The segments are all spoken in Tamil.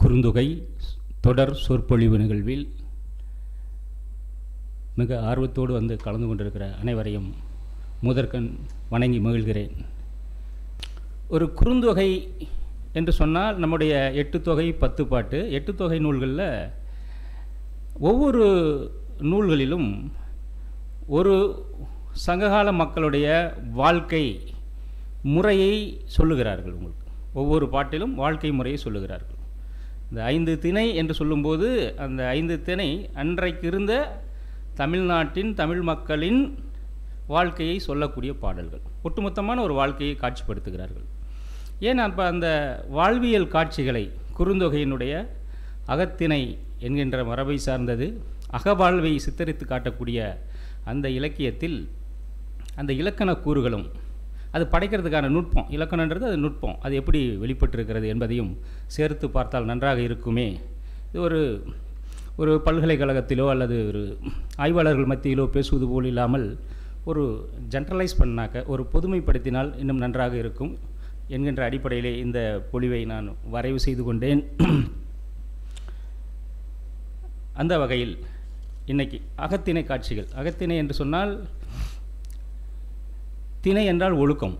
குறுந்தொகை தொடர் சொற்பொழிவு நிகழ்வில் மிக ஆர்வத்தோடு வந்து கலந்து கொண்டிருக்கிற அனைவரையும் முதற்கண் வணங்கி மகிழ்கிறேன். ஒரு குறுந்தொகை என்று சொன்னால் நம்முடைய 8 தொகை 10 பாட்டு 8 தொகை நூல்களில் ஒவ்வொரு நூல்களிலும் ஒரு சங்ககால மக்களுடைய வாழ்க்கை முறையை சொல்லுகிறார்கள். உங்களுக்கு ஒவ்வொரு பாட்டிலும் வாழ்க்கை முறையை சொல்லுகிறார்கள். இந்த 5 திணை என்று சொல்லும்போது அந்த 5 திணை அன்றைக்கு இருந்த தமிழ்நாட்டின் தமிழ் மக்களின் வாழ்க்கையை சொல்லக்கூடிய பாடல்கள். ஒட்டுமொத்தமான ஒரு வாழ்க்கையை காட்சிப்படுத்துகிறார்கள். ஏன் அப்போ அந்த வாழ்வியல் காட்சிகளை குறுந்தொகையினுடைய அகத்திணை என்கின்ற மரபை சார்ந்தது அகவாழ்வை சித்தரித்து காட்டக்கூடிய அந்த இலக்கியத்தில் அந்த இலக்கண கூறுகளும் அது படைக்கிறதுக்கான நுட்பம், இலக்கணன்றது அது நுட்பம், அது எப்படி வெளிப்பட்டிருக்கிறது என்பதையும் சேர்த்து பார்த்தால் நன்றாக இருக்குமே. இது ஒரு பல்கலைக்கழகத்திலோ அல்லது ஒரு ஆய்வாளர்கள் மத்தியிலோ பேசுவது போல் இல்லாமல் ஒரு ஜென்ரலைஸ் பண்ணாக்க ஒரு பொதுமைப்படுத்தினால் இன்னும் நன்றாக இருக்கும் என்கின்ற அடிப்படையிலே இந்த பொழிவை நான் வரைவு செய்து கொண்டேன். அந்த வகையில் இன்றைக்கி அகத்திணை காட்சிகள். அகத்திணை என்று சொன்னால் திணை என்றால் ஒழுக்கம்.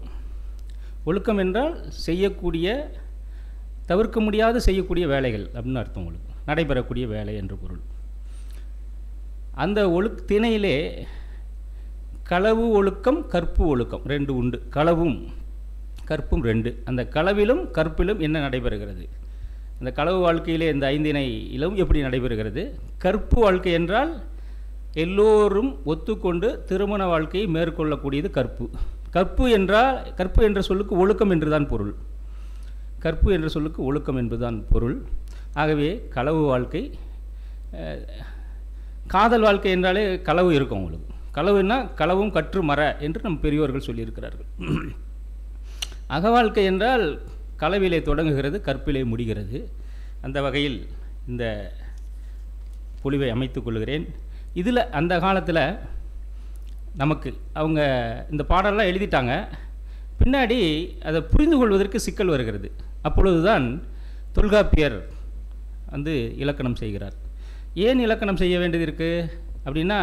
ஒழுக்கம் என்றால் செய்யக்கூடிய தவிர்க்க முடியாது செய்யக்கூடிய வேலைகள் அப்படின்னு அர்த்தம். ஒழுக்கம் நடைபெறக்கூடிய வேலை என்று பொருள். அந்த திணையிலே களவு ஒழுக்கம் கற்பு ஒழுக்கம் 2 உண்டு. களவும் கற்பும் 2. அந்த களவிலும் கற்பிலும் என்ன நடைபெறுகிறது, அந்த களவு வாழ்க்கையிலே இந்த 5 திணையிலும் எப்படி நடைபெறுகிறது. கற்பு வாழ்க்கை என்றால் எல்லோரும் ஒத்துக்கொண்டு திருமண வாழ்க்கையை மேற்கொள்ளக்கூடியது கற்பு. கற்பு என்ற சொல்லுக்கு ஒழுக்கம் என்றுதான் பொருள். கற்பு என்ற சொல்லுக்கு ஒழுக்கம் என்பதுதான் பொருள். ஆகவே களவு வாழ்க்கை, காதல் வாழ்க்கை என்றாலே களவு இருக்கும். உங்களுக்கு களவுன்னா களவும் கற்று மற என்று நம் பெரியோர்கள் சொல்லியிருக்கிறார்கள். அகவாழ்க்கை என்றால் களவிலே தொடங்குகிறது, கற்பிலே முடிகிறது. அந்த வகையில் இந்த பொழிவை அமைத்துக் கொள்கிறேன். இதில் அந்த காலத்தில் நமக்கு அவங்க இந்த பாடலாம் எழுதிட்டாங்க, பின்னாடி அதை புரிந்து கொள்வதற்கு சிக்கல் வருகிறது. அப்பொழுதுதான் தொல்காப்பியர் வந்து இலக்கணம் செய்கிறார். ஏன் இலக்கணம் செய்ய வேண்டியது இருக்குது அப்படின்னா,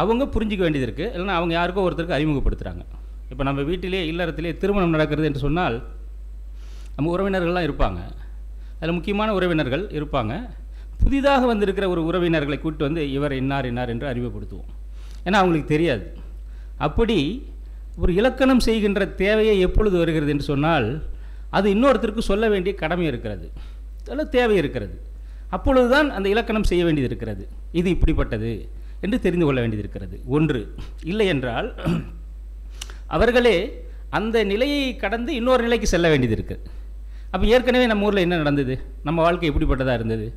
அவங்க புரிஞ்சிக்க வேண்டியது இருக்குது, இல்லைன்னா அவங்க யாருக்கோ ஒருத்தருக்கு அறிமுகப்படுத்துகிறாங்க. இப்போ நம்ம வீட்டிலே இல்லறத்திலே திருமணம் நடக்கிறது என்று சொன்னால் நம்ம உறவினர்கள்லாம் இருப்பாங்க, அதில் முக்கியமான உறவினர்கள் இருப்பாங்க. புதிதாக வந்திருக்கிற ஒரு உறவினர்களை கூப்பிட்டு வந்து இவர் இன்னார் என்று அறிமுகப்படுத்துவோம். ஏன்னா அவங்களுக்கு தெரியாது. அப்படி ஒரு இலக்கணம் செய்கின்ற தேவையை எப்பொழுது வருகிறது என்று சொன்னால், அது இன்னொருத்தருக்கு சொல்ல வேண்டிய கடமை இருக்கிறது, அதில் தேவை இருக்கிறது. அப்பொழுது தான் அந்த இலக்கணம் செய்ய வேண்டியது இருக்கிறது. இது இப்படிப்பட்டது என்று தெரிந்து கொள்ள வேண்டியது இருக்கிறது. ஒன்று இல்லை என்றால் அவர்களே அந்த நிலையை கடந்து இன்னொரு நிலைக்கு செல்ல வேண்டியது இருக்குது. அப்போ ஏற்கனவே நம்ம ஊரில் என்ன நடந்தது, நம்ம வாழ்க்கை எப்படிப்பட்டதாக இருந்தது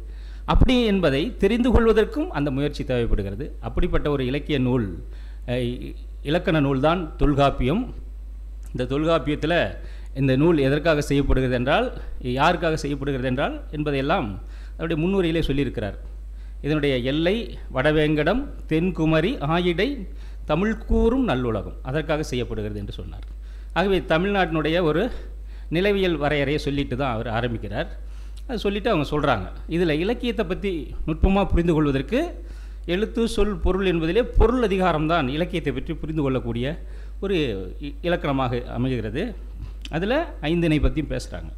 அப்படி என்பதை தெரிந்து கொள்வதற்கும் அந்த முயற்சி தேவைப்படுகிறது. அப்படிப்பட்ட ஒரு இலக்கிய நூல், இலக்கண நூல் தான் தொல்காப்பியம். இந்த தொல்காப்பியத்தில் இந்த நூல் எதற்காக செய்யப்படுகிறது என்றால், யாருக்காக செய்யப்படுகிறது என்றால் என்பதையெல்லாம் அவருடைய முன்னுரையிலே சொல்லியிருக்கிறார். இதனுடைய எல்லை வடவேங்கடம், தென்குமரி, ஆயிடை, தமிழ் கூறும் நல்லுலகம், அதற்காக செய்யப்படுகிறது என்று சொன்னார். ஆகவே தமிழ்நாட்டினுடைய ஒரு நிலவியல் வரையறையை சொல்லிட்டு தான் அவர் ஆரம்பிக்கிறார். அது சொல்லிவிட்டு அவங்க சொல்கிறாங்க, இதில் இலக்கியத்தை பற்றி நுட்பமாக புரிந்து கொள்வதற்கு எழுத்து சொல் பொருள் என்பதிலே பொருள் அதிகாரம்தான் இலக்கியத்தை பற்றி புரிந்து கொள்ளக்கூடிய ஒரு இலக்கணமாக அமைகிறது. அதில் 5 திணை பற்றியும் பேசுகிறாங்க.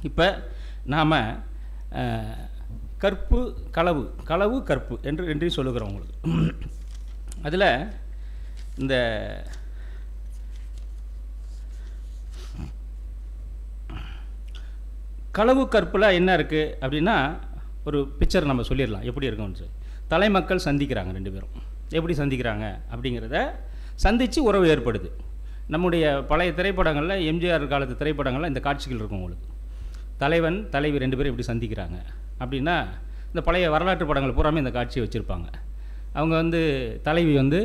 இப்போ நாம் கற்பு களவு கற்பு என்று சொல்லுகிறோம் உங்களுக்கு. அதில் இந்த களவு கற்பில் என்ன இருக்குது அப்படின்னா, ஒரு பிக்சர் நம்ம சொல்லிடலாம் எப்படி இருக்கும்னு சொல்லி. தலைமக்கள் சந்திக்கிறாங்க, 2 பேரும் எப்படி சந்திக்கிறாங்க அப்படிங்கிறத சந்தித்து உறவு ஏற்படுது. நம்முடைய பழைய திரைப்படங்களில், எம்ஜிஆர் காலத்து திரைப்படங்களில் இந்த காட்சிகள் இருக்கும் உங்களுக்கு. தலைவன் தலைவி 2 பேரும் எப்படி சந்திக்கிறாங்க அப்படின்னா, இந்த பழைய வரலாற்று படங்கள் பூராமே இந்த காட்சியை வச்சுருப்பாங்க. அவங்க வந்து தலைவி வந்து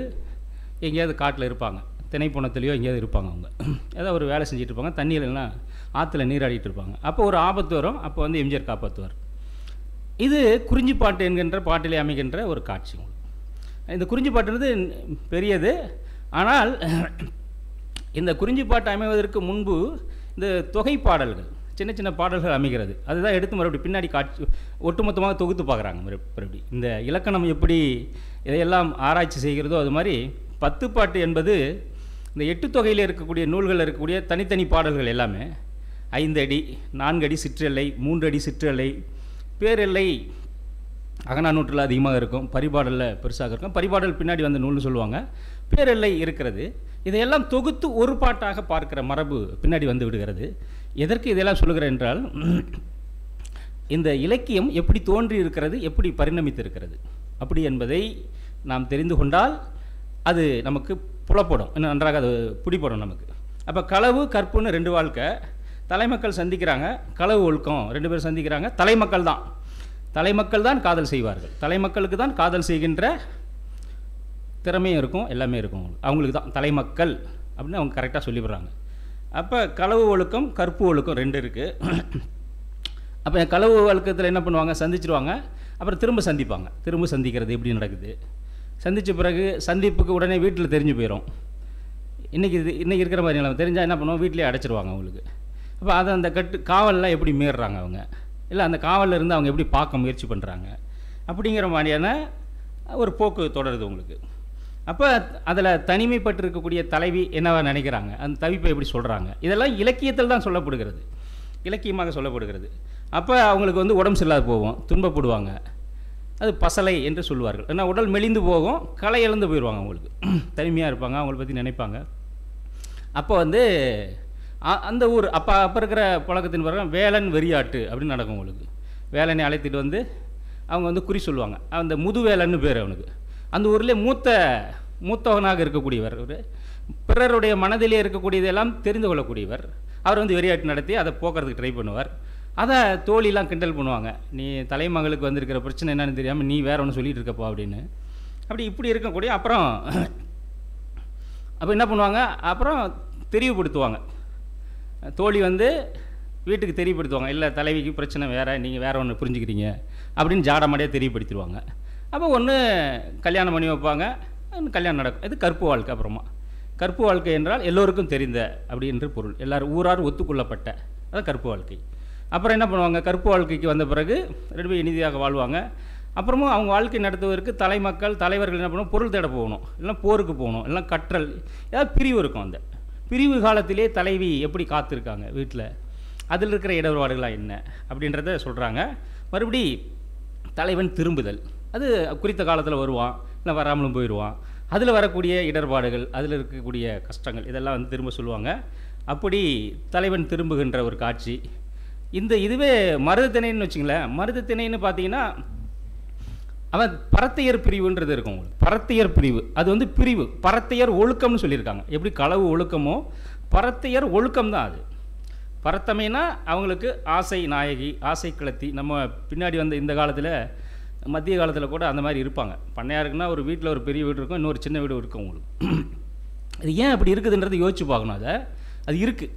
எங்கேயாவது காட்டில் இருப்பாங்க, திணைப்புணத்துலேயோ எங்கேயாவது இருப்பாங்க. அவங்க ஏதாவது ஒரு வேலை செஞ்சுட்டு இருப்பாங்க, தண்ணியிலலாம் ஆற்றுல நீராடிட்டு இருப்பாங்க. அப்போ ஒரு ஆபத்து வரும், அப்போ வந்து எம்ஜிஆர் காப்பாற்றுவார். இது குறிஞ்சிப்பாட்டு என்கின்ற பாட்டிலே அமைகின்ற ஒரு காட்சி. இந்த குறிஞ்சிப்பாட்டுன்றது பெரியது. ஆனால் இந்த குறிஞ்சிப்பாட்டு அமைவதற்கு முன்பு இந்த தொகை பாடல்கள், சின்ன சின்ன பாடல்கள் அமைகிறது. அதுதான் எடுத்து மறுபடியும் பின்னாடி காட்சி ஒட்டுமொத்தமாக தொகுத்து பார்க்குறாங்க. மறுபடி இந்த இலக்கணம் எப்படி இதையெல்லாம் ஆராய்ச்சி செய்கிறதோ அது மாதிரி 10 பாட்டு என்பது இந்த 8 தொகையில் இருக்கக்கூடிய நூல்களில் இருக்கக்கூடிய தனித்தனி பாடல்கள் எல்லாமே 5 அடி, 4 அடி சிற்றெல்லை, 3 அடி சிற்றெல்லை, பேரெல்லை அகநானூற்றில் அதிகமாக இருக்கும், பரிபாடலில் பெருசாக இருக்கும். பரிபாடல் பின்னாடி வந்த நூல்னு சொல்லுவாங்க. பேரெல்லை இருக்கிறது. இதையெல்லாம் தொகுத்து ஒரு பாட்டாக பார்க்கிற மரபு பின்னாடி வந்து விடுகிறது. எதற்கு இதெல்லாம் சொல்லுகிறேன் என்றால், இந்த இலக்கியம் எப்படி தோன்றி இருக்கிறது, எப்படி பரிணமித்து இருக்கிறது அப்படி என்பதை நாம் தெரிந்து கொண்டால் அது நமக்கு புலப்படும், இன்னும் நன்றாக அது பிடிப்படும் நமக்கு. அப்போ களவு கற்புன்னு 2 வாழ்க்கை, தலைமக்கள் சந்திக்கிறாங்க, களவு ஒழுக்கம் 2 பேர் சந்திக்கிறாங்க. தலைமக்கள் தான் காதல் செய்வார்கள். தலைமக்களுக்கு தான் காதல் செய்கின்ற திறமையும் இருக்கும், எல்லாமே இருக்கும். அவங்களுக்கு தான் தலைமக்கள் அப்படின்னு அவங்க கரெக்டாக சொல்லிவிடுறாங்க. அப்போ களவு ஒழுக்கம் கற்பு ஒழுக்கம் 2 இருக்குது. அப்போ களவு ஒழுக்கத்தில் என்ன பண்ணுவாங்க, சந்திச்சிருவாங்க, அப்புறம் திரும்ப சந்திப்பாங்க. திரும்ப சந்திக்கிறது எப்படி நடக்குது, சந்தித்த பிறகு சந்திப்புக்கு உடனே வீட்டில் தெரிஞ்சு போயிடும். இன்றைக்கி இருக்கிற மாதிரி நிலைமை தெரிஞ்சால் என்ன பண்ணுவோம், வீட்டிலே அடைச்சிருவாங்க அவங்களுக்கு. அப்போ அதை அந்த காவலெலாம் எப்படி மீறுறாங்க அவங்க, இல்லை அந்த காவலில் இருந்து அவங்க எப்படி பார்க்க முயற்சி பண்ணுறாங்க அப்படிங்கிற மாதிரியான ஒரு போக்கு தொடருது உங்களுக்கு. அப்போ அதில் தனிமைப்பட்டு இருக்கக்கூடிய தலைவி என்னவா நினைக்கிறாங்க, அந்த தவிப்பை எப்படி சொல்கிறாங்க, இதெல்லாம் இலக்கியத்தில் தான் சொல்லப்படுகிறது, இலக்கியமாக சொல்லப்படுகிறது. அப்போ அவங்களுக்கு வந்து உடம்பு சரியில்லாத போகும், துன்பப்படுவாங்க. அது பசலை என்று சொல்லுவார்கள். ஏன்னா உடல் மெலிந்து போகும், களை இழந்து போயிடுவாங்க. அவங்களுக்கு தனிமையாக இருப்பாங்க, அவங்கள பற்றி நினைப்பாங்க. அப்போ வந்து அந்த ஊர் அப்போ இருக்கிற பழக்கத்தின் பிறகு வேலன் வெறியாட்டு அப்படின்னு நடக்கும். உங்களுக்கு வேலனை அழைத்துட்டு வந்து அவங்க வந்து குறி சொல்லுவாங்க. அந்த முதுவேலன்னு பேர் அவனுக்கு. அந்த ஊரில் மூத்தவனாக இருக்கக்கூடியவர், ஒரு பிறருடைய மனதிலே இருக்கக்கூடியதெல்லாம் தெரிந்து கொள்ளக்கூடியவர். அவர் வந்து வெறியாட்டு நடத்தி அதை போக்குறதுக்கு ட்ரை பண்ணுவார். அதை தோழிலாம் கிண்டல் பண்ணுவாங்க, நீ தலைமகளுக்கு வந்திருக்கிற பிரச்சனை என்னன்னு தெரியாமல் நீ வேற ஒன்று சொல்லிட்டு இருக்கப்பா அப்படின்னு. அப்படி இப்படி இருக்கக்கூடிய அப்புறம் அப்போ என்ன பண்ணுவாங்க, அப்புறம் தெளிவுபடுத்துவாங்க. தோழி வந்து வீட்டுக்கு தெரியப்படுத்துவாங்க, இல்லை தலைவிக்கு பிரச்சனை வேறு, நீங்கள் வேறு ஒன்று புரிஞ்சுக்கிறீங்க அப்படின்னு ஜாடமாடியாக தெரியப்படுத்திடுவாங்க. அப்போ ஒன்று கல்யாணம் பண்ணி வைப்பாங்க, கல்யாணம் நடக்கும். இது கற்பு வாழ்க்கை. அப்புறமா கற்பு வாழ்க்கை என்றால் எல்லோருக்கும் தெரிந்த அப்படின்ற பொருள், எல்லாரும் ஊரார் ஒத்துக்கொள்ளப்பட்ட, அது கற்பு வாழ்க்கை. அப்புறம் என்ன பண்ணுவாங்க, கற்பு வாழ்க்கைக்கு வந்த பிறகு 2 பேரும் இனிதியாக வாழ்வாங்க. அப்புறமும் அவங்க வாழ்க்கை நடத்துவதற்கு தலைவர்கள் என்ன பண்ணுவோம், பொருள் தேட போகணும், இல்லைனா போருக்கு போகணும், இல்லைனா கற்றல், ஏதாவது பிரிவு இருக்கும். அந்த பிரிவு காலத்திலே தலைவி எப்படி காத்திருக்காங்க வீட்டில், அதில் இருக்கிற இடர்பாடுகளாக என்ன அப்படின்றத சொல்கிறாங்க. மறுபடி தலைவன் திரும்புதல், அது குறித்த காலத்தில் வருவான், இல்லை வராமலும் போயிடுவான். அதில் வரக்கூடிய இடர்பாடுகள், அதில் இருக்கக்கூடிய கஷ்டங்கள், இதெல்லாம் வந்து திரும்ப சொல்லுவாங்க. அப்படி தலைவன் திரும்புகின்ற ஒரு காட்சி. இதுவே மருதத்திணைன்னு வச்சுங்களேன். மருதத்திணைன்னு பார்த்தீங்கன்னா அவன் பரத்தையர் பிரிவுன்றது இருக்கும் உங்களுக்கு. பரத்தையர் பிரிவு அது வந்து பிரிவு, பரத்தையர் ஒழுக்கம்னு சொல்லியிருக்காங்க. எப்படி களவு ஒழுக்கமோ பரத்தையர் ஒழுக்கம் தான் அது. பரத்தமைனா அவங்களுக்கு ஆசை நாயகி, ஆசை கிளத்தி. நம்ம பின்னாடி வந்த இந்த காலத்தில், மத்திய காலத்தில் கூட அந்த மாதிரி இருப்பாங்க. பண்ணையாருக்குன்னா ஒரு வீட்டில் ஒரு பெரிய வீடு இருக்கும், இன்னொரு சின்ன வீடு இருக்கும் உங்களுக்கு. அது ஏன் அப்படி இருக்குதுன்றதை யோசிச்சு பார்க்கணும். அது இருக்குது,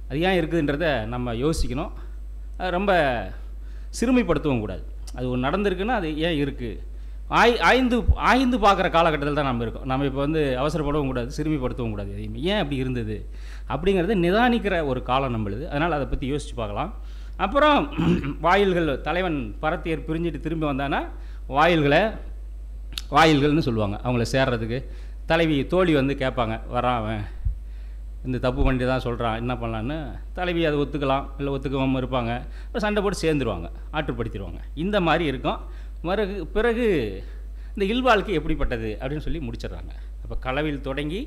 அது ஏன் இருக்குதுன்றதை நம்ம யோசிக்கணும். ரொம்ப சிறுமைப்படுத்தவும் கூடாது. அது ஒரு நடந்திருக்குன்னா அது ஏன் இருக்குது, ஆய்ந்து பார்க்குற காலகட்டத்தில் தான் நம்ம இருக்கோம். நம்ம இப்போ வந்து அவசரப்படவும் கூடாது, சிறுமைப்படுத்தவும் கூடாது. எதையுமே ஏன் அப்படி இருந்தது அப்படிங்கிறது நிதானிக்கிற ஒரு காலம் நம்மளுது. அதனால் அதை பற்றி யோசித்து பார்க்கலாம். அப்புறம் வாயில்கள், தலைவன் பரத்தையர் பிரிஞ்சுட்டு திரும்பி வந்தானா வாயில்கள்னு சொல்லுவாங்க. அவங்கள சேர்றதுக்கு தலைவி தோழி வந்து கேட்பாங்க, வரான் அவன் இந்த தப்பு பண்ணி தான் சொல்கிறான், என்ன பண்ணலான்னு. தலைவி அதை ஒத்துக்கலாம், இல்லை ஒத்துக்காமல் இருப்பாங்க. அப்புறம் சண்டை போட்டு சேர்ந்துருவாங்க, ஆற்றுப்படுத்திடுவாங்க. இந்த மாதிரி இருக்கும். பிறகு இந்த இல்வாழ்க்கை எப்படிப்பட்டது அப்படின்னு சொல்லி முடிச்சிடுறாங்க. அப்போ களவில் தொடங்கி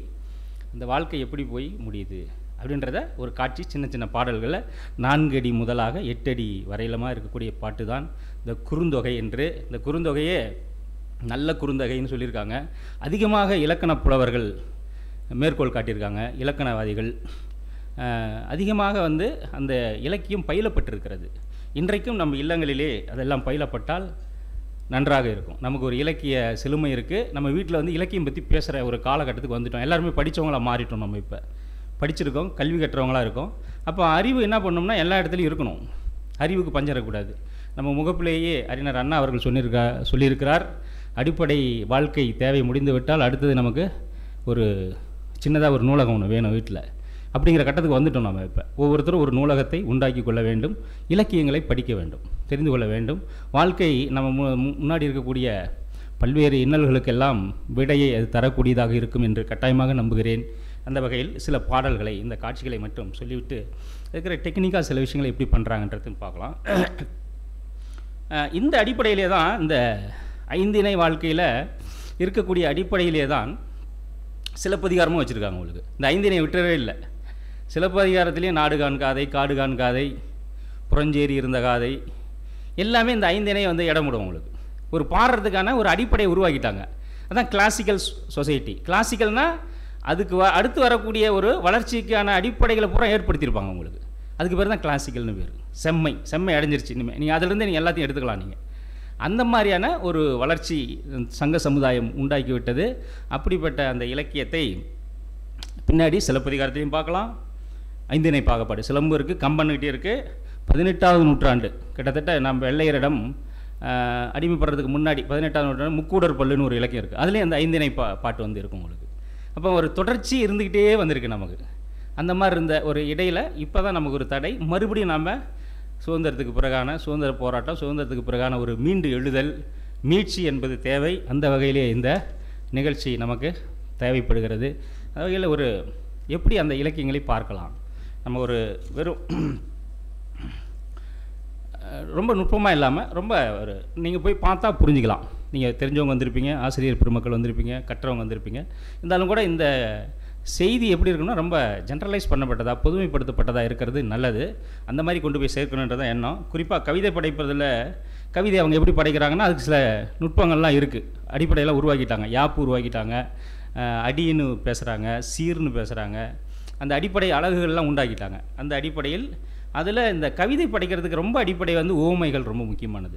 இந்த வாழ்க்கை எப்படி போய் முடியுது அப்படின்றத ஒரு காட்சி சின்ன சின்ன பாடல்களில் 4 அடி முதலாக 8 அடி வரையிலமாக இருக்கக்கூடிய பாட்டு தான் இந்த குறுந்தொகை என்று. இந்த குறுந்தொகையே நல்ல குறுந்தொகைன்னு சொல்லியிருக்காங்க. அதிகமாக இலக்கண புலவர்கள் மேற்கோள் காட்டியிருக்காங்க. இலக்கணவாதிகள் அதிகமாக வந்து அந்த இலக்கியம் பயிலப்பட்டிருக்கிறது. இன்றைக்கும் நம்ம இல்லங்களிலே அதெல்லாம் பயிலப்பட்டால் நன்றாக இருக்கும். நமக்கு ஒரு இலக்கிய செழுமை இருக்குது. நம்ம வீட்டில் வந்து இலக்கியம் பற்றி பேசுகிற ஒரு காலகட்டத்துக்கு வந்துட்டோம். எல்லாருமே படித்தவங்களாக மாறிட்டோம். நம்ம இப்போ படிச்சிருக்கோம், கல்வி கற்றவங்களாக இருக்கோம். அப்போ அறிவு என்ன பண்ணோம்னா எல்லா இடத்துலையும் இருக்கணும், அறிவுக்கு பஞ்சம் இருக்கக்கூடாது. நம்ம முகப்பிலேயே அறிஞர் அண்ணா அவர்கள் சொல்லியிருக்கிறார், அடிப்படை வாழ்க்கை தேவை முடிந்து விட்டால் அடுத்தது நமக்கு ஒரு சின்னதாக ஒரு நூலகம் ஒன்று வேணும் வீட்டில். அப்படிங்கிற கட்டத்துக்கு வந்துட்டோம். நம்ம இப்போ ஒவ்வொருத்தரும் ஒரு நூலகத்தை உண்டாக்கி கொள்ள வேண்டும், இலக்கியங்களை படிக்க வேண்டும், தெரிந்து கொள்ள வேண்டும். வாழ்க்கை நம்ம முன்னாடி இருக்கக்கூடிய பல்வேறு இன்னல்களுக்கெல்லாம் விடையை அது தரக்கூடியதாக இருக்கும் என்று கட்டாயமாக நம்புகிறேன். அந்த வகையில் சில பாடல்களை, இந்த காட்சிகளை மட்டும் சொல்லிவிட்டு இருக்கிற டெக்னிக்காக சில விஷயங்களை எப்படி பண்ணுறாங்கன்றதுன்னு பார்க்கலாம். இந்த அடிப்படையிலே தான், இந்த ஐந்திணை வாழ்க்கையில் இருக்கக்கூடிய அடிப்படையிலே தான் சிலப்பதிகாரமும் வச்சுருக்காங்க. உங்களுக்கு இந்த ஐந்தினை விட்டுறவே இல்லை. சிலப்பதிகாரத்திலேயே நாடு காண்காதை, காடு காண்காதை, புறஞ்சேரி இருந்த காதை, எல்லாமே இந்த ஐந்தினை வந்து இடமிடும். உங்களுக்கு ஒரு பாடுறதுக்கான ஒரு அடிப்படையை உருவாக்கிட்டாங்க. அதான் கிளாசிக்கல் சொசைட்டி. கிளாசிக்கல்னால் அதுக்கு அடுத்து வரக்கூடிய ஒரு வளர்ச்சிக்கான அடிப்படைகளை பூரா ஏற்படுத்தியிருப்பாங்க உங்களுக்கு. அதுக்கு பேர் தான் கிளாசிக்கல்னு பேர். செம்மை அடைஞ்சிருச்சு. இனிமேல் நீங்கள் அதிலிருந்து நீங்கள் எல்லாத்தையும் எடுத்துக்கலாம். நீங்கள் அந்த மாதிரியான ஒரு வளர்ச்சி சங்க சமுதாயம் உண்டாக்கிவிட்டது. அப்படிப்பட்ட அந்த இலக்கியத்தை பின்னாடி சிலப்பதிகாரத்தையும் பார்க்கலாம். ஐந்திணை பாகப்பாடு சிலம்பு இருக்குது, கம்பன்கிட்டே இருக்குது. 18ஆவது நூற்றாண்டு கிட்டத்தட்ட நம்ம வெள்ளையரிடம் அடிமைப்படுறதுக்கு முன்னாடி 18ஆவது நூற்றாண்டு முக்கூடர் பல்லுன்னு ஒரு இலக்கியம் இருக்குது. அதுலேயும் அந்த ஐந்திணை பாட்டு வந்து இருக்கும் உங்களுக்கு. அப்போ ஒரு தொடர்ச்சி இருந்துக்கிட்டே வந்திருக்கு நமக்கு. அந்த மாதிரி இருந்த ஒரு இடையில் இப்போ தான் நமக்கு ஒரு தடை. மறுபடியும் நாம் சுதந்திரத்துக்கு பிறகான சுதந்திர போராட்டம், சுதந்திரத்துக்கு பிறகான ஒரு மீண்டு எழுதல், மீட்சி என்பது தேவை. அந்த வகையிலே இந்த நிகழ்ச்சி நமக்கு தேவைப்படுகிறது. அந்த வகையில் ஒரு எப்படி அந்த இலக்கியங்களை பார்க்கலாம். நம்ம ஒரு வெறும் ரொம்ப நுட்பமாக இல்லாமல் ரொம்ப ஒரு நீங்கள் போய் பார்த்தா புரிஞ்சுக்கலாம். நீங்கள் தெரிஞ்சவங்க வந்திருப்பீங்க, ஆசிரியர் பெருமக்கள் வந்திருப்பீங்க, கற்றவங்க வந்திருப்பீங்க. இருந்தாலும் கூட இந்த செய்தி எப்படி இருக்குன்னா ரொம்ப ஜென்ரலைஸ் பண்ணப்பட்டதாக, பொதுமைப்படுத்தப்பட்டதாக இருக்கிறது நல்லது. அந்த மாதிரி கொண்டு போய் சேர்க்கணுன்றதான் எண்ணம். குறிப்பாக கவிதை படைப்பதில் கவிதை அவங்க எப்படி படைக்கிறாங்கன்னா அதுக்கு சில நுட்பங்கள்லாம் இருக்குது. அடிப்படையெல்லாம் உருவாக்கிட்டாங்க. யாப்பு உருவாக்கிட்டாங்க, அடின்னு பேசுகிறாங்க, சீர்னு பேசுகிறாங்க. அந்த அடிப்படை அழகுகள்லாம் உண்டாக்கிட்டாங்க. அந்த அடிப்படையில் அதில் இந்த கவிதை படைக்கிறதுக்கு ரொம்ப அடிப்படை வந்து ஓமைகள் ரொம்ப முக்கியமானது.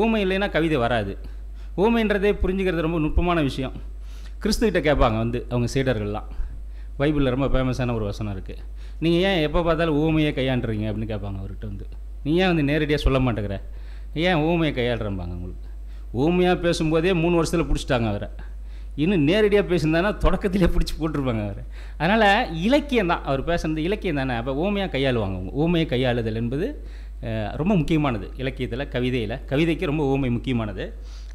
ஓமை இல்லைன்னா கவிதை வராது. ஓமைன்றதே புரிஞ்சுக்கிறது ரொம்ப நுட்பமான விஷயம். கிறிஸ்துக்கிட்ட கேட்பாங்க வந்து அவங்க சீடர்கள்லாம். பைபிளில் ரொம்ப ஃபேமஸான ஒரு வசனம் இருக்குது. நீங்கள் ஏன் எப்போ பார்த்தாலும் ஊமையை கையாண்டுறீங்க அப்படின்னு கேட்பாங்க அவர்கிட்ட வந்து. நீ ஏன் வந்து நேரடியாக சொல்ல மாட்டேங்கிற, ஏன் ஊமையை கையாளுறம்பாங்க உங்களுக்கு. ஊமையாக பேசும்போதே 3 வருஷத்தில் பிடிச்சிட்டாங்க அவரை. இன்னும் நேரடியாக பேசியிருந்தானா தொடக்கத்திலே பிடிச்சி போட்டிருப்பாங்க அவர். அதனால் இலக்கியம் தான் அவர் பேசுகிறது, இலக்கியம் தானே. அப்போ ஊமையாக கையாளுவாங்க. ஊமையை கையாளுதல் என்பது ரொம்ப முக்கியமானது இலக்கியத்தில், கவிதையில். கவிதைக்கு ரொம்ப ஊமை முக்கியமானது.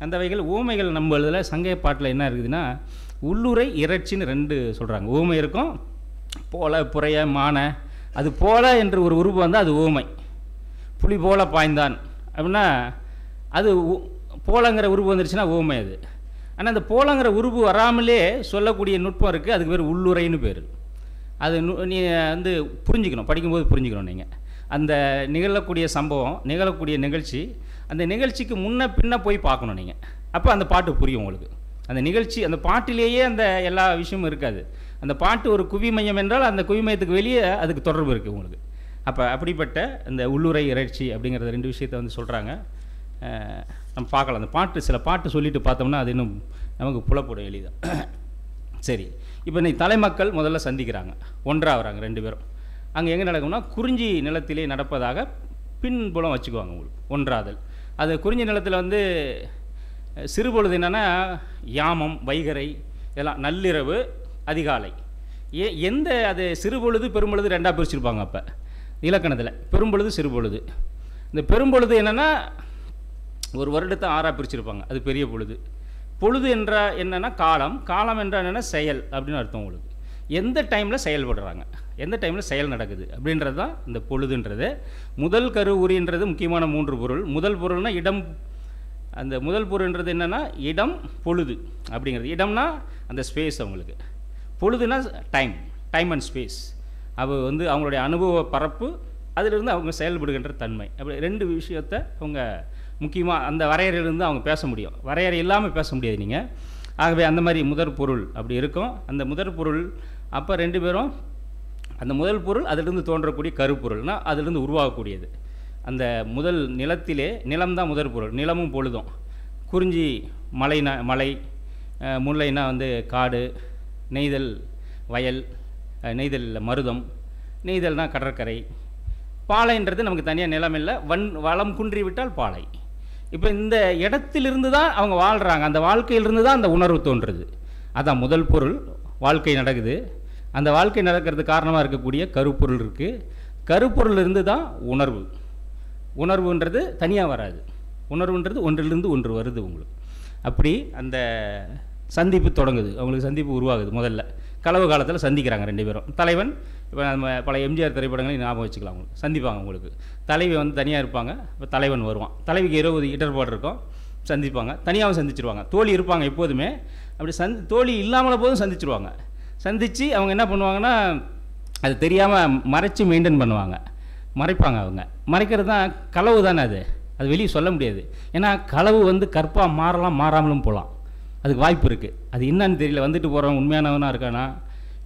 அந்த வகையில் ஊமைகள் நம்ம இதில் சங்க பாட்டில் என்ன இருக்குதுன்னா உள்ளுரை இறைச்சின்னு 2 சொல்கிறாங்க. ஊமை இருக்கும், போல, புறைய, மான. அது போல என்று ஒரு உருவு வந்தால் அது ஊமை. புலி போல பாய்ந்தான் அப்படின்னா அது போலங்கிற உருவு வந்துருச்சுன்னா ஊமை அது. ஆனால் அந்த போலங்கிற உருவு வராமலே சொல்லக்கூடிய நுட்பம் இருக்குது. அதுக்கு பேர் உள்ளுரைன்னு பேர். அது நீ வந்து புரிஞ்சுக்கணும், படிக்கும்போது புரிஞ்சுக்கணும். நீங்கள் அந்த நிகழக்கூடிய சம்பவம், நிகழக்கூடிய நிகழ்ச்சி, அந்த நிகழ்ச்சிக்கு முன்ன பின்ன போய் பார்க்கணும் நீங்கள். அப்போ அந்த பாட்டு புரியும் உங்களுக்கு. அந்த நிகழ்ச்சி, அந்த பாட்டிலேயே அந்த எல்லா விஷயமும் இருக்காது. அந்த பாட்டு ஒரு குவிமையம் என்றால் அந்த குவிமையத்துக்கு வெளியே அதுக்கு தொடர்பு இருக்குது உங்களுக்கு. அப்போ அப்படிப்பட்ட இந்த உள்ளுரை இறைச்சி அப்படிங்கிறத 2 விஷயத்தை வந்து சொல்கிறாங்க. நம்ம பார்க்கலாம். அந்த பாட்டு, சில பாட்டு சொல்லிட்டு பார்த்தோம்னா அது இன்னும் நமக்கு புலப்படும் எளிதாக. சரி, இப்போ இன்னைக்கு தலைமக்கள் முதல்ல சந்திக்கிறாங்க, ஒன்றாகிறாங்க 2 பேரும். அங்கே எங்கே நடக்கும்னா குறிஞ்சி நிலத்திலே நடப்பதாக பின்புலம் வச்சுக்குவாங்க உங்களுக்கு, ஒன்றாதல். அது குறிஞ்சி நிலத்தில் வந்து சிறுபொழுது என்னென்னா யாமம், வைகரை, இதெல்லாம் நள்ளிரவு, அதிகாலை. எந்த அது சிறுபொழுது பெரும்பொழுது 2ஆக பிரிச்சுருப்பாங்க. அப்போ இலக்கணத்தில் பெரும்பொழுது சிறுபொழுது. இந்த பெரும்பொழுது என்னென்னா ஒரு வருடத்தை 6ஆக பிரிச்சுருப்பாங்க. அது பெரிய பொழுது. பொழுது என்ற என்னென்னா காலம், காலம் என்ற என்னென்னா செயல் அப்படின்னு அர்த்தம் உங்களுக்கு. எந்த டைமில் செயல்படுறாங்க, எந்த டைமில் செயல் நடக்குது அப்படின்றது தான் இந்த பொழுதுன்றது. முதல் கருவுரின்றது முக்கியமான 3 பொருள். முதல் பொருள்னால் இடம். அந்த முதல் பொருள்ன்றது என்னென்னா இடம், பொழுது அப்படிங்கிறது. இடம்னா அந்த ஸ்பேஸ் அவங்களுக்கு, பொழுதுனா டைம் அண்ட் ஸ்பேஸ். அது வந்து அவங்களுடைய அனுபவ பரப்பு, அதிலிருந்து அவங்க செயல்படுகின்ற தன்மை. அப்படி 2 விஷயத்தை அவங்க முக்கியமாக அந்த வரையறையிலிருந்து அவங்க பேச முடியும். வரையறை இல்லாமல் பேச முடியாது நீங்கள். ஆகவே அந்த மாதிரி முதற் பொருள் அப்படி இருக்கும். அந்த முதற் பொருள் அப்போ 2 பேரும் அந்த முதல் பொருள் அதிலிருந்து தோன்றக்கூடிய கருப்பொருள்னால் அதிலிருந்து உருவாகக்கூடியது. அந்த முதல் நிலத்திலே, நிலம்தான் முதற் பொருள், நிலமும் பொழுதும். குறிஞ்சி மலைனா மலை, முல்லைனா வந்து காடு, நெய்தல் வயல், நெய்தல் மருதம், நெய்தல்னால் கடற்கரை. பாலைன்றது நமக்கு தனியாக நிலம் இல்லை, வளம் குன்றி விட்டால் பாலை. இப்போ இந்த இடத்திலிருந்து தான் அவங்க வாழ்கிறாங்க. அந்த வாழ்க்கையிலிருந்து தான் அந்த உணர்வு தோன்றுறது. அதான் முதல் பொருள், வாழ்க்கை நடக்குது. அந்த வாழ்க்கை நடக்கிறதுக்கு காரணமாக இருக்கக்கூடிய கருப்பொருள் இருக்குது. கருப்பொருள் இருந்து தான் உணர்வு. உணர்வுன்றது தனியாக வராது. உணர்வுன்றது ஒன்றிலிருந்து ஒன்று வருது உங்களுக்கு. அப்படி அந்த சந்திப்பு தொடங்குது, அவங்களுக்கு சந்திப்பு உருவாகுது. முதல்ல களவு காலத்தில் சந்திக்கிறாங்க 2 பேரும். தலைவன் இப்போ நம்ம பழைய எம்ஜிஆர் திரைப்படங்களையும் ஞாபகம் வச்சுக்கலாம். உங்களுக்கு சந்திப்பாங்க. உங்களுக்கு தலைவி வந்து தனியாக இருப்பாங்க, இப்போ தலைவன் வருவான். தலைவிக்கு 20 இடர்பாடு இருக்கும், சந்திப்பாங்க. தனியாகவும் சந்திச்சிருவாங்க. தோழி இருப்பாங்க எப்போதுமே. அப்படி தோழி இல்லாமல் போதும் சந்திச்சிருவாங்க. சந்தித்து அவங்க என்ன பண்ணுவாங்கன்னா, அது தெரியாமல் மறைச்சி மெயின்டைன் பண்ணுவாங்க, மறைப்பாங்க. அவங்க மறைக்கிறது தான் களவு தானே. அது வெளியே சொல்ல முடியாது. ஏன்னா களவு வந்து கற்பாக மாறலாம், மாறாமலும் போகலாம். அதுக்கு வாய்ப்பு இருக்குது. அது என்னன்னு தெரியல. வந்துட்டு போகிறவன் உண்மையானவனாக இருக்கானா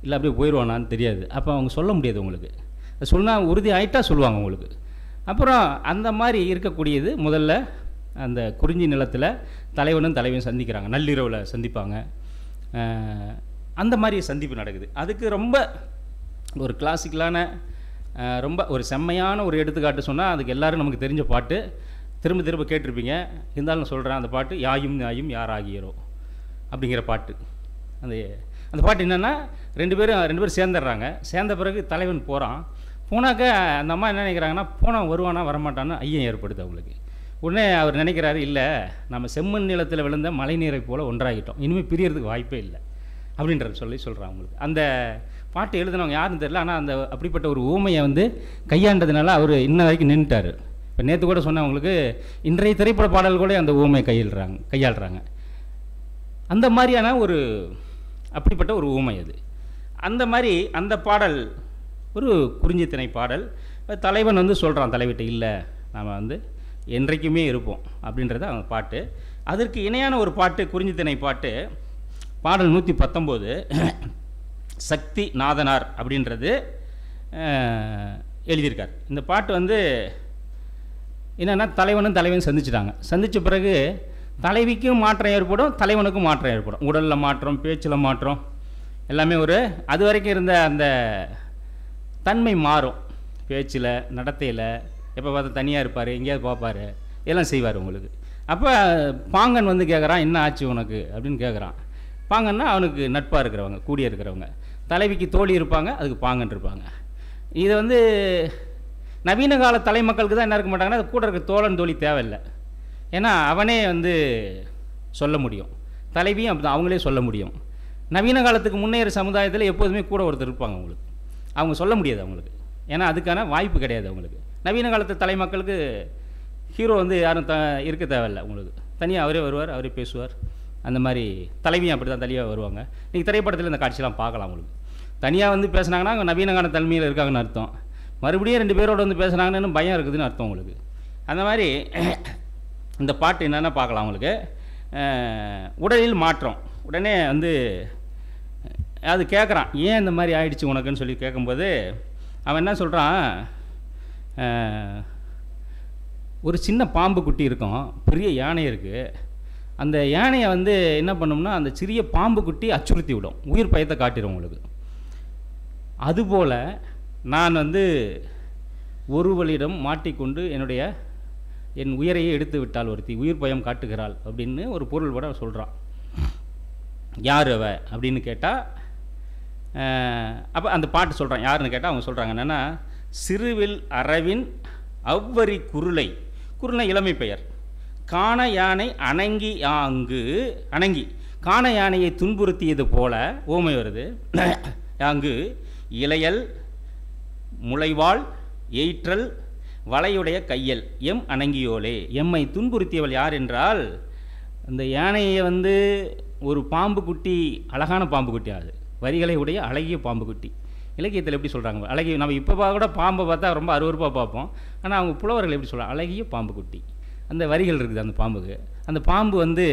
இல்லை அப்படியே போயிடுவானான்னு தெரியாது. அப்போ அவங்க சொல்ல முடியாது. உங்களுக்கு அது சொன்னால் உறுதி ஆகிட்டா சொல்லுவாங்க உங்களுக்கு. அப்புறம் அந்த மாதிரி இருக்கக்கூடியது முதல்ல அந்த குறிஞ்சி நிலத்தில் தலைவனும் தலைவனும் சந்திக்கிறாங்க. நள்ளிரவில் சந்திப்பாங்க. அந்த மாதிரி சந்திப்பு நடக்குது. அதுக்கு ரொம்ப ஒரு கிளாசிக்கலான ரொம்ப ஒரு செம்மையான ஒரு எடுத்துக்காட்டு சொன்னால் அதுக்கு எல்லோரும் நமக்கு தெரிஞ்ச பாட்டு, திரும்ப திரும்ப கேட்டிருப்பீங்க. இருந்தாலும் நான் சொல்கிறேன். அந்த பாட்டு யாயும் யாயும் யாராகியரோ அப்படிங்கிற பாட்டு. அந்த பாட்டு என்னென்னா, ரெண்டு பேரும் சேர்ந்துடுறாங்க. சேர்ந்த பிறகு தலைவன் போகிறான். போனாக்க அந்த அம்மா என்ன நினைக்கிறாங்கன்னா, போனால் வருவானா வரமாட்டான்னு ஐயம் ஏற்படுது அவங்களுக்கு. உடனே அவர் நினைக்கிறாரு, இல்லை நம்ம செம்மண் நிலத்தில் விழுந்த மழை நீரை போல் ஒன்றாகிட்டோம், இனிமேல் பிரியறதுக்கு வாய்ப்பே இல்லை அப்படின்றது சொல்கிறான் அவங்களுக்கு. அந்த பாட்டு எழுதினவங்க யாருன்னு தெரியல. ஆனால் அந்த அப்படிப்பட்ட ஒரு ஊமையை வந்து கையாண்டதுனால அவர் இன்ன வரைக்கும் நின்றுட்டார். இப்போ நேற்று கூட சொன்னவங்களுக்கு இன்றைய திரைப்பட பாடல் கூட அந்த ஊமையை கையாளுறாங்க. அந்த மாதிரியான ஒரு அப்படிப்பட்ட ஒரு ஊமை அது. அந்த மாதிரி அந்த பாடல் ஒரு குறிஞ்சி திணை பாடல். தலைவன் வந்து சொல்கிறான் தலைவிட்ட, இல்லை நாம் வந்து என்றைக்குமே இருப்போம் அப்படின்றத அவங்க பாட்டு. அதற்கு இணையான ஒரு பாட்டு குறிஞ்சி திணை பாட்டு, பாடல் 119 சக்தி நாதனார் அப்படின்றது எழுதியிருக்கார். இந்த பாட்டு வந்து என்னென்னா, தலைவனும் சந்திச்சிட்டாங்க. சந்தித்த பிறகு தலைவிக்கும் மாற்றம் ஏற்படும், தலைவனுக்கும் மாற்றம் ஏற்படும். உடலில் மாற்றம், பேச்சில் மாற்றம், எல்லாமே ஒரு அது வரைக்கும் இருந்த அந்த தன்மை மாறும். பேச்சில், நடத்தையில், எப்போ பார்த்தா தனியாக இருப்பார், எங்கேயாவது பார்ப்பார், எல்லாம் செய்வார் உங்களுக்கு. அப்போ பாங்கன் வந்து கேட்குறான், என்ன ஆச்சு உனக்கு அப்படின்னு கேட்குறான். பாங்கன்னா அவனுக்கு நட்பாக இருக்கிறவங்க, கூடிய இருக்கிறவங்க. தலைவிக்கு தோழி இருப்பாங்க, அதுக்கு பாங்கன் இருப்பாங்க. இதை வந்து நவீன கால தலைமக்களுக்கு தான் என்ன இருக்க மாட்டாங்கன்னா, அது கூட இருக்க தோழன் தோழி தேவையில்லை. ஏன்னா அவனே வந்து சொல்ல முடியும், தலைவியும் அப்படி அவங்களே சொல்ல முடியும். நவீன காலத்துக்கு முன்னேற சமுதாயத்தில் எப்போதுமே கூட ஒருத்தர் இருப்பாங்க அவங்களுக்கு. அவங்க சொல்ல முடியாது அவங்களுக்கு, ஏன்னா அதுக்கான வாய்ப்பு கிடையாது அவங்களுக்கு. நவீன காலத்து தலைமக்களுக்கு ஹீரோ வந்து யாரும் இருக்க தேவையில்லை உங்களுக்கு. தனியாக அவரே வருவார், அவரே பேசுவார். அந்த மாதிரி தலைவியும் அப்படி தான் தனியாக வருவாங்க. நீங்கள் திரைப்படத்தில் இந்த காட்சியெலாம் பார்க்கலாம். உங்களுக்கு தனியாக வந்து பேசுனாங்கன்னா அவங்க நவீன கால தலைமையில் இருக்காங்கன்னு அர்த்தம். மறுபடியும் 2 பேரோடு வந்து பேசுனாங்கன்னு பயம் இருக்குதுன்னு அர்த்தம் உங்களுக்கு. அந்த மாதிரி இந்த பாட்டு என்னென்னா பார்க்கலாம் உங்களுக்கு. உடலில் மாற்றம். உடனே வந்து அது கேட்குறான், ஏன் இந்த மாதிரி ஆயிடுச்சு உனக்குன்னு சொல்லி கேட்கும்போது அவன் என்ன சொல்கிறான், ஒரு சின்ன பாம்பு குட்டி இருக்கும், பெரிய யானை இருக்குது. அந்த யானையை வந்து என்ன பண்ணும்னா, அந்த சிறிய பாம்பு குட்டி அச்சுறுத்தி விடும், உயிர் பயத்தை காட்டிடும் உங்களுக்கு. அதுபோல் நான் வந்து ஒருவளிடம் மாட்டிக்கொண்டு என் உயிரையே எடுத்து விட்டால் ஒருத்தி, உயிர் பயம் காட்டுகிறாள் அப்படின்னு ஒரு பொருள் கூட சொல்கிறான். யார் அவ அப்படின்னு கேட்டால், அப்போ அந்த பாட்டு சொல்கிறான். யாருன்னு கேட்டால் அவங்க சொல்கிறாங்க என்னென்னா, சிறுவில் அரவின் அவ்வரி குருளை இளமை பெயர், காண யானை அணங்கி காண யானையை துன்புறுத்தியது போல ஓமை வருது. அங்கு இளையல் முளைவாள் எயிற்றல் வளையுடைய கையல் எம் அணங்கியோலே. எம்மை துன்புறுத்தியவள் யார் என்றால், அந்த யானையை வந்து ஒரு பாம்பு குட்டி, அழகான பாம்பு குட்டி, அது வரிகளை உடைய அழகிய பாம்பு குட்டி. இலக்கியத்தில் எப்படி சொல்கிறாங்க, அழகிய, நம்ம இப்போ கூட பாம்பை பார்த்தா ரொம்ப அருவருப்பாக பார்ப்போம். ஆனால் அவங்க புலவர்கள் எப்படி சொல்கிறாங்க, அழகிய பாம்பு குட்டி. அந்த வரிகள் இருக்குது அந்த பாம்புக்கு. அந்த பாம்பு வந்து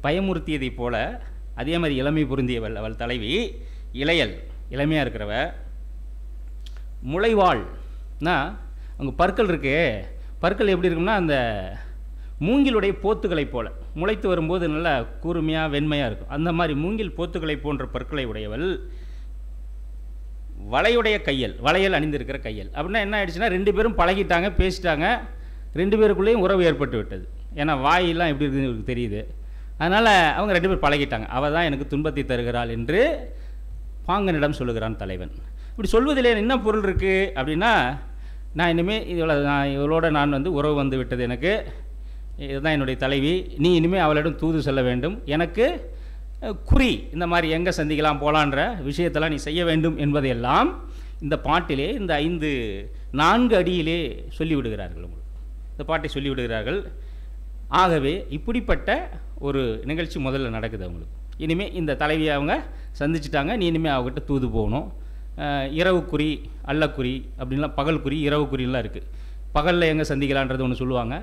பயமுறுத்தியதை போல அதே மாதிரி இளமை பொருந்தியவள் அவள் தலைவி. இளையல் இளமையாக இருக்கிறவ. முளைவாள்னா அவங்க பற்கள் இருக்கு. பற்கள் எப்படி இருக்கும்னா, அந்த மூங்கிலுடைய போத்துக்களை போல முளைத்து வரும்போது நல்லா கூர்மையாக வெண்மையாக இருக்கும். அந்த மாதிரி மூங்கில் போத்துக்களை போன்ற பற்களை உடையவள். வளையுடைய கையல், வளையல் அணிந்திருக்கிற கையல். அப்படின்னா என்ன ஆயிடுச்சுன்னா, 2 பேரும் பழகிட்டாங்க, பேசிட்டாங்க, 2 பேருக்குள்ளேயும் உறவு ஏற்பட்டு விட்டது. ஏன்னா வாயெல்லாம் எப்படி இருக்குதுன்னு இவருக்கு தெரியுது. அதனால் அவங்க 2 பேரும் பழகிட்டாங்க. அவள் தான் எனக்கு துன்பத்தை தருகிறாள் என்று பாங்கனிடம் சொல்லுகிறான் தலைவன். இப்படி சொல்வதில் என்ன பொருள் இருக்குது அப்படின்னா, நான் இனிமேல் இவளோட நான் வந்து உறவு வந்து விட்டது, எனக்கு இதுதான் என்னுடைய தலைவி, நீ இனிமேல் அவளிடம் தூது செல்ல வேண்டும், எனக்கு குறி இந்த மாதிரி எங்கே சந்திக்கலாம் போகலான்ற விஷயத்தெல்லாம் நீ செய்ய வேண்டும் என்பதையெல்லாம் இந்த பாட்டிலே இந்த 4 அடியிலே சொல்லிவிடுகிறார்கள். உங்களுக்கு இந்த பாட்டை சொல்லிவிடுகிறார்கள். ஆகவே இப்படிப்பட்ட ஒரு நிகழ்ச்சி முதல்ல நடக்குது அவங்களுக்கு. இனிமேல் இந்த தலைவியை அவங்க சந்திச்சிட்டாங்க, நீ இனிமேல் அவங்ககிட்ட தூது போகணும். இரவு குறி, அல்லக்குறி அப்படின்லாம், பகல் குறி, இரவு குறிலாம் இருக்குது. பகலில் எங்கே சந்திக்கலான்றது ஒன்று சொல்லுவாங்க,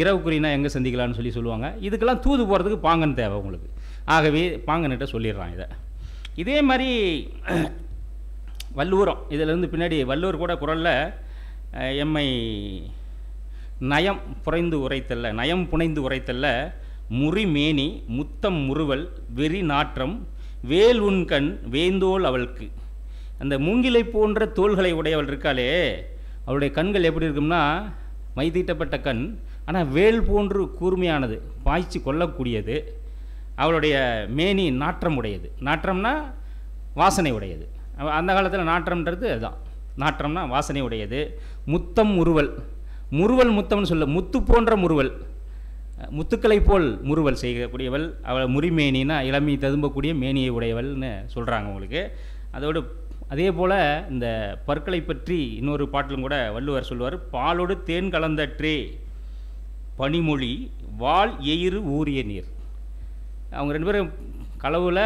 இரவு குறினா எங்கே சந்திக்கலான்னு சொல்லுவாங்க. இதுக்கெல்லாம் தூது போகிறதுக்கு பாங்கன் தேவை உங்களுக்கு. ஆகவே பாங்கன்கிட்ட சொல்லிடுறான் இதை. இதே மாதிரி வள்ளுவரம் இதிலேருந்து பின்னாடி வள்ளுவர் கூட குறளில் எம்மை நயம் புனைந்து உரைத்தல்ல முறிமேனி முத்தம் முறுவல் வெறி நாற்றம் வேல் உண்கண் வேந்தோல் அவளுக்கு. அந்த மூங்கிலை போன்ற தோள்களை உடையவள் இருக்காளே, அவளுடைய கண்கள் எப்படி இருக்கும்னா மைதீட்டப்பட்ட கண், ஆனால் வேல் போன்று கூர்மையானது, பாய்ச்சி கொள்ளக்கூடியது. அவளுடைய மேனி நாற்றம் உடையது. நாற்றம்னா வாசனை உடையது. அந்த காலத்தில் நாற்றம்ன்றது அதுதான், நாற்றம்னா வாசனை உடையது. முத்தம் முறுவல், முத்தம்னு சொல்ல, முத்து போன்ற முறுவல், முத்துக்களை போல் முறுவல் செய்யக்கூடியவள். அவள் முறிமேனின்னா இளமை ததும்பக்கூடிய மேனியை உடையவள்னு சொல்கிறாங்க உங்களுக்கு. அதோடு அதே போல் இந்த பற்களை பற்றி இன்னொரு பாட்டிலும் கூட வள்ளுவர் சொல்லுவார், பாலோடு தேன் கலந்தற்றே பனிமொழி வால் எயிறு ஊறிய நீர். அவங்க 2 பேரும் களவில்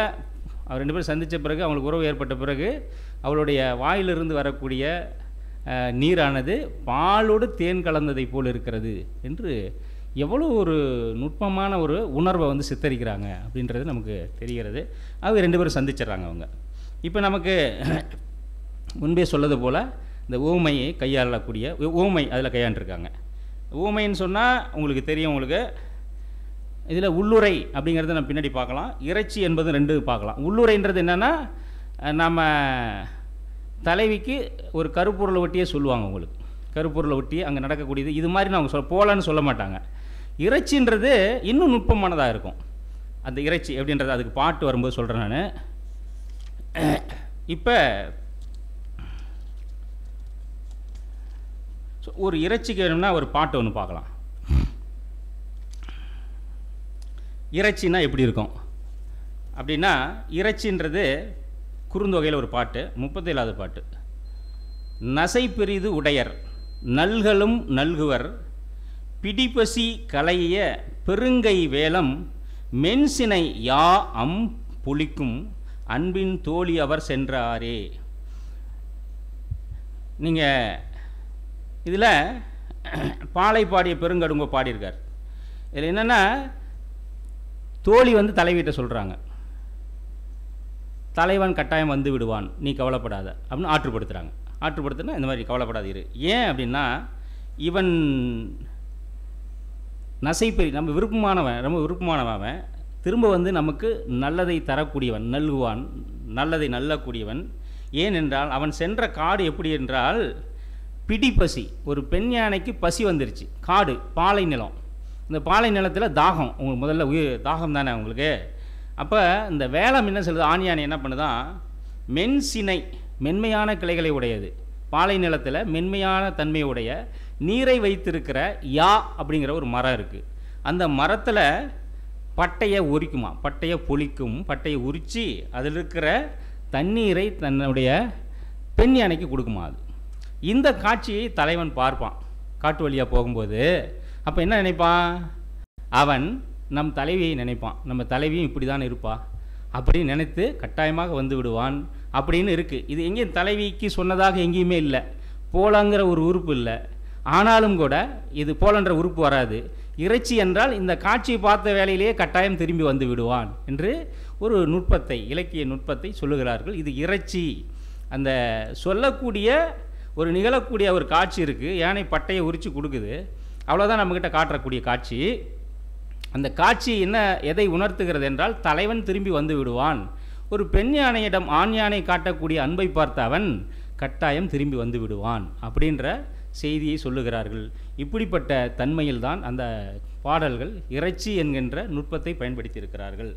அவர் 2 பேரும் சந்தித்த பிறகு, அவங்களுக்கு உறவு ஏற்பட்ட பிறகு, அவளுடைய வாயிலிருந்து வரக்கூடிய நீரானது பாலோடு தேன் கலந்ததை போல் இருக்கிறது என்று எவ்வளோ ஒரு நுட்பமான ஒரு உணர்வை வந்து சித்தரிக்கிறாங்க அப்படின்றது நமக்கு தெரிகிறது. அவங்க 2 பேரும் சந்திச்சிட்றாங்க அவங்க. இப்போ நமக்கு முன்பே சொல்லது போல் இந்த ஊமையை கையாளக்கூடிய ஊமை அதில் கையாண்டிருக்காங்க. ஊமைன்னு சொன்னால் உங்களுக்கு தெரியும். உங்களுக்கு இதில் உள்ளுரை அப்படிங்கிறத நம்ம பின்னாடி பார்க்கலாம், இறைச்சி என்பது 2 பார்க்கலாம். உள்ளுரைன்றது என்னென்னா, நம்ம தலைவிக்கு ஒரு கருப்பொருளை ஒட்டியே சொல்லுவாங்க. உங்களுக்கு கருப்பொருளை ஒட்டி அங்கே நடக்கக்கூடியது இது மாதிரி நான் அவங்க போகலான்னு சொல்ல மாட்டாங்க. இறைச்சின்றது இன்னும் நுட்பமானதாக இருக்கும். அந்த இறைச்சி எப்படின்றது அதுக்கு பாட்டு வரும்போது சொல்கிறேன் நான். இப்போ ஒரு இறைச்சிக்கு வேணும்னா ஒரு பாட்டு ஒன்று பார்க்கலாம். இறைச்சின்னா எப்படி இருக்கும் அப்படின்னா, இறைச்சின்றது குறுந்தொகையில் ஒரு பாட்டு, 37வது பாட்டு. நசை பெரிது உடையர் நல்களும் நல்குவர் பிடிபசி கலைய பெருங்கை வேலம் மென்சினை யா அம் புளிக்கும் அன்பின் தோழி அவர் சென்றாரே. நீங்கள் இதில் பாலை பாடிய பெருங்கடுங்கோ பாடியிருக்கார். இதில் என்னென்னா, தோழி வந்து தலைவிட்ட சொல்கிறாங்க, தலைவன் கட்டாயம் வந்து விடுவான், நீ கவலைப்படாத அப்படின்னு ஆற்றுப்படுத்துகிறாங்க. ஆற்றுப்படுத்துனா இந்த மாதிரி கவலைப்படாது இரு. ஏன் அப்படின்னா, இவன் நசைப்பெரி, நம்ம விருப்பமானவன், ரொம்ப விருப்பமானவன், திரும்ப வந்து நமக்கு நல்லதை தரக்கூடியவன், நல்குவான், நல்லதை நல்லக்கூடியவன். ஏனென்றால் அவன் சென்ற காடு எப்படி என்றால் பிடிப்பசி, ஒரு பெண் யானைக்கு பசி வந்துருச்சு. காடு பாலை நிலம், இந்த பாலை நிலத்தில் தாகம், உங்களுக்கு முதல்ல தாகம் தானே உங்களுக்கு. அப்போ இந்த வேலம் என்ன சொல்லுது, ஆண் யானை என்ன பண்ணுதான், மென்சினை மென்மையான கிளைகளை உடையது, பாலை நிலத்தில் மென்மையான தன்மையுடைய நீரை வைத்திருக்கிற யா அப்படிங்கிற ஒரு மரம் இருக்குது. அந்த மரத்தில் பட்டையை உரிக்குமா, பட்டையை பொழிக்கும், பட்டையை உரித்து அதில் இருக்கிற தண்ணீரை தன்னுடைய பெண் யானைக்கு கொடுக்குமா. அது இந்த காட்சியை தலைவன் பார்ப்பான் காட்டு வழியாக போகும்போது. அப்போ என்ன நினைப்பான், அவன் நம் தலைவியை நினைப்பான், நம்ம தலைவியும் இப்படி தான் இருப்பா அப்படின்னு நினைத்து கட்டாயமாக வந்து விடுவான் அப்படின்னு இருக்குது. இது எங்கேயும் தலைவிக்கு சொன்னதாக எங்கேயுமே இல்லை, போலங்கிற ஒரு உறுப்பு இல்லை. ஆனாலும் கூட இது போலன்ற உறுப்பு வராது. இறைச்சி என்றால் இந்த காட்சியை பார்த்த வேளையிலேயே கட்டாயம் திரும்பி வந்து விடுவான் என்று ஒரு நுட்பத்தை, இலக்கிய நுட்பத்தை சொல்லுகிறார்கள். இது இறைச்சி, அந்த சொல்லக்கூடிய ஒரு நிகழக்கூடிய ஒரு காட்சி இருக்குது. யானை பட்டையை உரித்து கொடுக்குது, அவ்வளோதான் நம்மக்கிட்ட காட்டக்கூடிய காட்சி. அந்த காட்சி என்ன, எதை உணர்த்துகிறது என்றால், தலைவன் திரும்பி வந்து விடுவான். ஒரு பெண் யானையிடம் ஆண் யானை காட்டக்கூடிய அன்பை பார்த்த அவன் கட்டாயம் திரும்பி வந்து விடுவான் அப்படின்ற செய்தியை சொல்லுகிறார்கள். இப்படிப்பட்ட தன்மையில்தான் அந்த பாடல்கள் இறைச்சி என்கின்ற நுட்பத்தை பயன்படுத்தி இருக்கிறார்கள்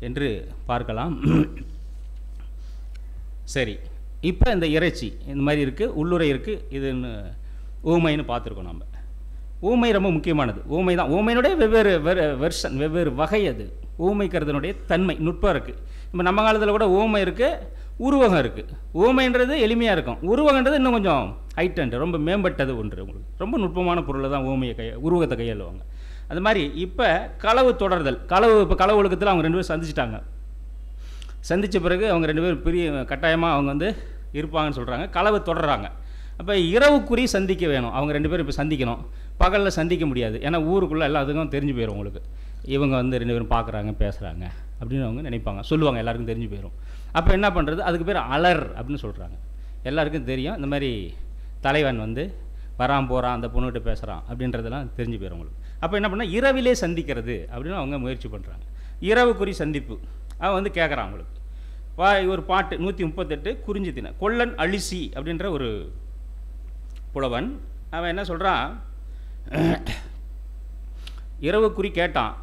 என்று பார்க்கலாம். சரி, இப்போ இந்த இறைச்சி இந்த மாதிரி இருக்குது, உள்ளுரை இருக்குது, இதுன்னு ஊமைன்னு பார்த்துருக்கோம் நம்ம. ஊமை ரொம்ப முக்கியமானது. ஊமை தான், ஊமையினுடைய வெவ்வேறு வெர்ஷன், வெவ்வேறு வகை. அது ஊமைக்கிறதுனுடைய தன்மை நுட்பம் இருக்குது. இப்போ நம்ம காலத்தில் கூட ஊமை இருக்குது, உருவகம் இருக்குது. ஊமைன்றது எளிமையாக இருக்கும், உருவகன்றது இன்னும் கொஞ்சம் ஹைட்டண்ட், ரொம்ப மேம்பட்டது ஒன்று. உங்களுக்கு ரொம்ப நுட்பமான பொருளை தான் ஊமையை உருவகத்தை கையாளுவாங்க. அது மாதிரி இப்போ களவு தொடர்தல், இப்போ களவு ஒழுக்கத்தில் அவங்க 2 பேரும் சந்திச்சிட்டாங்க. சந்தித்த பிறகு அவங்க 2 பேரும் பெரிய கட்டாயமாக அவங்க வந்து இருப்பாங்கன்னு சொல்கிறாங்க. களவு தொடர்றாங்க. அப்போ இரவுக்குறி சந்திக்க வேணும். அவங்க 2 பேரும் இப்போ சந்திக்கணும். பகலில் சந்திக்க முடியாது, ஏன்னா ஊருக்குள்ளே எல்லாத்துக்கும் தெரிஞ்சு போயிடும். உங்களுக்கு இவங்க வந்து 2 பேரும் பார்க்குறாங்க, பேசுகிறாங்க அப்படின்னு அவங்க நினைப்பாங்க, சொல்லுவாங்க, எல்லாருக்கும் தெரிஞ்சு போயிடும். அப்போ என்ன பண்ணுறது, அதுக்கு பேர் அலர் அப்படின்னு சொல்கிறாங்க. எல்லாருக்கும் தெரியும், இந்த மாதிரி தலைவன் வந்து வரான் போகிறான், அந்த பொண்ணுகிட்ட பேசுகிறான் அப்படின்றதெல்லாம் தெரிஞ்சு போயிடும் உங்களுக்கு. அப்போ என்ன பண்ணால் இரவிலே சந்திக்கிறது அப்படின்னு அவங்க முயற்சி பண்ணுறாங்க. இரவுக்குறி சந்திப்பு. அவன் வந்து கேட்குறான் அவங்களுக்கு. ஒரு பாட்டு 138 குறிஞ்சி தின கொல்லன் அழிசி அப்படின்ற ஒரு புலவன். அவன் என்ன சொல்கிறான், இரவுக்குறி கேட்டான்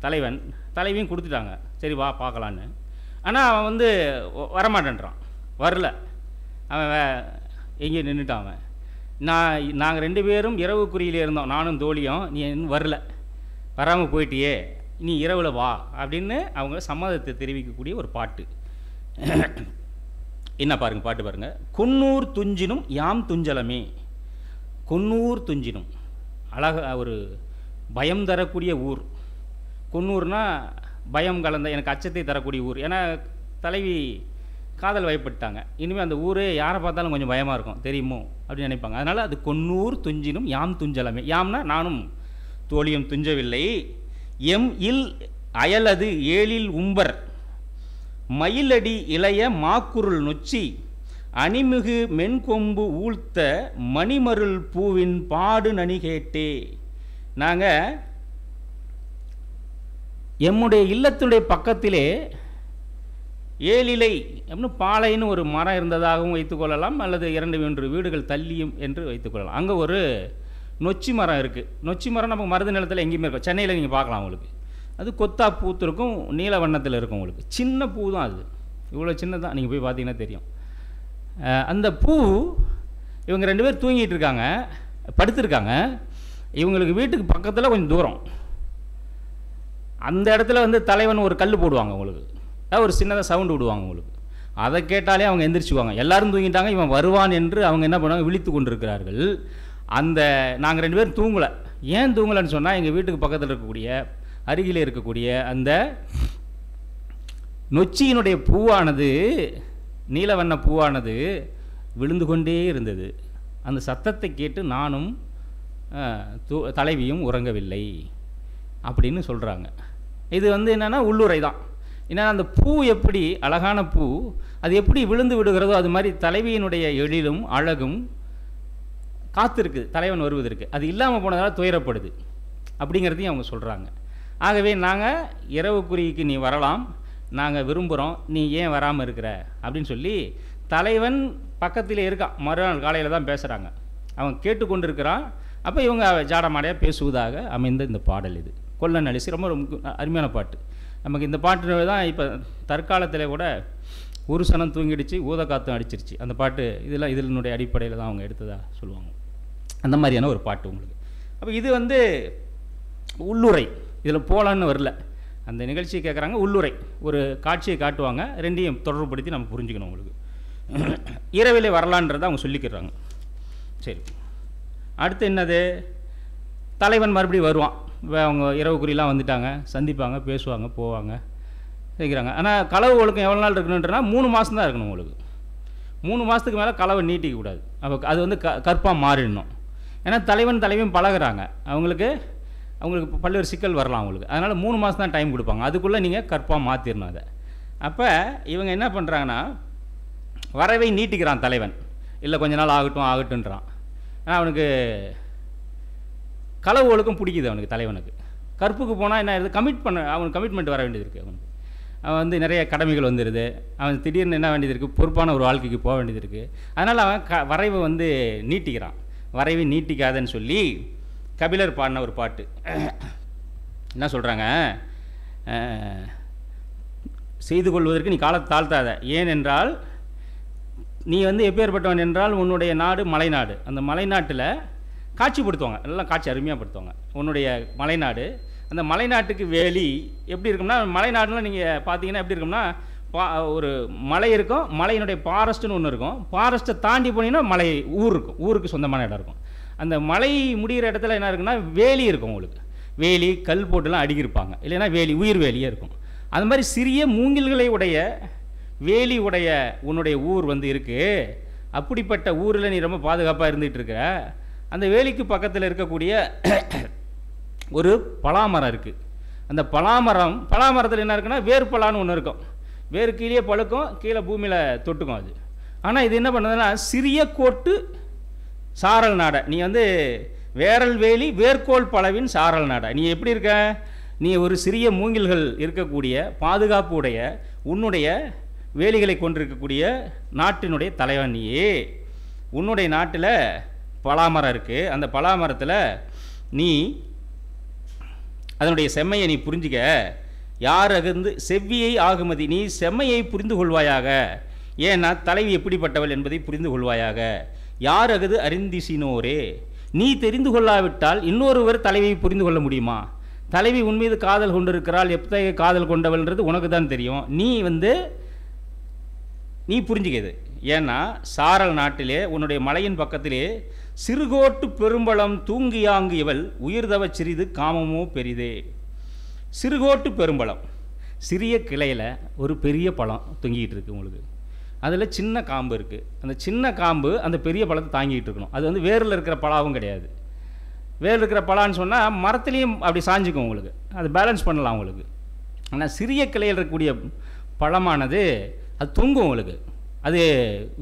தலைவன், தலைவியும் கொடுத்துட்டாங்க, சரி வா பார்க்கலான்னு. ஆனால் அவன் வந்து வரமாட்டேன்றான், வரல. அவன் எங்கேயும் நின்றுட்டான். அவன் நாங்கள் 2 பேரும் இரவுக்குறியில் இருந்தோம், நானும் தோழியும், நீ இன்னும் வரல, வராமல் போயிட்டியே, நீ இரவில் வா அப்படின்னு அவங்க சம்மதத்தை தெரிவிக்கக்கூடிய ஒரு பாட்டு. என்ன பாருங்கள், பாட்டு பாருங்கள். குன்னூர் துஞ்சினும் யாம் துஞ்சலமே. குன்னூர் துஞ்சினும் அழகாக ஒரு பயம் தரக்கூடிய ஊர். குன்னூர்னா பயம் கலந்த, எனக்கு அச்சத்தை தரக்கூடிய ஊர். ஏன்னா தலைவி காதல் வயப்பட்டாங்க, இனிமேல் அந்த ஊரே யாரை பார்த்தாலும் கொஞ்சம் பயமாக இருக்கும், தெரியுமோ அப்படின்னு நினைப்பாங்க. அதனால் அது கொன்னூர் துஞ்சினும் யாம் துஞ்சலமே. யாம்னா நானும் தோழியும் துஞ்சவில்லை. எம் இல் அயலது ஏழில் உம்பர் மயிலடி இளைய மாக்குருள் நொச்சி அணிமிகு மென்கொம்பு ஊழ்த்த மணிமருள் பூவின் பாடு நனி கேட்டே. நாங்கள் எம்முடைய இல்லத்துடைய பக்கத்திலே ஏழிலை அப்படின்னு பாலைன்னு ஒரு மரம் இருந்ததாகவும் வைத்துக்கொள்ளலாம், அல்லது 2-3 வீடுகள் தள்ளியும் என்று வைத்துக்கொள்ளலாம். அங்கே ஒரு நொச்சி மரம் இருக்குது. நொச்சி மரம் நம்ம மருது நிலத்தில் எங்கேயுமே இருக்கும், சென்னையில் நீங்கள் பார்க்கலாம். உங்களுக்கு அது கொத்தா பூத்திருக்கும், நீல வண்ணத்தில் இருக்கும். உங்களுக்கு சின்ன பூ தான், அது இவ்வளோ சின்னதான், நீங்கள் போய் பார்த்தீங்கன்னா தெரியும். அந்த பூ இவங்க 2 பேர் தூங்கிட்டு இருக்காங்க, படுத்துருக்காங்க. இவங்களுக்கு வீட்டுக்கு பக்கத்தில் கொஞ்சம் தூரம், அந்த இடத்துல வந்து தலைவன் ஒரு கல் போடுவாங்க உங்களுக்கு, ஒரு சின்னதாக சவுண்டு விடுவாங்க உங்களுக்கு. அதை கேட்டாலே அவங்க எந்திரிச்சுவாங்க. எல்லாரும் தூங்கிட்டாங்க, இவன் வருவான் என்று அவங்க என்ன பண்ணுவாங்க, விழித்து கொண்டிருக்கிறார்கள். அந்த நாங்கள் 2 பேரும் தூங்கலை. ஏன் தூங்கலைன்னு சொன்னால், எங்கள் வீட்டுக்கு பக்கத்தில் இருக்கக்கூடிய அருகில் இருக்கக்கூடிய அந்த நொச்சியினுடைய பூவானது, நீலவண்ண பூவானது விழுந்து கொண்டே இருந்தது. அந்த சத்தத்தை கேட்டு நானும் தலைவியும் உறங்கவில்லை அப்படின்னு சொல்கிறாங்க. இது வந்து என்னென்னா உள்ளுரை தான். ஏன்னா அந்த பூ எப்படி அழகான பூ, அது எப்படி விழுந்து விடுகிறதோ அது மாதிரி தலைவியினுடைய எழிலும் அழகும் காத்திருக்கு தலைவன் வருவதற்கு. அது இல்லாமல் போனதால் துயரப்படுது அப்படிங்கிறதையும் அவங்க சொல்கிறாங்க. ஆகவே நாங்கள் இரவுக்குறிக்கு நீ வரலாம், நாங்கள் விரும்புகிறோம், நீ ஏன் வராமல் இருக்கிற அப்படின்னு சொல்லி தலைவன் பக்கத்தில் இருக்கான். மறுநாள் காலையில் தான் பேசுகிறாங்க, அவன் கேட்டுக்கொண்டிருக்கிறான். அப்போ இவங்க ஜாடமாடையாக பேசுவதாக அமைந்த இந்த பாடல் இது கொல்லன் அழிசி. ரொம்ப அருமையான பாட்டு. நமக்கு இந்த பாட்டு தான் இப்போ தற்காலத்தில் கூட ஒரு சனம் தூங்கிடுச்சு, ஊத காற்றும் அடிச்சிருச்சு அந்த பாட்டு. இதனுடைய அடிப்படையில் தான் அவங்க எடுத்ததாக சொல்லுவாங்க. அந்த மாதிரியான ஒரு பாட்டு உங்களுக்கு. அப்போ இது வந்து உள்ளுரை, இதில் போலான்னு வரல. அந்த நிகழ்ச்சியை கேட்குறாங்க, உள்ளுரை ஒரு காட்சியை காட்டுவாங்க, 2ஐயும் தொடர்புபடுத்தி நம்ம புரிஞ்சுக்கணும். உங்களுக்கு இரவிலே வரலான்றதை அவங்க சொல்லிக்கிறாங்க. சரி, அடுத்து என்னது, தலைவன் மறுபடியும் வருவான். அவங்க இரவுக்குறியெலாம் வந்துட்டாங்க, சந்திப்பாங்க, பேசுவாங்க, போவாங்க, செய்கிறாங்க. ஆனால் களவு ஒழுக்கம் எவ்வளோ நாள் இருக்கணுன்றனா 3 மாதம் தான் இருக்கணும் உங்களுக்கு. 3 மாதத்துக்கு மேலே களவை நீட்டிக்கக்கூடாது. அப்போ அது வந்து கற்பாக மாறிடணும். ஏன்னா தலைவியும் பழகிறாங்க, அவங்களுக்கு பல்வேறு சிக்கல் வரலாம் அவங்களுக்கு. அதனால் 3 மாதம் தான் டைம் கொடுப்பாங்க. அதுக்குள்ளே நீங்கள் கற்பாக மாற்றிடணும் அதை. அப்போ இவங்க என்ன பண்ணுறாங்கன்னா, வரவை நீட்டிக்கிறான் தலைவன். இல்லை கொஞ்ச நாள் ஆகட்டும்ன்றான். ஆனால் அவனுக்கு களவு ஒழுக்கம் பிடிக்குது அவனுக்கு, தலைவனுக்கு. கற்புக்கு போனால் என்ன ஆயிடுது, அவனுக்கு கமிட்மெண்ட் வர வேண்டியது இருக்குது. அவனுக்கு அவன் வந்து நிறைய கடமைகள் வந்துடுது. அவன் திடீர்னு என்ன வேண்டியது இருக்குது, பொறுப்பான ஒரு வாழ்க்கைக்கு போக வேண்டியது இருக்குது. அதனால் அவன் வரைவை வந்து நீட்டிக்கிறான். வரைவை நீட்டிக்காதன்னு சொல்லி கபிலர் பாடின ஒரு பாட்டு. என்ன சொல்கிறாங்க, செய்து கொள்வதற்கு நீ காலத்தை தாழ்த்தாத, ஏனென்றால் நீ வந்து எப்பேற்பட்டவன் என்றால் உன்னுடைய நாடு மலைநாடு, அந்த மலைநாட்டில் காட்சிப்படுத்துவாங்க, எல்லாம் காட்சி அருமையாக படுத்துவாங்க. உன்னுடைய மலைநாடு, அந்த மலைநாட்டுக்கு வேலி எப்படி இருக்கும்னா, மலைநாடுலாம் நீங்கள் பார்த்தீங்கன்னா எப்படி இருக்கும்னா, ஒரு மலை இருக்கும், மலையினுடைய ஃபாரஸ்ட்டுன்னு ஒன்று இருக்கும், ஃபாரஸ்ட்டை தாண்டி போனீங்கன்னா மலை ஊர் இருக்கும், ஊருக்கு சொந்தமான இடம் இருக்கும். அந்த மலை முடிகிற இடத்துல என்ன இருக்குன்னா வேலி இருக்கும். உங்களுக்கு வேலி கல் போட்டுலாம் அடுக்கியிருப்பாங்க, இல்லைன்னா வேலி உயிர் வேலியே இருக்கும். அது மாதிரி சிறிய மூங்கில்களை உடைய வேலி உடைய உன்னுடைய ஊர் வந்து இருக்குது. அப்படிப்பட்ட ஊரில் நீ ரொம்ப பாதுகாப்பாக இருந்துகிட்டு இருக்க. அந்த வேலிக்கு பக்கத்தில் இருக்கக்கூடிய ஒரு பலாமரம் இருக்குது. அந்த பலாமரத்தில் என்ன இருக்குன்னா வேர்பலான்னு ஒன்று இருக்கும், வேறு கீழே பழுக்கும், கீழே பூமியில் தொட்டுக்கும் அது. ஆனால் இது என்ன பண்ணுதுன்னா சிறிய கோட்டு சாரல் நாடை, நீ வந்து வேரல் வேலி வேர்கோள் பலவின் சாரல் நாடை. நீ எப்படி இருக்க, நீ ஒரு சிறிய மூங்கில்கள் இருக்கக்கூடிய பாதுகாப்பு உடைய உன்னுடைய வேலிகளை கொண்டிருக்கக்கூடிய நாட்டினுடைய தலைவன் நீயே. உன்னுடைய நாட்டில் பலாமரம் இருக்குது, அந்த பலாமரத்தில் நீ அதனுடைய செம்மையை நீ புரிஞ்சுக்க. யார் அகர்ந்து செவ்வியை ஆகுமதி, நீ செம்மையை புரிந்து கொள்வாயாக. ஏன்னா தலைவி எப்படிப்பட்டவள் என்பதை புரிந்து கொள்வாயாக. யார் அகது அறிந்திசினோரே, நீ தெரிந்து கொள்ளாவிட்டால் இன்னொருவர் தலைவியை புரிந்து கொள்ள முடியுமா? தலைவி உன் மீது காதல் கொண்டிருக்கிறாள், எத்தகைய காதல் கொண்டவள்ன்றது உனக்கு தான் தெரியும். நீ புரிஞ்சுக்கிறது. ஏன்னா சாரல் நாட்டிலே உன்னுடைய மலையின் பக்கத்திலே சிறுகோட்டு பெரும்பழம் தூங்கியாங்கு இவள் உயிர்தவ சிறிது காமமோ பெரிதே. சிறுகோட்டு பெரும்பழம், சிறிய கிளையில் ஒரு பெரிய பழம் தொங்கிக்கிட்டு இருக்குது உங்களுக்கு. அதில் சின்ன காம்பு இருக்குது, அந்த சின்ன காம்பு அந்த பெரிய பழத்தை தாங்கிட்டு இருக்கணும். அது வந்து வேரில் இருக்கிற பழாவும் கிடையாது. வேரில் இருக்கிற பழான்னு சொன்னால் மரத்துலேயும் அப்படி சாஞ்சிக்கும் உங்களுக்கு, அது பேலன்ஸ் பண்ணலாம் உங்களுக்கு. ஆனால் சிறிய கிளையில் இருக்கக்கூடிய பழமானது அது தொங்கும் உங்களுக்கு, அது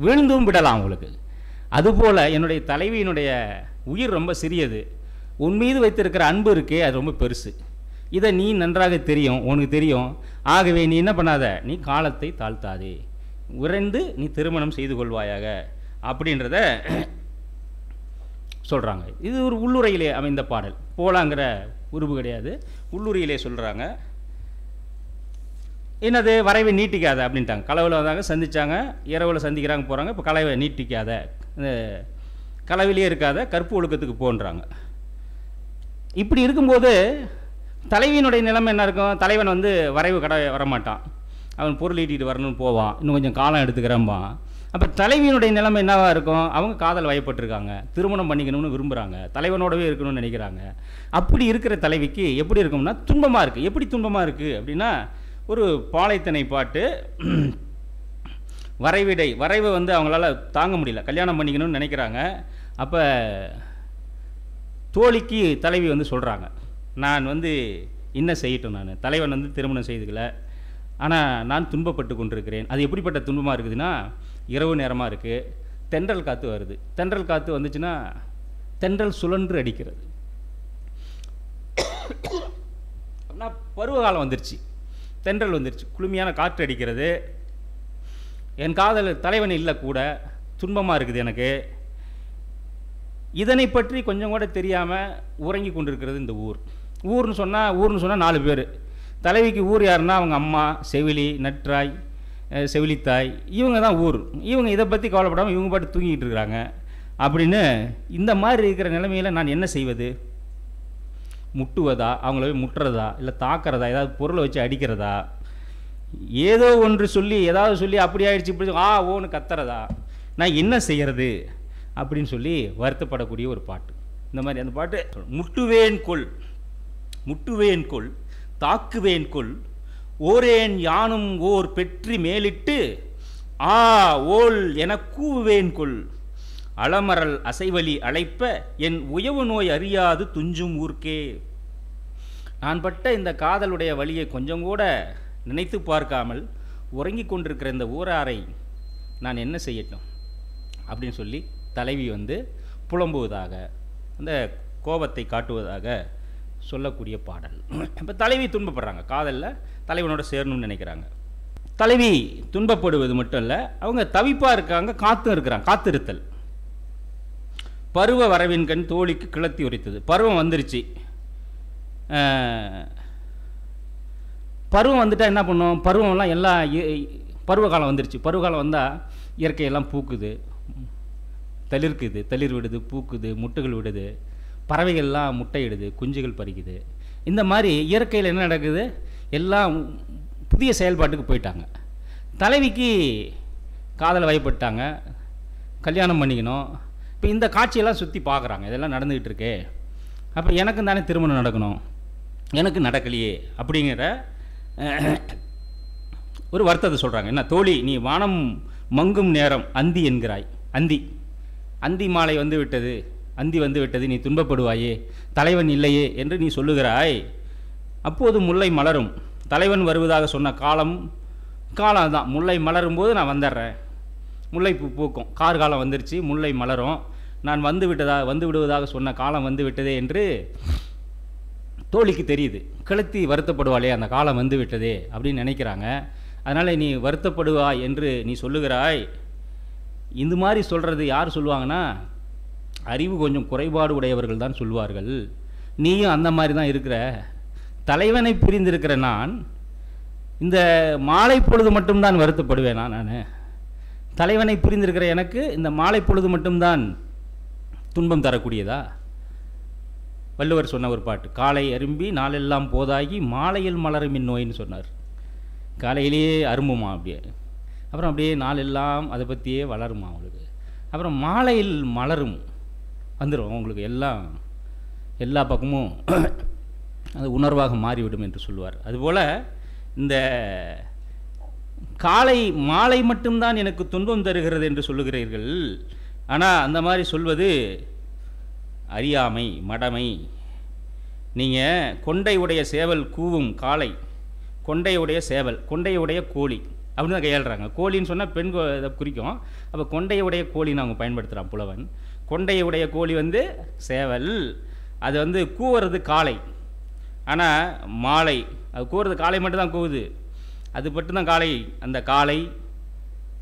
விழுந்தும் விடலாம் உங்களுக்கு. அதுபோல் என்னுடைய தலைவியினுடைய உயிர் ரொம்ப சிறியது, உன் மீது வைத்திருக்கிற அன்பு இருக்கே அது ரொம்ப பெருசு. இதை நீ நன்றாக தெரியும், உனக்கு தெரியும். ஆகவே நீ என்ன பண்ணாத, நீ காலத்தை தாழ்த்தாதே, விரைந்து நீ திருமணம் செய்து கொள்வாயாக அப்படின்றத சொல்கிறாங்க. இது ஒரு உள்ளுரையிலே அமைந்த பாடல், போலாங்கிற உருவு கிடையாது, உள்ளுரையிலே சொல்கிறாங்க. என்னது வரைவை நீட்டிக்காத அப்படின்ட்டாங்க. கலவில் வந்தாங்க, சந்தித்தாங்க, இரவில் சந்திக்கிறாங்க, போகிறாங்க. இப்போ கலவை நீட்டிக்காத, இந்த கலவிலே இருக்காத, கற்பு ஒழுக்கத்துக்கு போன்றாங்க. இப்படி இருக்கும்போது தலைவியினுடைய நிலைமை என்ன இருக்கும்? தலைவன் வந்து வரைவு கடை வரமாட்டான், அவன் பொருள் ஈட்டிட்டு வரணும்னு போவான், இன்னும் கொஞ்சம் காலம் எடுத்துக்கிறம்பான். அப்போ தலைவியினுடைய நிலைமை என்னவாக இருக்கும்? அவங்க காதல் வயப்பட்டிருக்காங்க, திருமணம் பண்ணிக்கணும்னு விரும்புகிறாங்க, தலைவனோடவே இருக்கணும்னு நினைக்கிறாங்க. அப்படி இருக்கிற தலைவிக்கு எப்படி இருக்கும்னா துன்பமாக இருக்குது. எப்படி துன்பமாக இருக்குது அப்படின்னா, ஒரு பாலைத்தனை பாட்டு, வரைவை வந்து அவங்களால தாங்க முடியல, கல்யாணம் பண்ணிக்கணும்னு நினைக்கிறாங்க. அப்போ தோழிக்கு தலைவி வந்து சொல்கிறாங்க, நான் வந்து என்ன செய்யட்டும், நான் தலைவன் வந்து திருமணம் செய்துக்கல, ஆனால் நான் துன்பப்பட்டு கொண்டிருக்கிறேன். அது எப்படிப்பட்ட துன்பமாக இருக்குதுன்னா, இரவு நேரமாக இருக்குது, தென்றல் காற்று வருது. தென்றல் காற்று வந்துச்சுன்னா தென்றல் சுழன்று அடிக்கிறது. அப்படின்னா பருவகாலம் வந்துருச்சு, தென்றல் வந்துருச்சு, குளுமையான காற்று அடிக்கிறது. என் காதல் தலைவன் இல்லை கூட, துன்பமாக இருக்குது எனக்கு. இதனை பற்றி கொஞ்சம் கூட தெரியாமல் உறங்கி கொண்டிருக்கிறது இந்த ஊர். ஊர்னு சொன்னால் 4 பேர். தலைவிக்கு ஊர் யாருன்னா அவங்க அம்மா செவிலி, நற்றாய், செவிலித்தாய், இவங்க தான் ஊர். இவங்க இதை பற்றி கவலைப்படாமல் இவங்க பாட்டு தூங்கிக்கிட்டு இருக்கிறாங்க. அப்படின்னு இந்த மாதிரி இருக்கிற நிலைமையில் நான் என்ன செய்வது? முட்டுவதா, அவங்கள போய் முட்டுறதா, இல்லை தாக்கிறதா, ஏதாவது பொருளை வச்சு அடிக்கிறதா, ஏதோ ஒன்று சொல்லி ஏதாவது சொல்லி அப்படி ஆயிடுச்சு இப்படி ஓன்னு கத்துறதா, நான் என்ன செய்கிறது அப்படின்னு சொல்லி வருத்தப்படக்கூடிய ஒரு பாட்டு. இந்த மாதிரி அந்த பாட்டு, முட்டுவேன் கொள் தாக்குவேன் கொள் ஓரேன் யானும் ஓர் பெற்றி மேலிட்டு ஓல் என கூவுவேன் கொள் அலமரல் அசைவலி அழைப்ப என் உயவு நோய் அறியாது துஞ்சும் ஊர்க்கே. நான் பட்ட இந்த காதலுடைய வழியை கொஞ்சம் கூட நினைத்து பார்க்காமல் உறங்கி கொண்டிருக்கிற இந்த ஊராரை நான் என்ன செய்யட்டும் அப்படின்னு சொல்லி தலைவி வந்து புலம்புவதாக, அந்த கோபத்தை காட்டுவதாக சொல்லக்கூடிய பாடல். இப்போ தலைவி துன்பப்படுறாங்க, காதலில் தலைவனோட சேரணும்னு நினைக்கிறாங்க. தலைவி துன்பப்படுவது மட்டும் இல்லை, அவங்க தவிப்பாக இருக்காங்க, காத்திருத்தல். பருவ வரவின் கண் தோழிக்கு கிளத்தி உரைத்தது. பருவம் வந்துருச்சு. பருவம் வந்துட்டால் என்ன பண்ணும்? பருவம்லாம் எல்லாம் பருவகாலம் வந்துருச்சு. பருவகாலம் வந்தால் இயற்கையெல்லாம் பூக்குது, தளிர்க்குது, தளிர் விடுது, பூக்குது, முட்டுகள் விடுது, பறவைகள்லாம் முட்டையிடுது, குஞ்சுகள் பறிக்குது. இந்த மாதிரி இயற்கையில் என்ன நடக்குது, எல்லாம் புதிய செயல்பாட்டுக்கு போயிட்டாங்க. தலைவிக்கு காதல் வயப்பட்டாங்க, கல்யாணம் பண்ணிக்கணும். இப்போ இந்த காட்சியெல்லாம் சுற்றி பார்க்குறாங்க, இதெல்லாம் நடந்துக்கிட்டு இருக்கே, அப்போ எனக்கும் தானே திருமணம் நடக்கணும், எனக்கு நடக்கலையே அப்படிங்கிற ஒரு வருத்தத்தை சொல்கிறாங்க. என்ன தோழி, நீ வானம் மங்கும் நேரம் அந்தி என்கிறாய், அந்தி மாலை வந்து விட்டது, அந்தி வந்து விட்டது, நீ துன்பப்படுவாயே, தலைவன் இல்லையே என்று நீ சொல்லுகிறாய். அப்போது முல்லை மலரும், தலைவன் வருவதாக சொன்ன காலம் தான், முல்லை மலரும் போது நான் வந்துடுறேன், முல்லை பூக்கும், கார்காலம் வந்துருச்சு, முல்லை மலரும், நான் வந்து விடுவதாக சொன்ன காலம் வந்து விட்டதே என்று தோழிக்கு தெரியுது. கிளத்தி வருத்தப்படுவாளே, அந்த காலம் வந்து விட்டதே அப்படின்னு நினைக்கிறாங்க. அதனால் நீ வருத்தப்படுவாய் என்று நீ சொல்லுகிறாய். இந்த மாதிரி சொல்கிறது யார் சொல்லுவாங்கன்னா, அறிவு கொஞ்சம் குறைபாடு உடையவர்கள் தான் சொல்லுவார்கள். நீயும் அந்த மாதிரி தான் இருக்கிற. தலைவனை பிரிந்திருக்கிற நான் இந்த மாலை பொழுது மட்டும்தான் வருத்தப்படுவேனா? நான் தலைவனை பிரிந்திருக்கிற எனக்கு இந்த மாலை பொழுது மட்டும்தான் துன்பம் தரக்கூடியதா? வள்ளுவர் சொன்ன ஒரு பாட்டு, காலை அரும்பி நாளெல்லாம் போதாகி மாலையில் மலரும் இந்நோயின்னு சொன்னார். காலையிலேயே அரும்புமா அப்படியே, அப்புறம் அப்படியே நாளெல்லாம் அதை பற்றியே வளருமா அவங்களுக்கு, அப்புறம் மாலையில் மலரும் வந்துடும் உங்களுக்கு, எல்லாம் எல்லா பக்கமும் அது உணர்வாக மாறிவிடும் என்று சொல்லுவார். அதுபோல் இந்த மாலை மட்டும்தான் எனக்கு துன்பம் தருகிறது என்று சொல்லுகிறீர்கள். ஆனால் அந்த மாதிரி சொல்வது அறியாமை, மடமை. நீங்கள் கொண்டையுடைய சேவல் கூவும் காலை, கொண்டையுடைய சேவல், கொண்டையுடைய கோழி அப்படின்னு தான் கையாளுறாங்க. கோழின்னு சொன்னால் பெண் இதை குறிக்கும். அப்போ கொண்டையுடைய கோழின்னு அவங்க பயன்படுத்துகிறான் புலவன். கொண்டையுடைய கோழி வந்து சேவல், அது வந்து கூவுறது காலை. ஆனால் மாலை அது கூவுறது காலை மட்டும்தான் கூவுது, அது மட்டும்தான் காலை. அந்த காலை,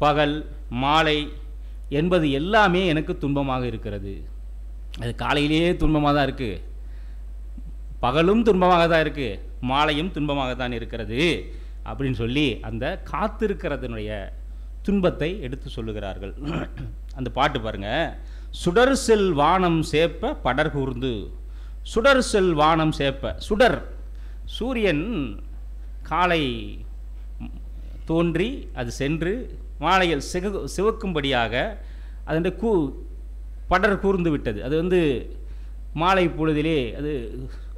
பகல், மாலை என்பது எல்லாமே எனக்கு துன்பமாக இருக்கிறது. அது காலையிலேயே துன்பமாக தான் இருக்குது, பகலும் துன்பமாக தான் இருக்குது, மாலையும் துன்பமாக தான் இருக்கிறது அப்படின்னு சொல்லி அந்த காத்திருக்கிறதுனுடைய துன்பத்தை எடுத்து சொல்லுகிறார்கள். அந்த பாட்டு பாருங்க, சுடர் செல் வானம் சேப்ப படர் கூர்ந்து, சுடர் செல் வானம் சேப்ப, சுடர் சூரியன் காலை தோன்றி அது சென்று மாலையில் சிவக்கும்படியாக அதனுடைய படர் கூர்ந்து விட்டது. அது வந்து மாலை பொழுதிலே அது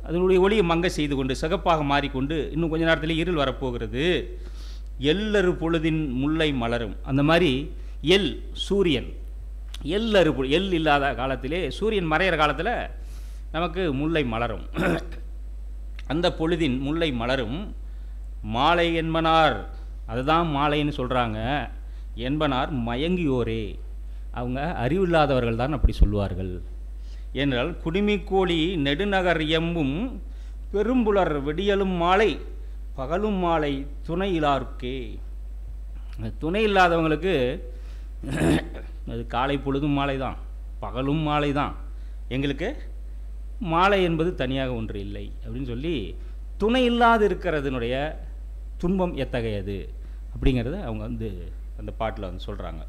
அதனுடைய ஒளியை மங்க செய்து கொண்டு சிகப்பாக மாறிக்கொண்டு இன்னும் கொஞ்ச நேரத்திலே இருள் வரப்போகிறது. எல்லரு பொழுதின் முல்லை மலரும், அந்த மாதிரி சூரியன் எல் இல்லாத காலத்திலே, சூரியன் மறையிற காலத்தில் நமக்கு முல்லை மலரும். அந்த பொழுதின் முல்லை மலரும் மாலை என்பனார், அதுதான் மாலைன்னு சொல்கிறாங்க. என்பனார் மயங்கியோரே, அவங்க அறிவில்லாதவர்கள் தான் அப்படி சொல்லுவார்கள். ஏனென்றால் குடுமிக்கோழி நெடுநகர் எம்பும் பெரும்புலர் விடியலும் மாலை பகலும் மாலை துணை இல்லார்க்கே. துணை இல்லாதவங்களுக்கு அது காலை பொழுதும் மாலை தான், பகலும் மாலை தான், எங்களுக்கு மாலை என்பது தனியாக ஒன்று இல்லை அப்படின்னு சொல்லி துணை இல்லாது இருக்கிறதுனுடைய துன்பம் எத்தகையது அப்படிங்கிறத அவங்க வந்து அந்த பாட்டில் வந்து சொல்கிறாங்க.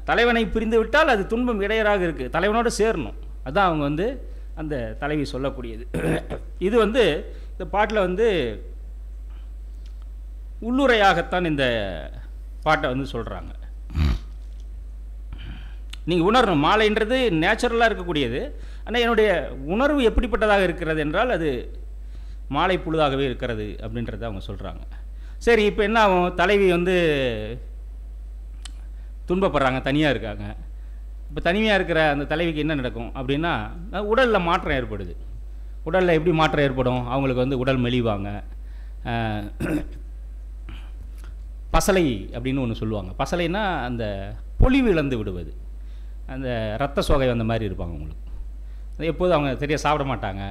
தலைவனை பிரிந்து விட்டால் அது துன்பம் இடையராக இருக்குது, தலைவனோடு சேரணும், அதுதான் அவங்க வந்து அந்த தலைவி சொல்லக்கூடியது. இது வந்து இந்த பாட்டில் வந்து உள்ளுரையாகத்தான் இந்த பாட்டை வந்து சொல்கிறாங்க. நீங்கள் உணரணும், மாலைன்றது நேச்சுரலாக இருக்கக்கூடியது, ஆனால் என்னுடைய உணர்வு எப்படிப்பட்டதாக இருக்கிறது என்றால் அது மாலை பொழுதாகவே இருக்கிறது அப்படின்றத அவங்க சொல்கிறாங்க. சரி, இப்போ என்ன ஆகும், தலைவி வந்து துன்பப்படுறாங்க, தனியாக இருக்காங்க. இப்போ தனிமையாக இருக்கிற அந்த தலைவிக்கு என்ன நடக்கும் அப்படின்னா, உடலில் மாற்றம் ஏற்படுது. உடலில் எப்படி மாற்றம் ஏற்படும், அவங்களுக்கு வந்து உடல் மெலிவாங்க, பசலை அப்படின்னு ஒன்று சொல்லுவாங்க. பசலைன்னா அந்த பொலிவு இழந்து விடுவது, அந்த இரத்த சோகை வந்த மாதிரி இருப்பாங்க அவங்களுக்கு. எப்போதும் அவங்க சரியாக சாப்பிட மாட்டாங்க,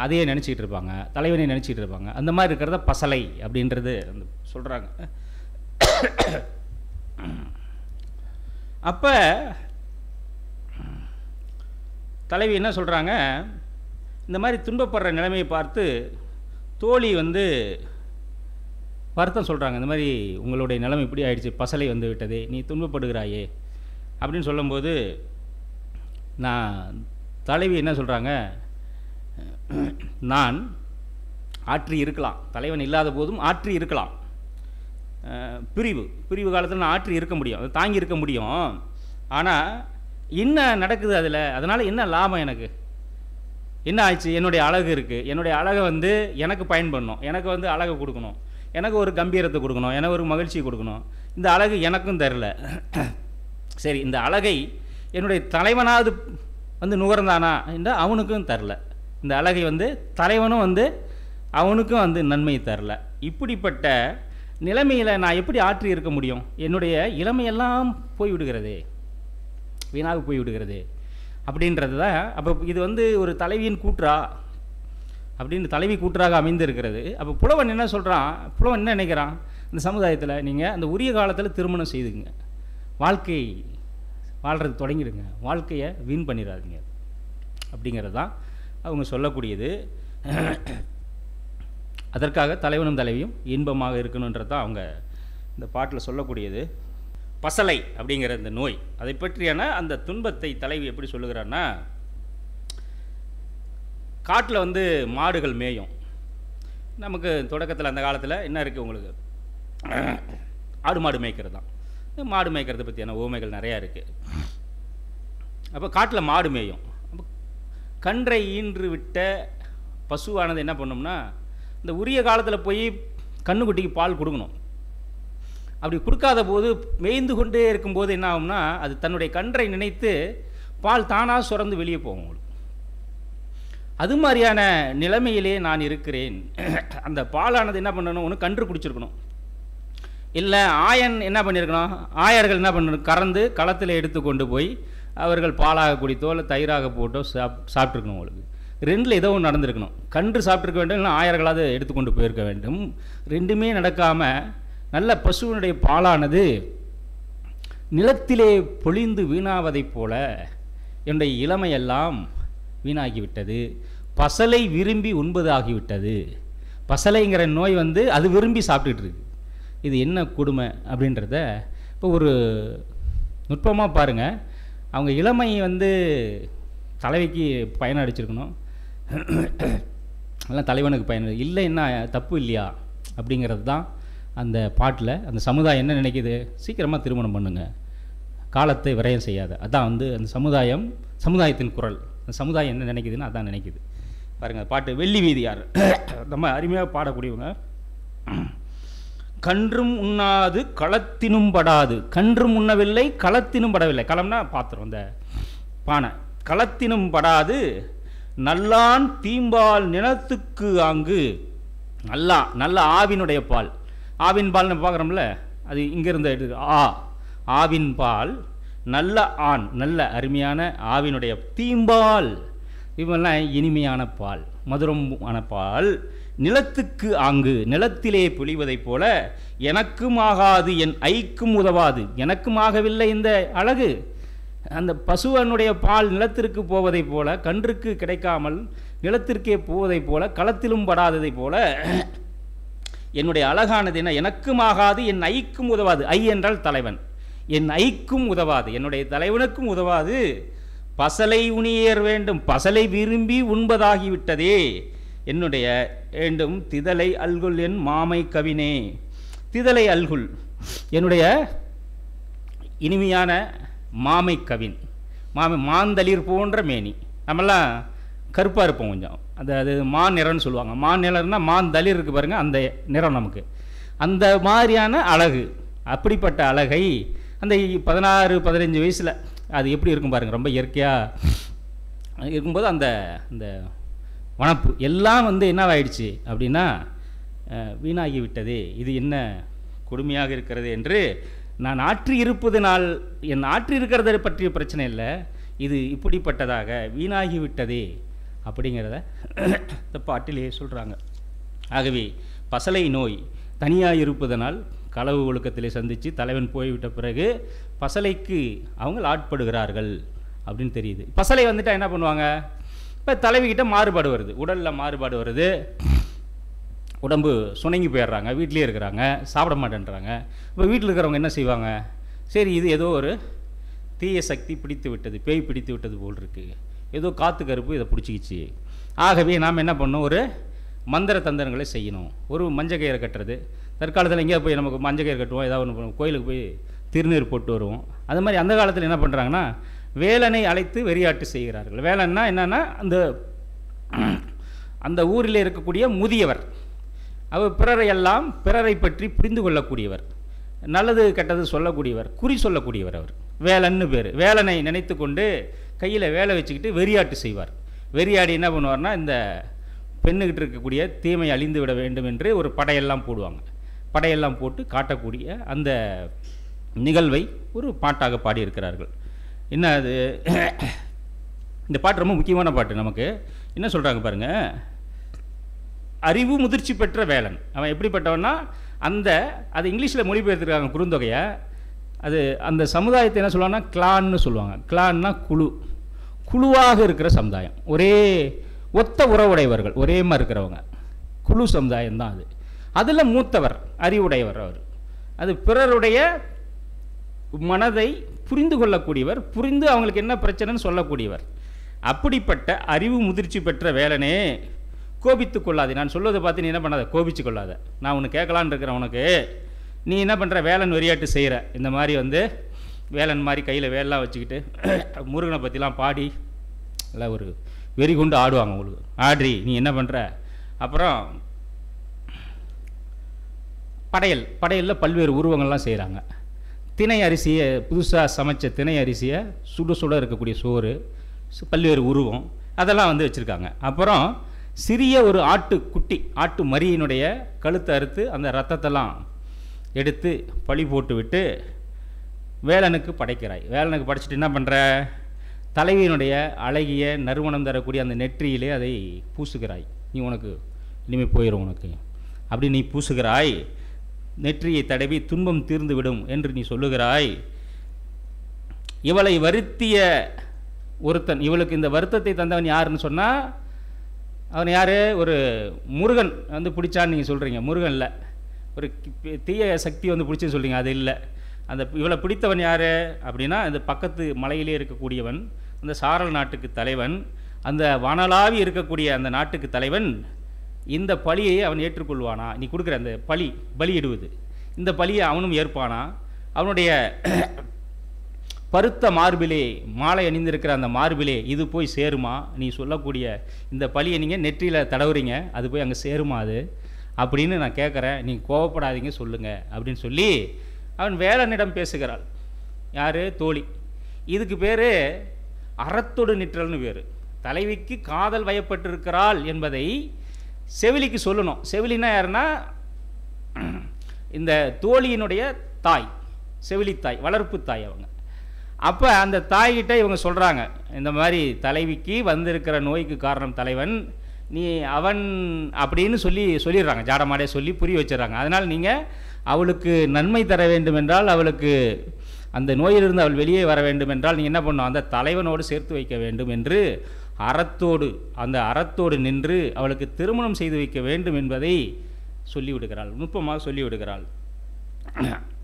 அதையே நினச்சிக்கிட்டு இருப்பாங்க, தலைவனையே நினச்சிக்கிட்டு இருப்பாங்க. அந்த மாதிரி இருக்கிறத பசலை அப்படின்றது அந்த சொல்கிறாங்க. அப்போ தலைவி என்ன சொல்கிறாங்க, இந்த மாதிரி துன்பப்படுற நிலைமையை பார்த்து தோழி வந்து வருத்தம் சொல்கிறாங்க. இந்த மாதிரி உங்களுடைய நிலைமை இப்படி ஆயிடுச்சு, பசலை வந்து விட்டதே, நீ துன்பப்படுகிறாயே அப்படின்னு சொல்லும்போது நான் தலைவி என்ன சொல்கிறாங்க, நான் ஆற்றி இருக்கலாம், தலைவன் இல்லாத போதும் ஆற்றி இருக்கலாம், பிரிவு காலத்தில் நான் ஆற்றி இருக்க முடியும், அதை தாங்கி இருக்க முடியும். ஆனால் என்ன நடக்குது அதில், அதனால் என்ன லாபம் எனக்கு, என்ன ஆச்சு, என்னுடைய அழகு இருக்குது, என்னுடைய அழகை வந்து எனக்கு பயன்படணும், எனக்கு வந்து அழகை கொடுக்கணும், எனக்கு ஒரு கம்பீரத்தை கொடுக்கணும், எனக்கு ஒரு மகிழ்ச்சியை கொடுக்கணும். இந்த அழகு எனக்கும் தரல. சரி, இந்த அழகை என்னுடைய தலைவனாவது வந்து நுகர்ந்தானா என்றால் அவனுக்கும் தரல. இந்த அழகை வந்து தலைவனும் வந்து அவனுக்கும் வந்து நன்மை தரல. இப்படிப்பட்ட நிலைமையில் நான் எப்படி ஆற்றி இருக்க முடியும், என்னுடைய இளமையெல்லாம் போய்விடுகிறதே, வீணாக போய்விடுகிறது அப்படின்றது தான். அப்போ இது வந்து ஒரு தலைவியின் கூற்றா அப்படின்னு தலைவி கூற்றாக அமைந்திருக்கிறது. அப்போ புலவன் என்ன சொல்கிறான், புலவன் என்ன நினைக்கிறான், இந்த சமுதாயத்தில் நீங்கள் அந்த உரிய காலத்தில் திருமணம் செய்துங்க, வாழ்க்கை வாழ்கிறது தொடங்கிடுங்க, வாழ்க்கையை வீண் பண்ணிடாதீங்க அப்படிங்கிறது தான் அவங்க சொல்லக்கூடியது. அதற்காக தலைவனும் தலைவியும் இன்பமாக இருக்கணுன்றது தான் அவங்க இந்த பாட்டில் சொல்லக்கூடியது. பசலை அப்படிங்கிற இந்த நோய், அதை பற்றியான அந்த துன்பத்தை தலைவி எப்படி சொல்லுகிறான்னா, காட்டில் வந்து மாடுகள் மேயும். நமக்கு தொடக்கத்தில் அந்த காலத்தில் என்ன இருக்குது உங்களுக்கு, ஆடு மாடு மேய்க்கிறது தான். மாடு மேய்க்கிறத பற்றியான ஓமைகள் நிறையா இருக்குது. அப்போ காட்டில் மாடு மேயும். அப்போ கன்றை ஈன்று விட்ட பசுவானது என்ன பண்ணோம்னா, இந்த உரிய காலத்தில் போய் கன்றுக்குட்டிக்கு பால் கொடுக்கணும். அப்படி கொடுக்காத போது மேய்ந்து கொண்டே இருக்கும்போது என்ன ஆகும்னா, அது தன்னுடைய கன்றை நினைத்து பால் தானாக சுரந்து வெளியே போகும். உங்களுக்கு அது மாதிரியான நிலைமையிலே நான் இருக்கிறேன். அந்த பாலானது என்ன பண்ணணும், ஒன்று கன்று குடிச்சிருக்கணும், இல்லை ஆயன் என்ன பண்ணியிருக்கணும், ஆயர்கள் என்ன பண்ணணும், கறந்து களத்தில் எடுத்து கொண்டு போய் அவர்கள் பாலாக குடித்தோ இல்லை தயிராக போட்டோ சாப்பிட்ருக்கணும். உங்களுக்கு ரெண்டில் ஏதோ ஒன்று நடந்திருக்கணும். கன்று சாப்பிட்ருக்க வேண்டும், இல்லை ஆயர்களாவது எடுத்துக்கொண்டு போயிருக்க வேண்டும். ரெண்டுமே நடக்காமல் நல்ல பசுவினுடைய பாலானது நிலத்திலே பொழிந்து வீணாவதைப் போல என்னுடைய இளமையெல்லாம் வீணாகிவிட்டது, பசலை விரும்பி உண்பது ஆகிவிட்டது. பசலைங்கிற நோய் வந்து அது விரும்பி சாப்பிட்டுட்டு இருக்கு. இது என்ன கொடுமை அப்படின்றத இப்போ ஒரு நுட்பமாக பாருங்கள். அவங்க இளமை வந்து தலைவிக்கு பயன் அடிச்சிருக்கணும், எல்லாம் தலைவனுக்கு பயன் இல்லை, என்ன தப்பு இல்லையா அப்படிங்கிறது தான் அந்த பாட்டில். அந்த சமுதாயம் என்ன நினைக்கிது, சீக்கிரமாக திருமணம் பண்ணுங்க, காலத்தை விரயம் செய்யாத. அதான் வந்து அந்த சமுதாயத்தின் குரல். அந்த சமுதாயம் என்ன நினைக்குதுன்னு அதான் நினைக்குது. பாருங்கள் பாட்டு, வெள்ளி வீதியார் ரொம்ப அருமையாக பாடக்கூடியவங்க. கன்றும் உண்ணாது களத்தினும் படாது, கன்றும் உண்ணவில்லை களத்தினும் படவில்லை. களம்னா பாத்திரம், அந்த பானை. களத்தினும் படாது நல்லான் தீம்பால் நிலத்துக்கு ஆங்கு. நல்ல ஆவினுடைய பால், ஆவின் பால் நம்ம பார்க்குறோம்ல, அது இங்கேருந்து எடுத்து ஆவின் பால், நல்ல ஆண், நல்ல அருமையான ஆவினுடைய தீம்பால், இவெல்லாம் இனிமையான பால், மதுரமான பால், நிலத்துக்கு ஆங்கு, நிலத்திலே பொழிவதைப் போல எனக்கும் ஆகாது என் ஐக்கும் உதவாது. எனக்கும் ஆகவில்லை இந்த அழகு, அந்த பசுவனுடைய பால் நிலத்திற்கு போவதைப் போல, கன்றுக்கு கிடைக்காமல் நிலத்திற்கே போவதைப் போல, களத்திலும் படாததைப் போல என்னுடைய அழகானது என்ன, எனக்கும் ஆகாது என் ஐக்கும் உதவாது. ஐ என்றால் தலைவன், என் ஐக்கும் உதவாது, என்னுடைய தலைவனுக்கும் உதவாது. பசலை உணியேற வேண்டும், பசலை விரும்பி உண்பதாகிவிட்டதே என்னுடைய வேண்டும். திதலை அல்குல் என் மாமை கவினே. திதலை அல்குல் என்னுடைய இனிமையான மாமை கவின். மாந்தளிர் போன்ற மேனி. நம்மெல்லாம் கருப்பாக இருப்போம் கொஞ்சம், அது மான் நிறம்னு சொல்லுவாங்க. மான் நிறம்னா மாந்தளிர் இருக்குது பாருங்கள், அந்த நிறம் நமக்கு அந்த மாதிரியான அழகு. அப்படிப்பட்ட அழகை அந்த 16-15 வயசில் அது எப்படி இருக்கும் பாருங்கள், ரொம்ப இயற்கையாக இருக்கும்போது அந்த அந்த வனப்பு எல்லாம் வந்து என்னவாயிடுச்சு அப்படின்னா வீணாகி விட்டதே, இது என்ன கொடுமையாக இருக்கிறது என்று நான் ஆற்றி இருப்பதனால், என் ஆற்றி இருக்கிறத பற்றிய பிரச்சனை இல்லை, இது இப்படிப்பட்டதாக வீணாகி விட்டதே அப்படிங்கிறத இந்த பாட்டிலே சொல்கிறாங்க. ஆகவே பசலை நோய் தனியாக இருப்பதனால் களவு ஒழுக்கத்திலே சந்தித்து தலைவன் போய்விட்ட பிறகு பசலைக்கு அவங்க ஆட்படுகிறார்கள் அப்படின்னு தெரியுது. பசலை வந்துட்டால் என்ன பண்ணுவாங்க, இப்போ தலைவிக்கிட்ட மாறுபாடு வருது, உடலில் மாறுபாடு வருது, உடம்பு சுணங்கி போயிடுறாங்க, வீட்டிலே இருக்கிறாங்க, சாப்பிட மாட்டேன்றாங்க. இப்போ வீட்டில் இருக்கிறவங்க என்ன செய்வாங்க? சரி, இது ஏதோ ஒரு தீய சக்தி பிடித்து விட்டது, பேய் பிடித்து விட்டது போல் இருக்குது, ஏதோ காற்று கருப்பு இதை பிடிச்சிக்கிச்சு. ஆகவே நாம் என்ன பண்ணணும்? ஒரு மந்திர தந்திரங்களை செய்யணும். ஒரு மஞ்சக்கயிறை கட்டுறது, தற்காலத்தில் எங்கேயா போய் நமக்கு மஞ்சக்கயிறு கட்டுவோம், ஏதாவது ஒன்று பண்ணுவோம், கோயிலுக்கு போய் திருநீர் போட்டு வருவோம். அது மாதிரி அந்த காலத்தில் என்ன பண்ணுறாங்கன்னா, வேலனை அழைத்து வெறியாட்டு செய்கிறார்கள். வேலன்னா என்னென்னா, அந்த ஊரில் இருக்கக்கூடிய முதியவர், அவர் பிறரை பற்றி புரிந்து கொள்ளக்கூடியவர், நல்லது கெட்டது சொல்லக்கூடியவர், குறி சொல்லக்கூடியவர். அவர் வேலன்னு பேர். வேலனை நினைத்து கொண்டு கையில் வேலை வச்சுக்கிட்டு வெறியாட்டு செய்வார். வெறியாடி என்ன பண்ணுவார்னா, இந்த பெண்ணுக்கிட்டு இருக்கக்கூடிய தீமை அழிந்து விட வேண்டும் என்று ஒரு படையெல்லாம் போடுவாங்க. படையெல்லாம் போட்டு காட்டக்கூடிய அந்த நிகழ்வை ஒரு பாட்டாக பாடியிருக்கிறார்கள். என்ன அது? இந்த பாட்டு ரொம்ப முக்கியமான பாட்டு. நமக்கு என்ன சொல்கிறாங்க பாருங்கள், அறிவு முதிர்ச்சி பெற்ற வேலன். அவன் எப்படிப்பட்டவன்னா, அது இங்கிலீஷில் மொழிபெயர்த்துருக்காங்க குறுந்தொகையை. அது அந்த சமுதாயத்தை என்ன சொல்லுவாங்கன்னா, கிளான்னு சொல்லுவாங்க. கிளான்னா குழு, குழுவாக இருக்கிற சமுதாயம், ஒரே ஒத்த உறவுடையவர்கள், ஒரே மாதிரி இருக்கிறவங்க, குழு சமுதாயம்தான் அது. அதில் மூத்தவர் அறிவுடையவர். அவர் அது பிறருடைய மனதை புரிந்து கொள்ளக்கூடியவர், புரிந்து அவங்களுக்கு என்ன பிரச்சனைன்னு சொல்லக்கூடியவர். அப்படிப்பட்ட அறிவு முதிர்ச்சி பெற்ற வேலனே, கோபித்து கொள்ளாதே. நான் சொல்வதை பார்த்து நீ என்ன பண்ணாத, கோபிச்சு கொள்ளாத. நான் உனக்கு கேட்கலான்னு இருக்கிறேன், உனக்கு நீ என்ன பண்ணுற, வேலன் வெறியாட்டு செய்கிற. இந்த மாதிரி வேலன் மாதிரி கையில் வேலெலாம் வச்சுக்கிட்டு முருகனை பற்றிலாம் பாடி எல்லாம் ஒரு வெறி கொண்டு ஆடுவாங்க. உங்களுக்கு ஆடி நீ என்ன பண்ணுற. அப்புறம் படையலில் பல்வேறு உருவங்கள்லாம் செய்கிறாங்க. திணை அரிசியை, புதுசாக சமைச்ச திணை அரிசியை சுட சுட இருக்கக்கூடிய சோறு, பல்வேறு உருவம் அதெல்லாம் வச்சுருக்காங்க. அப்புறம் சிறிய ஒரு ஆட்டுக்குட்டி, ஆட்டு மரியினுடைய கழுத்தை அறுத்து அந்த ரத்தத்தெல்லாம் எடுத்து பழி போட்டு விட்டு வேலனுக்கு படைக்கிறாய். வேலனுக்கு படைச்சிட்டு என்ன பண்ணுற, தலைவியினுடைய அழகிய நறுமணம் தரக்கூடிய அந்த நெற்றியிலே அதை பூசுகிறாய். நீ உனக்கு இனிமேல் போயிடும் உனக்கு அப்படி நீ பூசுகிறாய். நெற்றியை தடவி துன்பம் தீர்ந்து விடும் என்று நீ சொல்லுகிறாய். இவளை வருத்திய ஒருத்தன், இவளுக்கு இந்த வருத்தத்தை தந்தவன் யாருன்னு சொன்னால், அவன் யார்? ஒரு முருகன் பிடிச்சான்னு நீங்கள் சொல்கிறீங்க. முருகன் இல்லை, ஒரு தீய சக்தி பிடிச்சுன்னு சொல்கிறீங்க. அது இல்லை. இவளை பிடித்தவன் யார் அப்படின்னா, அந்த பக்கத்து மலையிலே இருக்கக்கூடியவன், அந்த சாரல் நாட்டுக்கு தலைவன், அந்த வானலாவி இருக்கக்கூடிய அந்த நாட்டுக்கு தலைவன். இந்த பழியை அவன் ஏற்றுக்கொள்வானா? நீ கொடுக்குற அந்த பலியிடுவது, இந்த பழியை அவனும் ஏற்பானா? அவனுடைய பருத்த மார்பிலே, மாலை அணிந்திருக்கிற அந்த மார்பிலே இது போய் சேருமா? நீ சொல்லக்கூடிய இந்த பழியை நீங்கள் நெற்றியில் தடவுறீங்க, அது போய் அங்கே சேருமா அது அப்படின்னு நான் கேட்குறேன். நீங்கள் கோவப்படாதீங்க, சொல்லுங்கள் அப்படின்னு சொல்லி அவன் வேலனிடம் பேசுகிறாள். யார்? தோழி. இதுக்கு பேர் அறத்தொடு நிற்றல்னு பேர். தலைவிக்கு காதல் வயப்பட்டிருக்கிறாள் என்பதை செவிலிக்கு சொல்லணும். செவிலினா யாருன்னா, இந்த தோழியினுடைய தாய், செவிலி தாய், வளர்ப்பு தாய் அவங்க. அப்போ அந்த தாய்கிட்ட இவங்க சொல்கிறாங்க, இந்த மாதிரி தலைவிக்கு வந்திருக்கிற நோய்க்கு காரணம் தலைவன், நீ அவன் அப்படின்னு சொல்லிடுறாங்க. ஜாடமாடே சொல்லி புரிய வச்சிடறாங்க. அதனால் நீங்கள் அவளுக்கு நன்மை தர வேண்டும் என்றால், அவளுக்கு அந்த நோயிலிருந்து அவள் வெளியே வர வேண்டும் என்றால் நீங்கள் என்ன பண்ணணும், அந்த தலைவனோடு சேர்த்து வைக்க வேண்டும் என்று அந்த அறத்தோடு நின்று அவளுக்கு திருமணம் செய்து வைக்க வேண்டும் என்பதை சொல்லிவிடுகிறாள். நுட்பமாக சொல்லிவிடுகிறாள்.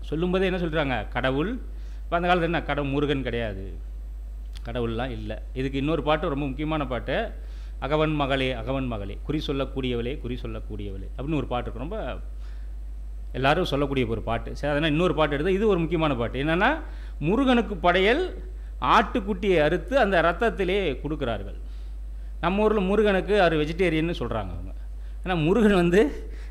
சொல்லும்போதே என்ன சொல்கிறாங்க, கடவுள். இப்போ அந்த காலத்தில் என்ன, கடவுள் முருகன் கிடையாது, கடவுள்லாம் இல்லை. இதுக்கு இன்னொரு பாட்டு ரொம்ப முக்கியமான பாட்டு, அகவன் மகளே அகவன் மகளே, குறி சொல்லக்கூடியவளே குறி சொல்லக்கூடியவளே அப்படின்னு ஒரு பாட்டு இருக்கு. ரொம்ப எல்லாரும் சொல்லக்கூடிய ஒரு பாட்டு. சரி, அதனால் இன்னொரு பாட்டு எடுத்து, இது ஒரு முக்கியமான பாட்டு. என்னென்னா, முருகனுக்கு படையல் ஆட்டுக்குட்டியை அறுத்து அந்த ரத்தத்திலே கொடுக்குறார்கள். நம்ம ஊரில் முருகனுக்கு அவர் வெஜிடேரியன்னு சொல்கிறாங்க அவங்க. ஏன்னா முருகன்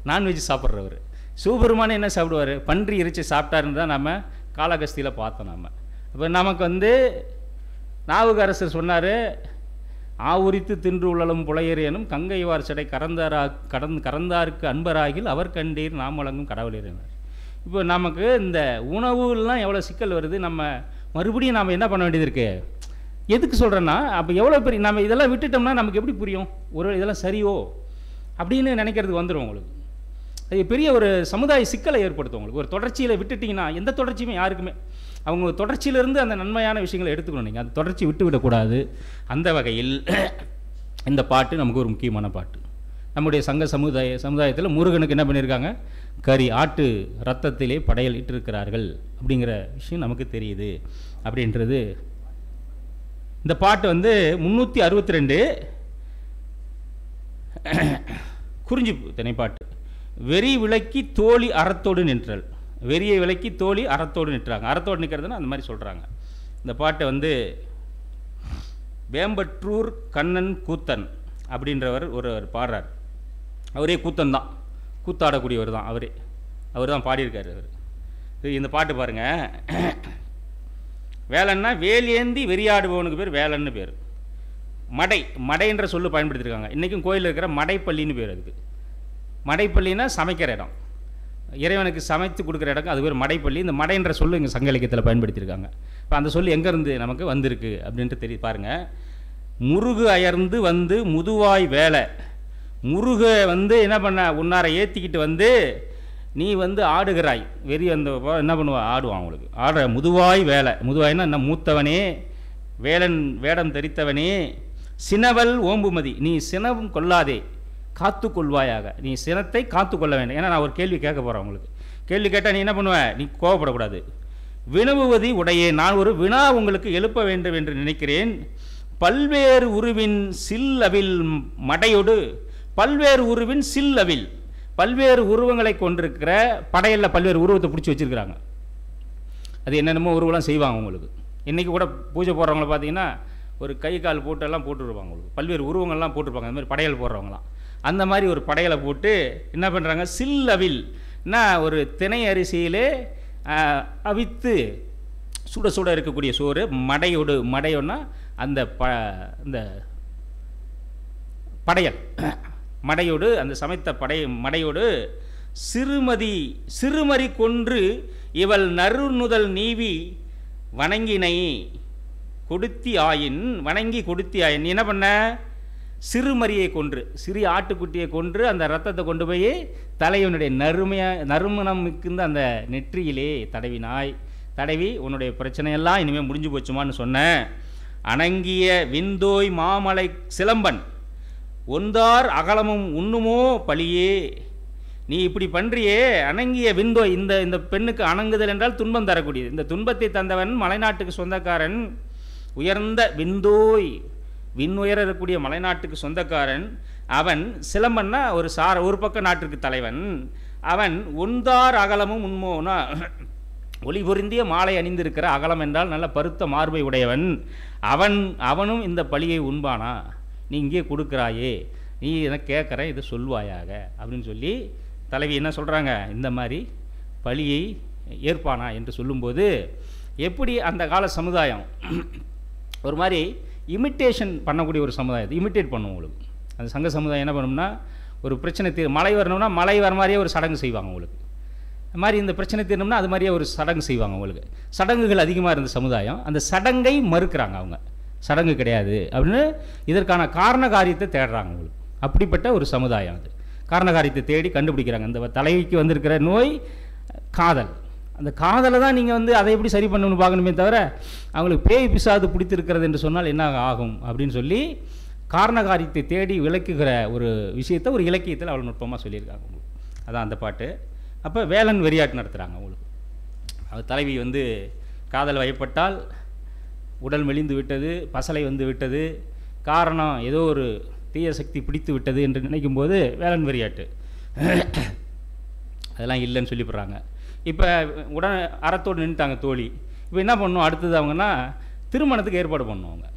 நான்வெஜ் சாப்பிட்றவர். சிவபெருமானே என்ன சாப்பிடுவார், பன்றி இறைச்சி சாப்பிட்டாருன்னு தான் நம்ம காளகஸ்தியில் பார்த்தோம். நம்ம இப்போ நமக்கு நாவுக்கரசர் சொன்னார், ஆவுரித்து தின்று உழலும் புலையரேனும் கங்கைவார் சடை கறந்தாருக்கு அன்பராகில் அவர் கண்டீர் நாம் வழங்கும் கடவுளேறினார். இப்போ நமக்கு இந்த உணவுலாம் எவ்வளோ சிக்கல் வருது. நம்ம மறுபடியும் நாம் என்ன பண்ண வேண்டியது இருக்குது. எதுக்கு சொல்கிறேன்னா, அப்போ எவ்வளோ பெரிய நம்ம இதெல்லாம் விட்டுட்டோம்னா நமக்கு எப்படி புரியும், ஒரு இதெல்லாம் சரியோ அப்படின்னு நினைக்கிறதுக்கு வந்துடும் உங்களுக்கு. அது பெரிய ஒரு சமுதாய சிக்கலை ஏற்படுத்தும் உங்களுக்கு. ஒரு தொடர்ச்சியில் விட்டுட்டிங்கன்னா, எந்த தொடர்ச்சியுமே யாருக்குமே, அவங்க தொடர்ச்சியிலிருந்து அந்த நன்மையான விஷயங்களை எடுத்துக்கணும். நீங்கள் அந்த தொடர்ச்சி விட்டு விடக்கூடாது. அந்த வகையில் இந்த பாட்டு நமக்கு ஒரு முக்கியமான பாட்டு. நம்முடைய சங்க சமுதாயத்தில் முருகனுக்கு என்ன பண்ணியிருக்காங்க, கறி ஆட்டு ரத்தத்திலே படையல் இட்டிருக்கிறார்கள் அப்படிங்கிற விஷயம் நமக்கு தெரியுது. அப்படின்றது இந்த பாட்டு வந்து 362 குறிஞ்சி திணைப்பாட்டு. வெறி விளக்கி தோழி அறத்தோடு நின்றல், வெறியை விளக்கி தோழி அறத்தோடு நிற்றாங்க. அறத்தோடு நிற்கிறதுனா அந்த மாதிரி சொல்கிறாங்க. இந்த பாட்டை வந்து வேம்பற்றூர் கண்ணன் கூத்தன் அப்படின்றவர் ஒருவர் பாடுறார். அவரே கூத்தன் தான், கூத்தாடக்கூடியவர் தான், அவர் தான் பாடியிருக்கார். அவர் இந்த பாட்டு பாருங்கள். வேலன்னா வேல் ஏந்தி வெறியாடுபவனுக்கு பேர் வேலன்னு பேர். மடைன்ற சொல்லு பயன்படுத்தியிருக்காங்க. இன்றைக்கும் கோயிலில் இருக்கிற மடைப்பள்ளின்னு பேர். அதுக்கு மடைப்பள்ளின்னா சமைக்கிற இடம், இறைவனுக்கு சமைத்து கொடுக்குற இடம், அது பேர் மடைப்பள்ளி. இந்த மடைன்ற சொல்லு இங்கே சங்க இலக்கியத்தில் பயன்படுத்தியிருக்காங்க. இப்போ அந்த சொல்லு எங்கேருந்து நமக்கு வந்திருக்கு அப்படின்ட்டு பாருங்கள். முருகு அயர்ந்து வந்து முதுவாய் வேலை, முருக வந்து என்ன பண்ண உன்னாரை ஏற்றிக்கிட்டு வந்து நீ வந்து ஆடுகிறாய், வெறி அந்த என்ன பண்ணுவா ஆடுவான். அவங்களுக்கு ஆடுற முதுவாய் வேலை, முதுவாய்னா என்ன, மூத்தவனே, வேலன் வேடம் தரித்தவனே, சினவல் ஓம்புமதி, நீ சினவும் கொள்ளாதே, காத்து கொள்வாயாக, நீ சினத்தை காத்து கொள்ள வேண்டும். ஏன்னா நான் ஒரு கேள்வி கேட்க போகிறேன் உங்களுக்கு. கேள்வி கேட்டால் நீ என்ன பண்ணுவ, நீ கோவப்படக்கூடாது. வினவுவதி உடையே, நான் ஒரு வினா உங்களுக்கு எழுப்ப வேண்டும் என்று நினைக்கிறேன். பல்வேறு உருவின் சில்லவில் மடையோடு, பல்வேறு உருவின் சில்லவில், பல்வேறு உருவங்களை கொண்டிருக்கிற படையலில் பல்வேறு உருவத்தை பிடிச்சி வச்சுருக்கிறாங்க. அது என்னென்னமோ உருவெல்லாம் செய்வாங்க உங்களுக்கு. இன்றைக்கி கூட பூஜை போடுறவங்கள பார்த்தீங்கன்னா ஒரு கை கால் போட்டெல்லாம் போட்டுருப்பாங்க உங்களுக்கு, பல்வேறு உருவங்கள்லாம் போட்டிருப்பாங்க. அந்த மாதிரி படையல் போடுறவங்களாம் அந்த மாதிரி ஒரு படையலை போட்டு என்ன பண்ணுறாங்க, சில்லவில்னா ஒரு திணை அரிசியிலே அவித்து சுட சுட இருக்கக்கூடிய சோறு, மடையோடு, மடையோன்னா அந்த இந்த படையல், மடையோடு அந்த சமைத்த மடையோடு சிறுமதி கொன்று இவள் நறுநுதல் நீவி வணங்கினை கொடுத்தி ஆயின், வணங்கி கொடுத்தி ஆயின். நீ என்ன பண்ண, சிறுமரியை கொன்று, சிறிய ஆட்டுக்குட்டியை கொன்று அந்த ரத்தத்தை கொண்டு போய் தலைவனுடைய நறுமணம் மிகுந்த அந்த நெற்றியிலே தடவினாய். தடவி உன்னுடைய பிரச்சனையெல்லாம் இனிமேல் முடிஞ்சு போச்சுமான்னு சொன்ன. அணங்கிய விந்தோய் மாமலை சிலம்பன் ஒந்தார் அகலமும் உண்ணுமோ பழியே, நீ இப்படி பன்றியே. அணங்கிய விந்தோய், இந்த பெண்ணுக்கு அணங்குதல் என்றால் துன்பம் தரக்கூடியது. இந்த துன்பத்தை தந்தவன் மலைநாட்டுக்கு சொந்தக்காரன், உயர்ந்த விந்தோய், விண்ணுயர இருக்கக்கூடிய மலைநாட்டுக்கு சொந்தக்காரன் அவன். சிலம்பன்னா ஒரு பக்க நாட்டிற்கு தலைவன் அவன். ஒந்தார் அகலமும் உண்மோனா, ஒளி பொருந்திய மாலை அணிந்திருக்கிற, அகலம் என்றால் நல்ல பருத்த மார்பை உடையவன் அவனும் இந்த பழியை உண்பானா, நீ இங்கே கொடுக்குறாயே, நீ என கேட்குற, இதை சொல்வாயாக அப்படின்னு சொல்லி தலைவி என்ன சொல்கிறாங்க, இந்த மாதிரி பழியை ஏற்பானா என்று சொல்லும்போது எப்படி அந்த கால சமுதாயம் ஒரு மாதிரி இமிட்டேஷன் பண்ணக்கூடிய ஒரு சமுதாயத்தை இமிட்டேட் பண்ணும். உங்களுக்கு அந்த சங்க சமுதாயம் என்ன பண்ணும்னா, ஒரு பிரச்சனை மழை வரணும்னா மழை வர மாதிரியே ஒரு சடங்கு செய்வாங்க உங்களுக்கு. அது மாதிரி இந்த பிரச்சனை தீரணும்னா அது மாதிரியே ஒரு சடங்கு செய்வாங்க உங்களுக்கு. சடங்குகள் அதிகமாக இருந்த சமுதாயம், அந்த சடங்கை மறுக்கிறாங்க அவங்க. சடங்கு கிடையாது அப்படின்னு இதற்கான காரண காரியத்தை தேடுறாங்க உங்களுக்கு. அப்படிப்பட்ட ஒரு சமுதாயம் அது. காரண காரியத்தை தேடி கண்டுபிடிக்கிறாங்க. இந்த தலைவிக்கு வந்திருக்கிற நோய் காதல், அந்த காதலை தான் நீங்கள் வந்து அதை எப்படி சரி பண்ணணும்னு பார்க்கணுமே தவிர அவங்களுக்கு பேய் பிசாது பிடித்திருக்கிறது என்று சொன்னால் என்ன ஆகும் அப்படின்னு சொல்லி காரண காரியத்தை தேடி விளக்குகிற ஒரு விஷயத்தை ஒரு இலக்கியத்தில் அவ்வளோ நுட்பமாக சொல்லியிருக்காங்க உங்களுக்கு. அதான் அந்த பாட்டு. அப்போ வேலன் வெறியாட்டு நடத்துகிறாங்க உங்களுக்கு. அவர் தலைவி வந்து காதல் வயப்பட்டால் உடல் மெலிந்து விட்டது, பசலை வந்து விட்டது, காரணம் ஏதோ ஒரு தீய சக்தி பிடித்து விட்டது என்று நினைக்கும்போது வேலன் வெறியாட்டு. அதெல்லாம் இல்லைன்னு சொல்லிவிடுறாங்க. இப்போ அறத்தோடு நின்றுட்டாங்க தோழி. இப்போ என்ன பண்ணணும் அடுத்தது அவங்கன்னா திருமணத்துக்கு ஏற்பாடு பண்ணணும். அவங்க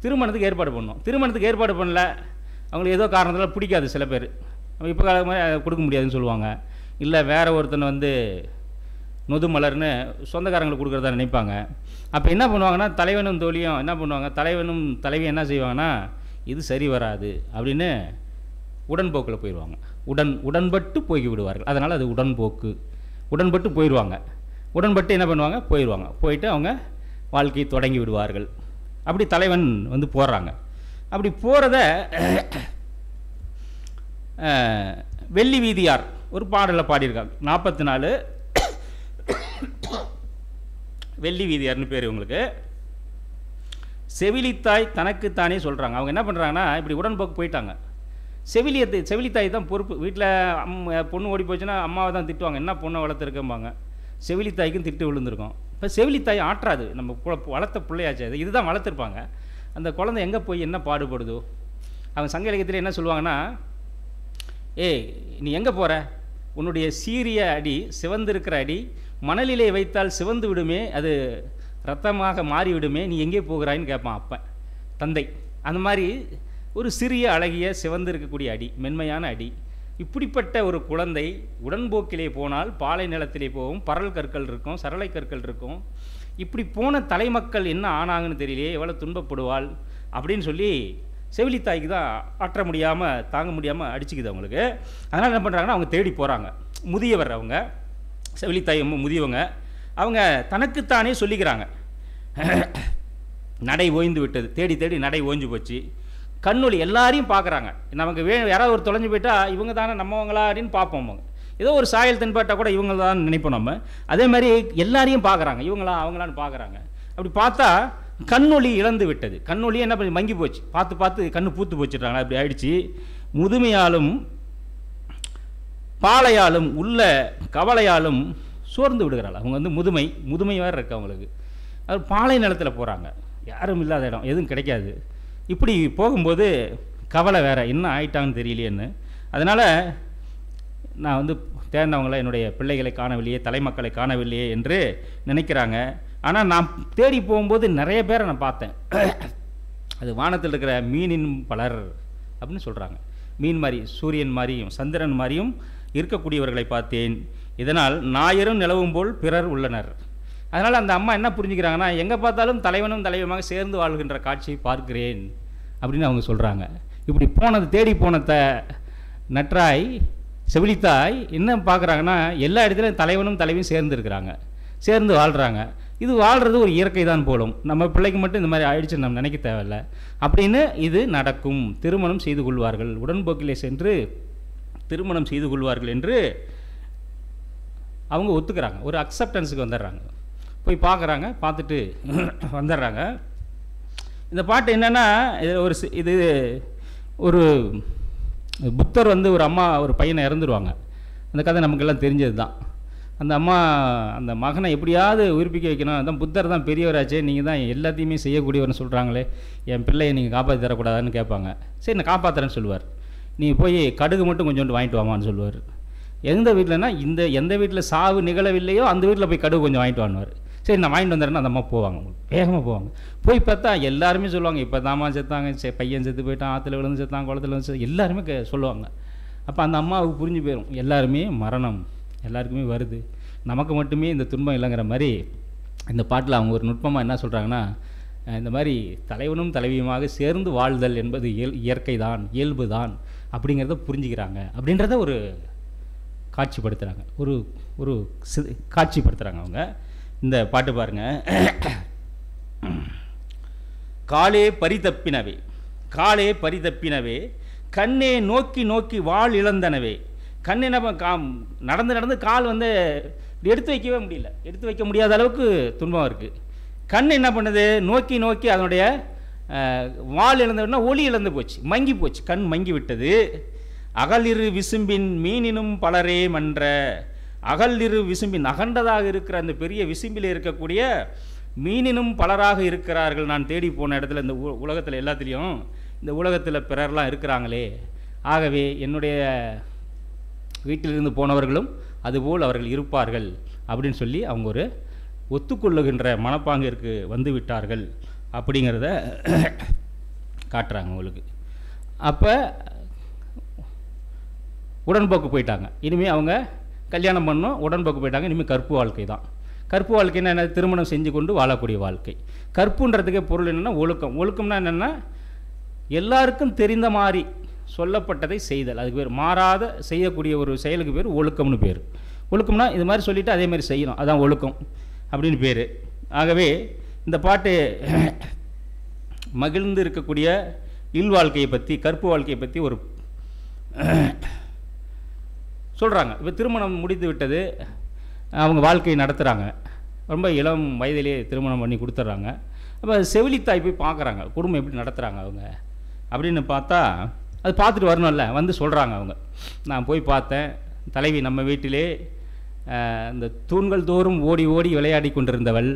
திருமணத்துக்கு ஏற்பாடு பண்ணல, அவங்களுக்கு ஏதோ காரணத்தில் பிடிக்காது. சில பேர் இப்போ காலமாக கொடுக்க முடியாதுன்னு சொல்லுவாங்க. இல்லை வேற ஒருத்தனை வந்து நொது மலர்னு சொந்தக்காரங்களுக்கு கொடுக்குறதா நினைப்பாங்க. அப்போ என்ன பண்ணுவாங்கன்னா தலைவனும் தோழியும் என்ன பண்ணுவாங்க, தலைவனும் தலைவியும் என்ன செய்வாங்கன்னா இது சரி வராது அப்படின்னு உடன்போக்கில் போயிடுவாங்க. உடன்பட்டு போய் விடுவார்கள். அதனால் அது உடன்பட்டு போயிடுவாங்க. உடன்பட்டு என்ன பண்ணுவாங்க, போயிட்டு அவங்க வாழ்க்கையை தொடங்கி விடுவார்கள். அப்படி தலைவன் வந்து போடுறாங்க. அப்படி போகிறத வெள்ளி வீதியார் ஒரு பாடலில் பாடியிருக்காங்க. 44 வெள்ளி வீதியார்னு பேர் உங்களுக்கு. செவிலித்தாய் தனக்குத்தானே சொல்கிறாங்க. அவங்க என்ன பண்ணுறாங்கன்னா இப்படி உடன்போக்கு போயிட்டாங்க. செவிலித்தாய் தான் பொறுப்பு. வீட்டில் பொண்ணு ஓடி போச்சுன்னா அம்மாவை தான் திட்டுவாங்க, என்ன பொண்ணை வளர்த்துருக்கம்பாங்க. செவிலித்தாய்க்கும் திட்டு விழுந்திருக்கும். இப்போ செவிலித்தாய் ஆற்றாது, நம்ம வளர்த்த பிள்ளையாச்சு, அது இதுதான் வளர்த்துருப்பாங்க. அந்த குழந்தை எங்கே போய் என்ன பாடுபடுதோ. அவங்க சங்க இலக்கியத்தில் என்ன சொல்லுவாங்கன்னா, ஏய் நீ எங்கே போகிற, உன்னுடைய சீரிய அடி சிவந்திருக்கிற அடி மணலிலே வைத்தால் சிவந்து விடுமே, அது ரத்தமாக மாறிவிடுமே, நீ எங்கே போகிறாயின்னு கேட்பான் அப்பன் தந்தை. அந்த மாதிரி ஒரு சிறிய அழகிய சிவந்து இருக்கக்கூடிய அடி, மென்மையான அடி. இப்படிப்பட்ட ஒரு குழந்தை உடன்போக்கிலே போனால் பாலை நிலத்திலே போகும், பரல் கற்கள் இருக்கும், சரளை கற்கள் இருக்கும். இப்படி போன தலைமக்கள் என்ன ஆனாங்கன்னு தெரியலையே, எவ்வளோ துன்பப்படுவாள் அப்படின்னு சொல்லி செவிலித்தாய்க்கு தான் ஆற்ற முடியாமல் தாங்க முடியாமல் அடிச்சுக்குது அவங்களுக்கு. அதனால் என்ன பண்ணுறாங்கன்னா, அவங்க தேடி போகிறாங்க. முதியவர் அவங்க, செவிலித்தாய் முதியவங்க, அவங்க தனக்குத்தானே சொல்லிக்கிறாங்க, நடை ஓய்ந்து விட்டது, தேடி தேடி நடை ஓய்ஞ்சு போச்சு. கண்ணொலி எல்லாரையும் பார்க்குறாங்க. நமக்கு யாராவது ஒரு தொலைஞ்சு போயிட்டா இவங்க தானே நம்மவங்களா அப்படின்னு பார்ப்போம். அவங்க ஏதோ ஒரு சாயல் தென்பட்டால் கூட இவங்க தான் நினைப்போம் நம்ம. அதே மாதிரி எல்லாரையும் பார்க்குறாங்க, இவங்களா அவங்களான்னு பார்க்குறாங்க. அப்படி பார்த்தா கண்ணொலி இழந்து விட்டது. கண்ணொலி என்ன பண்ணி மங்கி போச்சு, பார்த்து பார்த்து கண்ணு பூத்து போச்சுட்டாங்க. அப்படி ஆயிடுச்சு. முதுமையாலும் பாலையாலும் உள்ள கவலையாலும் சோர்ந்து விடுகிறாள். அவங்க வந்து முதுமை வேறு இருக்கு அவங்களுக்கு. அது பாலை நிலத்தில் போகிறாங்க, யாரும் இல்லாத இடம், எதுவும் கிடைக்காது. இப்படி போகும்போது கவலை வேறு, என்ன ஆயிட்டாங்கன்னு தெரியலையேன்னு. அதனால் நான் வந்து தேர்ந்தவங்களை என்னுடைய பிள்ளைகளை காணவில்லையே, தலைமக்களை காணவில்லையே என்று நினைக்கிறாங்க. ஆனால் நான் தேடி போகும்போது நிறைய பேரை நான் பார்த்தேன். அது வானத்தில் இருக்கிற மீனின் பலர் அப்படின்னு சொல்கிறாங்க. மீன் மாதிரி, சூரியன் மாதிரியும் சந்திரன் மாதிரியும் இருக்கக்கூடியவர்களை பார்த்தேன். இதனால் ஞாயிறும் நிலவும் போல் பிறர் உள்ளனர். அதனால் அந்த அம்மா என்ன புரிஞ்சுக்கிறாங்கன்னா, எங்கே பார்த்தாலும் தலைவனும் தலைவமாக சேர்ந்து வாழ்கின்ற காட்சியை பார்க்கிறேன் அப்படின்னு அவங்க சொல்கிறாங்க. இப்படி போனது தேடி போன நற்றாய் செவிலித்தாய் என்ன பார்க்குறாங்கன்னா, எல்லா இடத்துலையும் தலைவனும் தலைவியும் சேர்ந்துருக்கிறாங்க, சேர்ந்து வாழ்கிறாங்க. இது வாழ்கிறது ஒரு இயற்கை தான் போலும், நம்ம பிள்ளைக்கு மட்டும் இந்த மாதிரி ஆயிடுச்சு நம்ம நினைக்க தேவையில்லை அப்படின்னு. இது நடக்கும், திருமணம் செய்து கொள்வார்கள், உடன்போக்கிலே சென்று திருமணம் செய்து கொள்வார்கள் என்று அவங்க ஒத்துக்கிறாங்க. ஒரு அக்செப்டன்ஸுக்கு வந்துடுறாங்க. போய் பார்க்குறாங்க, பார்த்துட்டு வந்துடுறாங்க. இந்த பாட்டு என்னென்னா, இது ஒரு புத்தர் வந்து ஒரு அம்மா ஒரு பையனை இறந்துருவாங்க. அந்த கதை நமக்கெல்லாம் தெரிஞ்சது தான். அந்த அம்மா அந்த மகனை எப்படியாவது உயிர்ப்பிக்க வைக்கணும், அதான் புத்தர் தான் பெரியவராச்சே, நீங்கள் தான் எல்லாத்தையுமே செய்யக்கூடியவர்னு சொல்கிறாங்களே, என் பிள்ளையை நீங்கள் காப்பாற்றி தரக்கூடாதான்னு கேட்பாங்க. சரி நான் காப்பாற்றுறேன்னு சொல்லுவார். நீ போய் கடுகு மட்டும் கொஞ்சோண்டு வாங்கிட்டு வாமான்னு சொல்லுவார். எந்த வீட்டிலனா எந்த வீட்டில் சாவு நிகழவில்லையோ அந்த வீட்டில் போய் கடுகு கொஞ்சம் வாங்கிட்டு வாங்குவார். சரி நான் வாங்கிட்டு வந்துடுறேன்னா அந்த அம்மா போவாங்க, வேகமாக போவாங்க. போய் பார்த்தா எல்லாருமே சொல்லுவாங்க, இப்போ தாமா செத்தாங்க, பையன் செத்து போயிட்டான், ஆற்றுல விழுந்து செத்தான், குளத்தில் விழுந்து எல்லாருமே சொல்லுவாங்க. அப்போ அந்த அம்மாவுக்கு புரிஞ்சு போயிடும், எல்லாருமே மரணம் எல்லாருக்குமே வருது, நமக்கு மட்டுமே இந்த துன்பம் இல்லைங்கிற மாதிரி. இந்த பாட்டில் அவங்க ஒரு நுட்பமாக என்ன சொல்கிறாங்கன்னா, இந்த மாதிரி தலைவனும் தலைவியுமாக சேர்ந்து வாழ்தல் என்பது இயற்கை தான், இயல்பு தான் அப்படிங்கிறத புரிஞ்சுக்கிறாங்க அப்படின்றத ஒரு காட்சிப்படுத்துகிறாங்க, ஒரு காட்சிப்படுத்துகிறாங்க அவங்க. இந்த பாட்டு பாருங்கள். காலே பரிதப்பினவே, காலே பரிதப்பினவே, கண்ணே நோக்கி நோக்கி வாழ் இழந்தனவே. கண் என்ன நடந்து நடந்து கால் வந்து எடுத்து வைக்கவே முடியல, எடுத்து வைக்க முடியாத அளவுக்கு துன்பம் இருக்குது. கண் என்ன பண்ணுது, நோக்கி நோக்கி அதனுடைய வால் இழந்ததுன்னா ஒளி இழந்து போச்சு, மங்கி போச்சு, கண் மங்கி விட்டது. அகலிரு விசும்பின் மீனினும் பலரே மன்ற. அகலிரு விசும்பின், அகண்டதாக இருக்கிற அந்த பெரிய விசும்பில் இருக்கக்கூடிய மீனினும் பலராக இருக்கிறார்கள். நான் தேடி போன இடத்துல இந்த உலகத்தில் எல்லாத்துலேயும் இந்த உலகத்தில் பிறர்லாம் இருக்கிறாங்களே, ஆகவே என்னுடைய வீட்டிலிருந்து போனவர்களும் அதுபோல் அவர்கள் இருப்பார்கள் அப்படின்னு சொல்லி அவங்க ஒரு ஒத்துக்கொள்ளுகின்ற மனப்பாங்கிற்கு வந்து விட்டார்கள் அப்படிங்கிறத காட்டுறாங்க உங்களுக்கு. அப்போ உடன்போக்கு போயிட்டாங்க. இனிமேல் அவங்க கல்யாணம் பண்ணோம், உடன்போக்கு போயிட்டாங்க. இனிமேல் கற்பு வாழ்க்கை தான். கற்பு வாழ்க்கைன்னா என்ன, திருமணம் செஞ்சு கொண்டு வாழக்கூடிய வாழ்க்கை. கற்புன்றதுக்கே பொருள் என்னென்னா ஒழுக்கம். ஒழுக்கம்னா என்னென்னா எல்லாருக்கும் தெரிந்த மாதிரி சொல்லப்பட்டதை செய்தல், அதுக்கு பேர் மாறாத செய்யக்கூடிய ஒரு செயலுக்கு பேர் ஒழுக்கம்னு பேர். ஒழுக்கம்னா இது மாதிரி சொல்லிவிட்டு அதே மாதிரி செய்யணும், அதான் ஒழுக்கம் அப்படின்னு பேர். ஆகவே இந்த பாட்டு மகிழ்ந்து இருக்கக்கூடிய இல்வாழ்க்கையை பற்றி, கற்பு வாழ்க்கையை பற்றி ஒரு சொல்கிறாங்க. இப்போ திருமணம் முடித்து விட்டது, அவங்க வாழ்க்கையை நடத்துகிறாங்க, ரொம்ப இளம் வயதிலே திருமணம் பண்ணி கொடுத்துட்றாங்க. அப்போ செவிலித்தாய் போய் பார்க்குறாங்க குடும்பம் எப்படி நடத்துகிறாங்க அவங்க அப்படின்னு பார்த்தா, அது பார்த்துட்டு வரணும்ல, வந்து சொல்கிறாங்க அவங்க. நான் போய் பார்த்தேன், தலைவி நம்ம வீட்டிலே இந்த தூண்கள் தோறும் ஓடி ஓடி விளையாடி கொண்டிருந்தவள்,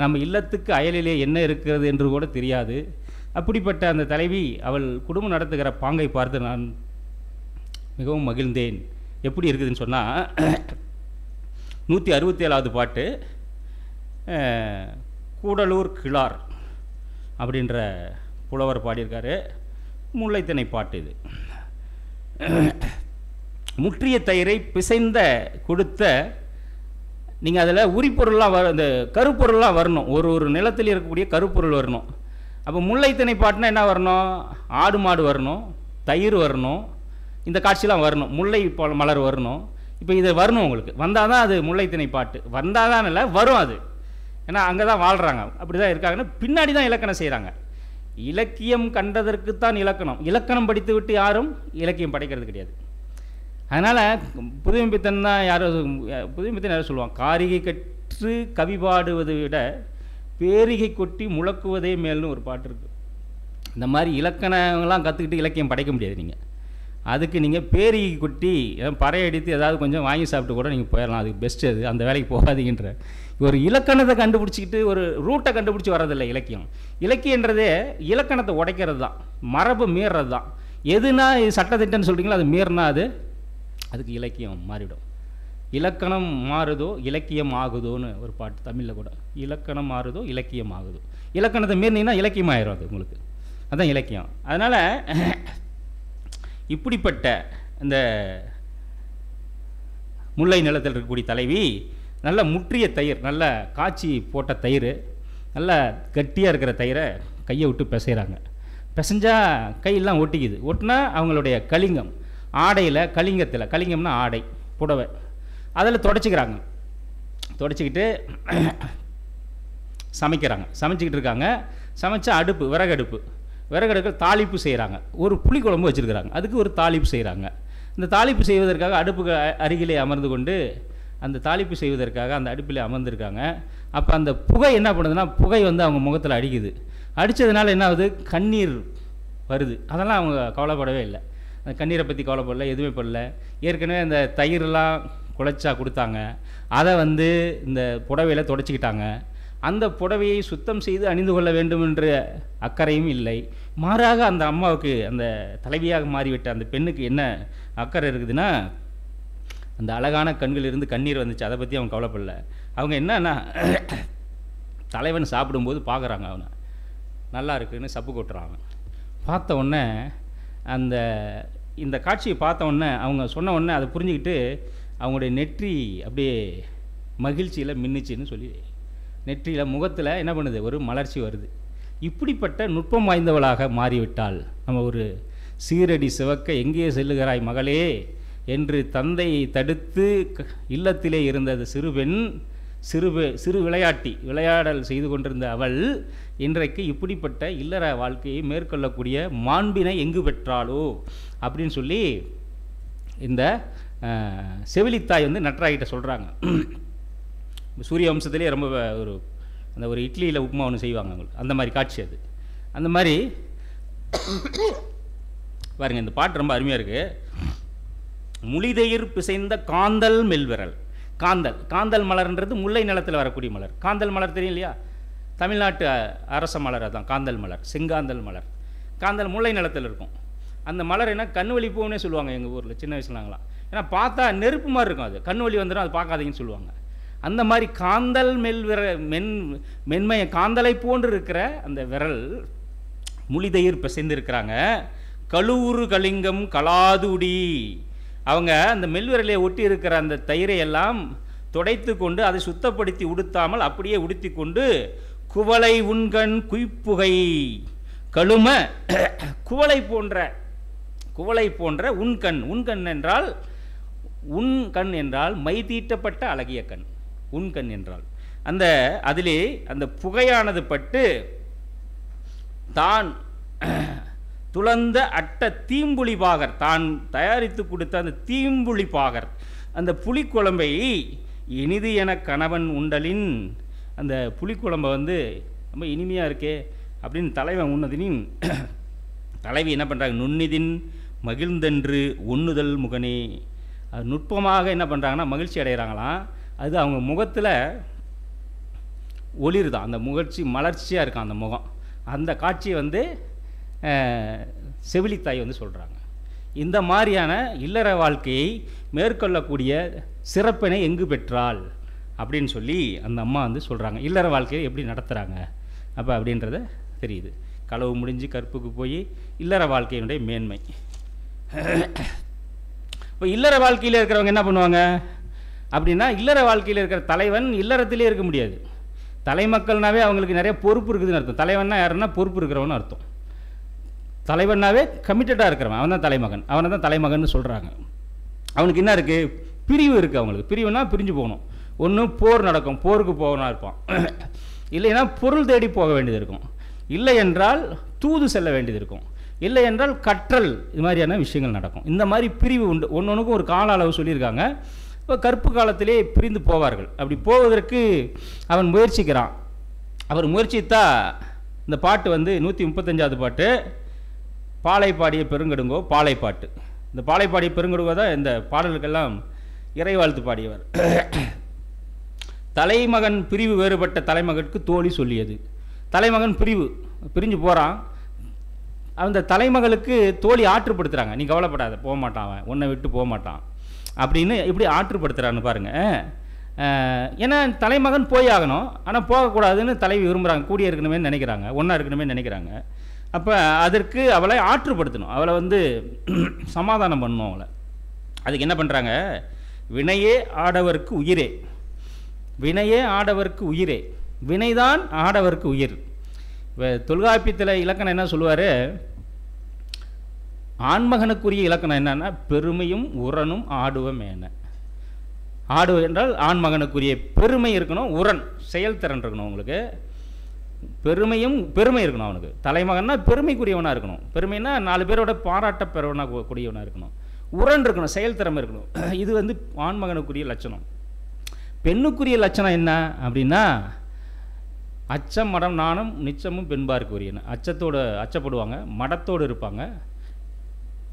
நம்ம இல்லத்துக்கு அயலிலே என்ன இருக்கிறது என்று கூட தெரியாது. அப்படிப்பட்ட அந்த தலைவி அவள் குடும்பம் நடத்துகிற பாங்கை பார்த்து நான் மிகவும் மகிழ்ந்தேன். எப்படி இருக்குதுன்னு சொன்னால், 167வது பாட்டு, கூடலூர் கிழார் அப்படின்ற புலவர் பாடியிருக்காரு. முல்லைத்திணை பாட்டு இது. முற்றிய தயிரை பிசைந்த கொடுத்த, நீங்கள் அதில் உரிப்பொருள்லாம் இந்த கருப்பொருள்லாம் வரணும், ஒரு நிலத்தில் இருக்கக்கூடிய கருப்பொருள் வரணும். அப்போ முல்லைத்திணை பாட்டுனா என்ன வரணும்? ஆடு மாடு வரணும், தயிர் வரணும், இந்த காட்சியெலாம் வரணும், முல்லை மலர் வரணும். இப்போ இது வரணும், உங்களுக்கு வந்தால் தான் அது முல்லைத்திணை பாட்டு. வந்தால் தான் இல்லை, வரும் அது. ஏன்னா அங்கே தான் வாழ்கிறாங்க, அப்படி தான் இருக்காங்கன்னா பின்னாடி தான் இலக்கணம் செய்கிறாங்க. இலக்கியம் கண்டதற்குத்தான் இலக்கணம். இலக்கணம் படித்து விட்டு யாரும் இலக்கியம் படைக்கிறது கிடையாது. அதனால் புதுமைப்பித்தன் தான் புதுமைப்பித்தன் யாரும் சொல்லுவாங்க, காரிகை கற்று கவி பாடுவதை விட பேரிகை கொட்டி முழக்குவதே மேல்னு ஒரு பாட்டு இருக்குது. இந்த மாதிரி இலக்கணங்கள்லாம் கற்றுக்கிட்டு இலக்கியம் படைக்க முடியாது. நீங்கள் அதுக்கு நீங்கள் பேரிகை கொட்டி பறையடித்து ஏதாவது கொஞ்சம் வாங்கி சாப்பிட்டு கூட நீங்கள் போயிடலாம், அதுக்கு பெஸ்ட்டு. அது அந்த வேலைக்கு போகாதீங்கன்ற ஒரு இலக்கணத்தை கண்டுபிடிச்சிக்கிட்டு ஒரு ரூட்டை கண்டுபிடிச்சி வர்றதில்லை இலக்கியம். இலக்கியன்றதே இலக்கணத்தை உடைக்கிறது தான், மரபு மீறுறது தான். எதுனா இது சட்டத்திட்டம்னு சொல்கிறீங்களோ அது மீறினா அதுக்கு இலக்கியம் மாறிவிடும். இலக்கணம் மாறுதோ இலக்கியம் ஆகுதோன்னு ஒரு பாட்டு தமிழில் கூட, இலக்கணம் மாறுதோ இலக்கியம் ஆகுதோ. இலக்கணத்தை மீறினீங்கன்னா இலக்கியம் ஆயிரும் அது உங்களுக்கு, அதுதான் இலக்கியம். அதனால் இப்படிப்பட்ட இந்த முல்லை நிலத்தில் இருக்கக்கூடிய தலைவி நல்ல முற்றிய தயிர், நல்ல காய்ச்சி போட்ட தயிர், நல்ல கட்டியாக இருக்கிற தயிரை கையை விட்டு பிசைகிறாங்க. பிசைஞ்சால் கையெல்லாம் ஒட்டிக்குது. ஒட்டினா அவங்களுடைய கலிங்கம் ஆடையில், கலிங்கத்தில், கலிங்கம்னா ஆடை புடவை, அதில் தொடச்சிக்கிறாங்க. தொடச்சிக்கிட்டு சமைக்கிறாங்க, சமைச்சிக்கிட்டு இருக்காங்க. சமைச்சா அடுப்பு, விறகடுப்பு தாளிப்பு செய்கிறாங்க. ஒரு புளிக்குழம்பு வச்சுருக்கிறாங்க, அதுக்கு ஒரு தாளிப்பு செய்கிறாங்க. இந்த தாளிப்பு செய்வதற்காக அடுப்புக்கு அருகிலே அமர்ந்து கொண்டு அந்த தாளிப்பு செய்வதற்காக அந்த அடுப்பில் அமர்ந்திருக்காங்க. அப்போ அந்த புகை என்ன பண்ணுதுன்னா, புகை வந்து அவங்க முகத்தில் அடிக்குது. அடித்ததுனால என்ன ஆகுது? கண்ணீர் வருது. அதெல்லாம் அவங்க கவலைப்படவே இல்லை, அந்த கண்ணீரை பற்றி கவலைப்படல, எதுவுமே படல. ஏற்கனவே அந்த தயிரெலாம் குழைச்சா கொடுத்தாங்க, அதை வந்து இந்த புடவையில் தொடச்சிக்கிட்டாங்க. அந்த புடவையை சுத்தம் செய்து அணிந்து கொள்ள வேண்டும் என்ற அக்கறையும் இல்லை. மாறாக அந்த அம்மாவுக்கு, அந்த தலைவியாக மாறிவிட்ட அந்த பெண்ணுக்கு என்ன அக்கறை இருக்குதுன்னா, அந்த அழகான கண்களிலிருந்து கண்ணீர் வந்துச்சு, அதை பற்றி அவங்க கவலைப்படல. அவங்க என்னன்னா, தலைவன் சாப்பிடும்போது பார்க்குறாங்க, அவனை நல்லா இருக்குன்னு சப்பு கொட்டுறாங்க. பார்த்த உடனே இந்த காட்சியை பார்த்த உடனே அவங்க சொன்ன உடனே அதை புரிஞ்சுக்கிட்டு அவங்களுடைய நெற்றி அப்படியே மகிழ்ச்சியில் மின்னுச்சின்னு சொல்லி, நெற்றியில் முகத்தில் என்ன பண்ணுது? ஒரு மலர்ச்சி வருது. இப்படிப்பட்ட நுட்பம் வாய்ந்தவளாக மாறிவிட்டால், நம்ம ஒரு சீரடி சிவக்க எங்கே செல்லுகிறாய் மகளே என்று தந்தை தடுத்து இல்லத்திலே இருந்தது சிறுபெண், சிறு விளையாடல் செய்து கொண்டிருந்த அவள் இன்றைக்கு இப்படிப்பட்ட இல்லற வாழ்க்கையை மேற்கொள்ளக்கூடிய மாண்பினை எங்கு பெற்றாளோ அப்படின்னு சொல்லி இந்த செவிலித்தாய் வந்து நட்ராகிட்ட சொல்கிறாங்க. சூரிய வம்சத்திலே ரொம்ப ஒரு இட்லியில் உப்புமா ஒன்று செய்வாங்க அவங்களுக்கு, அந்த மாதிரி காட்சி அது. அந்த மாதிரி பாருங்கள், இந்த பாட்டு ரொம்ப அருமையாக இருக்குது. முளிதயிர் பிசைந்த காந்தல் மெல்விரல். காந்தல் மலர்ன்றது முல்லை நிலத்தில் வரக்கூடிய மலர். காந்தல் மலர் தெரியும் இல்லையா? தமிழ்நாட்டு அரச மலர் அதுதான் காந்தல் மலர், செங்காந்தல் மலர். காந்தல் முல்லை நிலத்தில் இருக்கும். அந்த மலர் என்ன கண் வலி பூன்னே சொல்லுவாங்க எங்கள் ஊரில் சின்ன வயசுலாங்களாம். ஏன்னா பார்த்தா நெருப்பு மாதிரி இருக்கும், அது கண் வலி வந்துடும், அது பார்க்காதீங்கன்னு சொல்லுவாங்க. அந்த மாதிரி காந்தல் மென்மைய காந்தலை போன்று இருக்கிற அந்த விரல் முளிதயிர் பிசைந்து இருக்கிறாங்க. கழுவுறு கலிங்கம் கலாதுடி. அவங்க அந்த மெல்விரலை ஒட்டி இருக்கிற அந்த தயிரை எல்லாம் துடைத்து கொண்டு அதை சுத்தப்படுத்தி உடுத்தாமல் அப்படியே உடுத்தி கொண்டு குவளை உண்கண் குய்ப்புகை கழும குவளை போன்ற உண்கண் என்றால் மை தீட்டப்பட்ட அழகிய கண். உண்கண் என்றால் அதிலே அந்த புகையானது பட்டு தான் துளந்த அட்ட தீம்புளி பாகர், தான் தயாரித்து கொடுத்த அந்த தீம்புளி பாகர், அந்த புளிக்குழம்பை இனிது என கணவன் உண்டலின், அந்த புளிக்குழம்பை வந்து ரொம்ப இனிமையாக இருக்கே அப்படின்னு தலைவன் உண்ணதினின் தலைவி என்ன பண்ணுறாங்க, நுண்ணிதின் மகிழ்ந்தென்று ஒண்ணுதல் முகனே, அது நுட்பமாக என்ன பண்ணுறாங்கன்னா மகிழ்ச்சி அடைகிறாங்களாம். அது அவங்க முகத்தில் ஒளிருதான், அந்த முகழ்ச்சி மலர்ச்சியாக இருக்கும் அந்த முகம். அந்த காட்சியை வந்து செவிலித்தாய் வந்து சொல்கிறாங்க. இந்த மாதிரியான இல்லற வாழ்க்கையை மேற்கொள்ளக்கூடிய சிறப்பினை எங்கு பெற்றால் அப்படின்னு சொல்லி அந்த அம்மா வந்து சொல்கிறாங்க. இல்லற வாழ்க்கையை எப்படி நடத்துகிறாங்க அப்போ அப்படின்றத தெரியுது. களவு முடிஞ்சு கற்புக்கு போய் இல்லற வாழ்க்கையினுடைய மேன்மை. இப்போ இல்லற வாழ்க்கையில் இருக்கிறவங்க என்ன பண்ணுவாங்க அப்படின்னா, இல்லற வாழ்க்கையில் இருக்கிற தலைவன் இல்லறத்திலே இருக்க முடியாது. தலைமக்கள்னாவே அவங்களுக்கு நிறைய பொறுப்பு இருக்குதுன்னு அர்த்தம். தலைவன்னா யாருன்னா பொறுப்பு இருக்கிறவன்னு அர்த்தம். தலைவன்னாவே கமிட்டடாக இருக்கிறவன், அவன் தான் தலைமகன், அவனை தான் தலைமகன் சொல்கிறாங்க. அவனுக்கு என்ன இருக்குது, பிரிவு இருக்குது. அவங்களுக்கு பிரிவுனா பிரிஞ்சு போகணும். ஒன்று போர் நடக்கும், போருக்கு போகணும் இருப்பான், இல்லைன்னா பொருள் தேடி போக வேண்டியது இருக்கும், இல்லை என்றால் தூது செல்ல வேண்டியது இருக்கும், இல்லை என்றால் கற்றல், இது மாதிரியான விஷயங்கள் நடக்கும். இந்த மாதிரி பிரிவு உண்டு. ஒன்றுக்கும் ஒரு கால அளவு சொல்லியிருக்காங்க. இப்போ கற்பு காலத்திலே பிரிந்து போவார்கள். அப்படி போவதற்கு அவன் முயற்சிக்கிறான். அவர் முயற்சித்தா இந்த பாட்டு வந்து 135வது பாட்டு, பாலை பாடிய பெருங்கடுங்கோ பாலைப்பாட்டு. இந்த பாலை பாடிய பெருங்கடுங்கோ தான் இந்த பாடலுக்கெல்லாம் இறைவாழ்த்து பாடியவர். தலைமகன் பிரிவு வேறுபட்ட தலைமகனுக்கு தோழி சொல்லியது. தலைமகன் பிரிஞ்சு போகிறான். அந்த தலைமகளுக்கு தோழி ஆற்றுப்படுத்துகிறாங்க, நீ கவலைப்படாத, போக மாட்டான், அவன் உன்னை விட்டு போக மாட்டான் அப்படின்னு இப்படி ஆற்றுப்படுத்துகிறான்னு பாருங்கள். ஏன்னா தலைமகன் போய் ஆகணும், ஆனால் போகக்கூடாதுன்னு தலைவி விரும்புகிறாங்க, கூடிய இருக்கணுமே நினைக்கிறாங்க, ஒன்றா இருக்கணுமே நினைக்கிறாங்க. அப்போ அதற்கு அவளை ஆற்றுப்படுத்தணும், அவளை வந்து சமாதானம் பண்ணணும் அவளை. அதுக்கு என்ன பண்ணுறாங்க, வினையே ஆடவருக்கு உயிரே, வினையே ஆடவருக்கு உயிரே, வினைதான் ஆடவருக்கு உயிர். இப்போ தொல்காப்பியத்தில் இலக்கணம் என்ன சொல்லுவார், ஆண்மகனுக்குரிய இலக்கணம் என்னன்னா பெருமையும் உரனும் ஆடுவம் என்ன. ஆடுவ என்றால் ஆண்மகனுக்குரிய பெருமை இருக்கணும், உரன் செயல்திறன் இருக்கணும். உங்களுக்கு பெருமை இருக்கணும். அவனுக்கு தலைமகன்னா பெருமைக்குரியவனாக இருக்கணும். பெருமைன்னா 4 பேரோட பாராட்ட பெறவனாக கூடியவனாக இருக்கணும். உரன் இருக்கணும், செயல்திறமை இருக்கணும். இது வந்து ஆண்மகனுக்குரிய லட்சணம். பெண்ணுக்குரிய லட்சணம் என்ன அப்படின்னா, அச்சம் மடம் நாணம் நிச்சமும் பெண்பாருக்கு உரியன. அச்சப்படுவாங்க, மடத்தோடு இருப்பாங்க,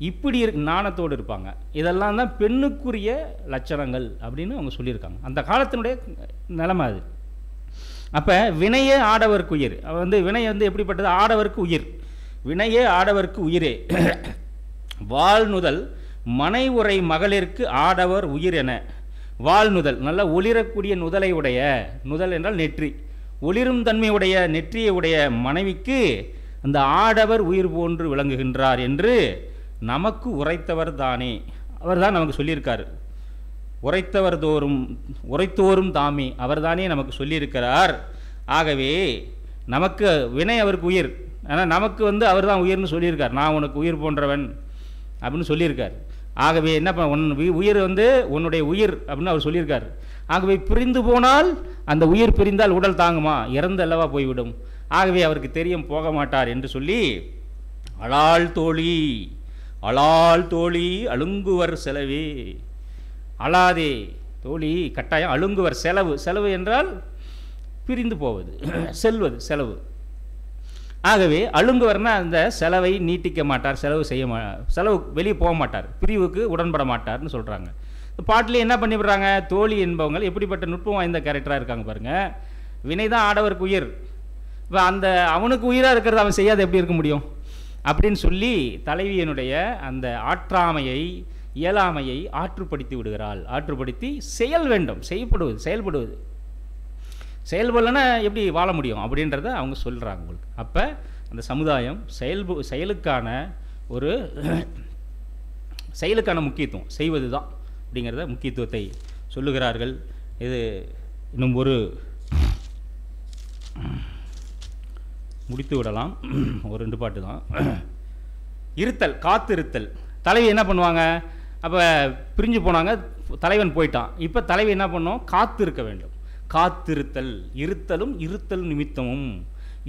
இப்படி நாணத்தோடு இருப்பாங்க. இதெல்லாம் தான் பெண்ணுக்குரிய லட்சணங்கள் அப்படின்னு அவங்க சொல்லியிருக்காங்க. அந்த காலத்தினுடைய நிலைமை அது. அப்போ வினையே ஆடவருக்கு உயிர். வந்து வினை வந்து எப்படிப்பட்டது, ஆடவருக்கு உயிர். வினையே ஆடவருக்கு உயிரே. வாழ்நுதல் மனை உரை மகளிருக்கு ஆடவர் உயிர் என. வாழ்நுதல் நல்ல ஒளிரக்கூடிய நுதலை உடைய, நுதல் என்றால் நெற்றி, ஒளிரும் தன்மையுடைய நெற்றியை உடைய மனைவிக்கு அந்த ஆடவர் உயிர் போன்று விளங்குகின்றார் என்று நமக்கு உரைத்தவர் தானே. அவர் தான் நமக்கு சொல்லியிருக்கார். உரைத்தோறும் தாமே, அவர் தானே நமக்கு சொல்லியிருக்கிறார். ஆகவே நமக்கு வினை அவருக்கு உயிர், ஆனால் நமக்கு வந்து அவர் தான் உயிர்னு சொல்லியிருக்கார். நான் உனக்கு உயிர் போன்றவன் அப்படின்னு சொல்லியிருக்கார். ஆகவே என்ன உயிர் வந்து உன்னுடைய உயிர் அப்படின்னு அவர் சொல்லியிருக்கார். ஆகவே பிரிந்து போனால், அந்த உயிர் பிரிந்தால் உடல் தாங்குமா, இறந்து அல்லவா போய்விடும். ஆகவே அவருக்கு தெரியும், போக மாட்டார் என்று சொல்லி அளால் தோழி அழுங்குவர் செலவே. அழாதே தோழி, கட்டாயம் அழுங்குவர். செலவு என்றால் பிரிந்து போவது, செலவு. ஆகவே அழுங்குவர்னா அந்த செலவை நீட்டிக்க மாட்டார், செலவு வெளியே போக மாட்டார், பிரிவுக்கு உடன்பட மாட்டார்னு சொல்கிறாங்க. பாட்டிலே என்ன பண்ணிவிடுறாங்க, தோழி என்பவங்க எப்படிப்பட்ட நுட்பம் வாய்ந்த கேரக்டராக இருக்காங்க பாருங்கள். வினை தான் ஆடவருக்கு உயிர். இப்போ அந்த அவனுக்கு உயிராக இருக்கிறது அவன் செய்யாத எப்படி இருக்க முடியும் அப்படின்னு சொல்லி தலைவியனுடைய அந்த ஆற்றாமையை, இயலாமையை ஆற்றுப்படுத்தி விடுகிறாள். ஆற்றுப்படுத்தி செயல்படுவது செயல்படலைன்னா எப்படி வாழ முடியும் அப்படின்றத அவங்க சொல்கிறாங்க உங்களுக்கு. அப்போ அந்த சமுதாயம் செயலுக்கான முக்கியத்துவம் செய்வது தான் அப்படிங்கிறத முக்கியத்துவத்தை சொல்லுகிறார்கள். இது இன்னும் முடித்து விடலாம், ஒரு 2 பாட்டு தான். காத்திருத்தல். தலைவி என்ன பண்ணுவாங்க, அப்போ பிரிஞ்சு போனாங்க, தலைவன் போயிட்டான். இப்போ தலைவி என்ன பண்ணோம், காத்திருக்க வேண்டும். காத்திருத்தல், இருத்தல் நிமித்தமும்.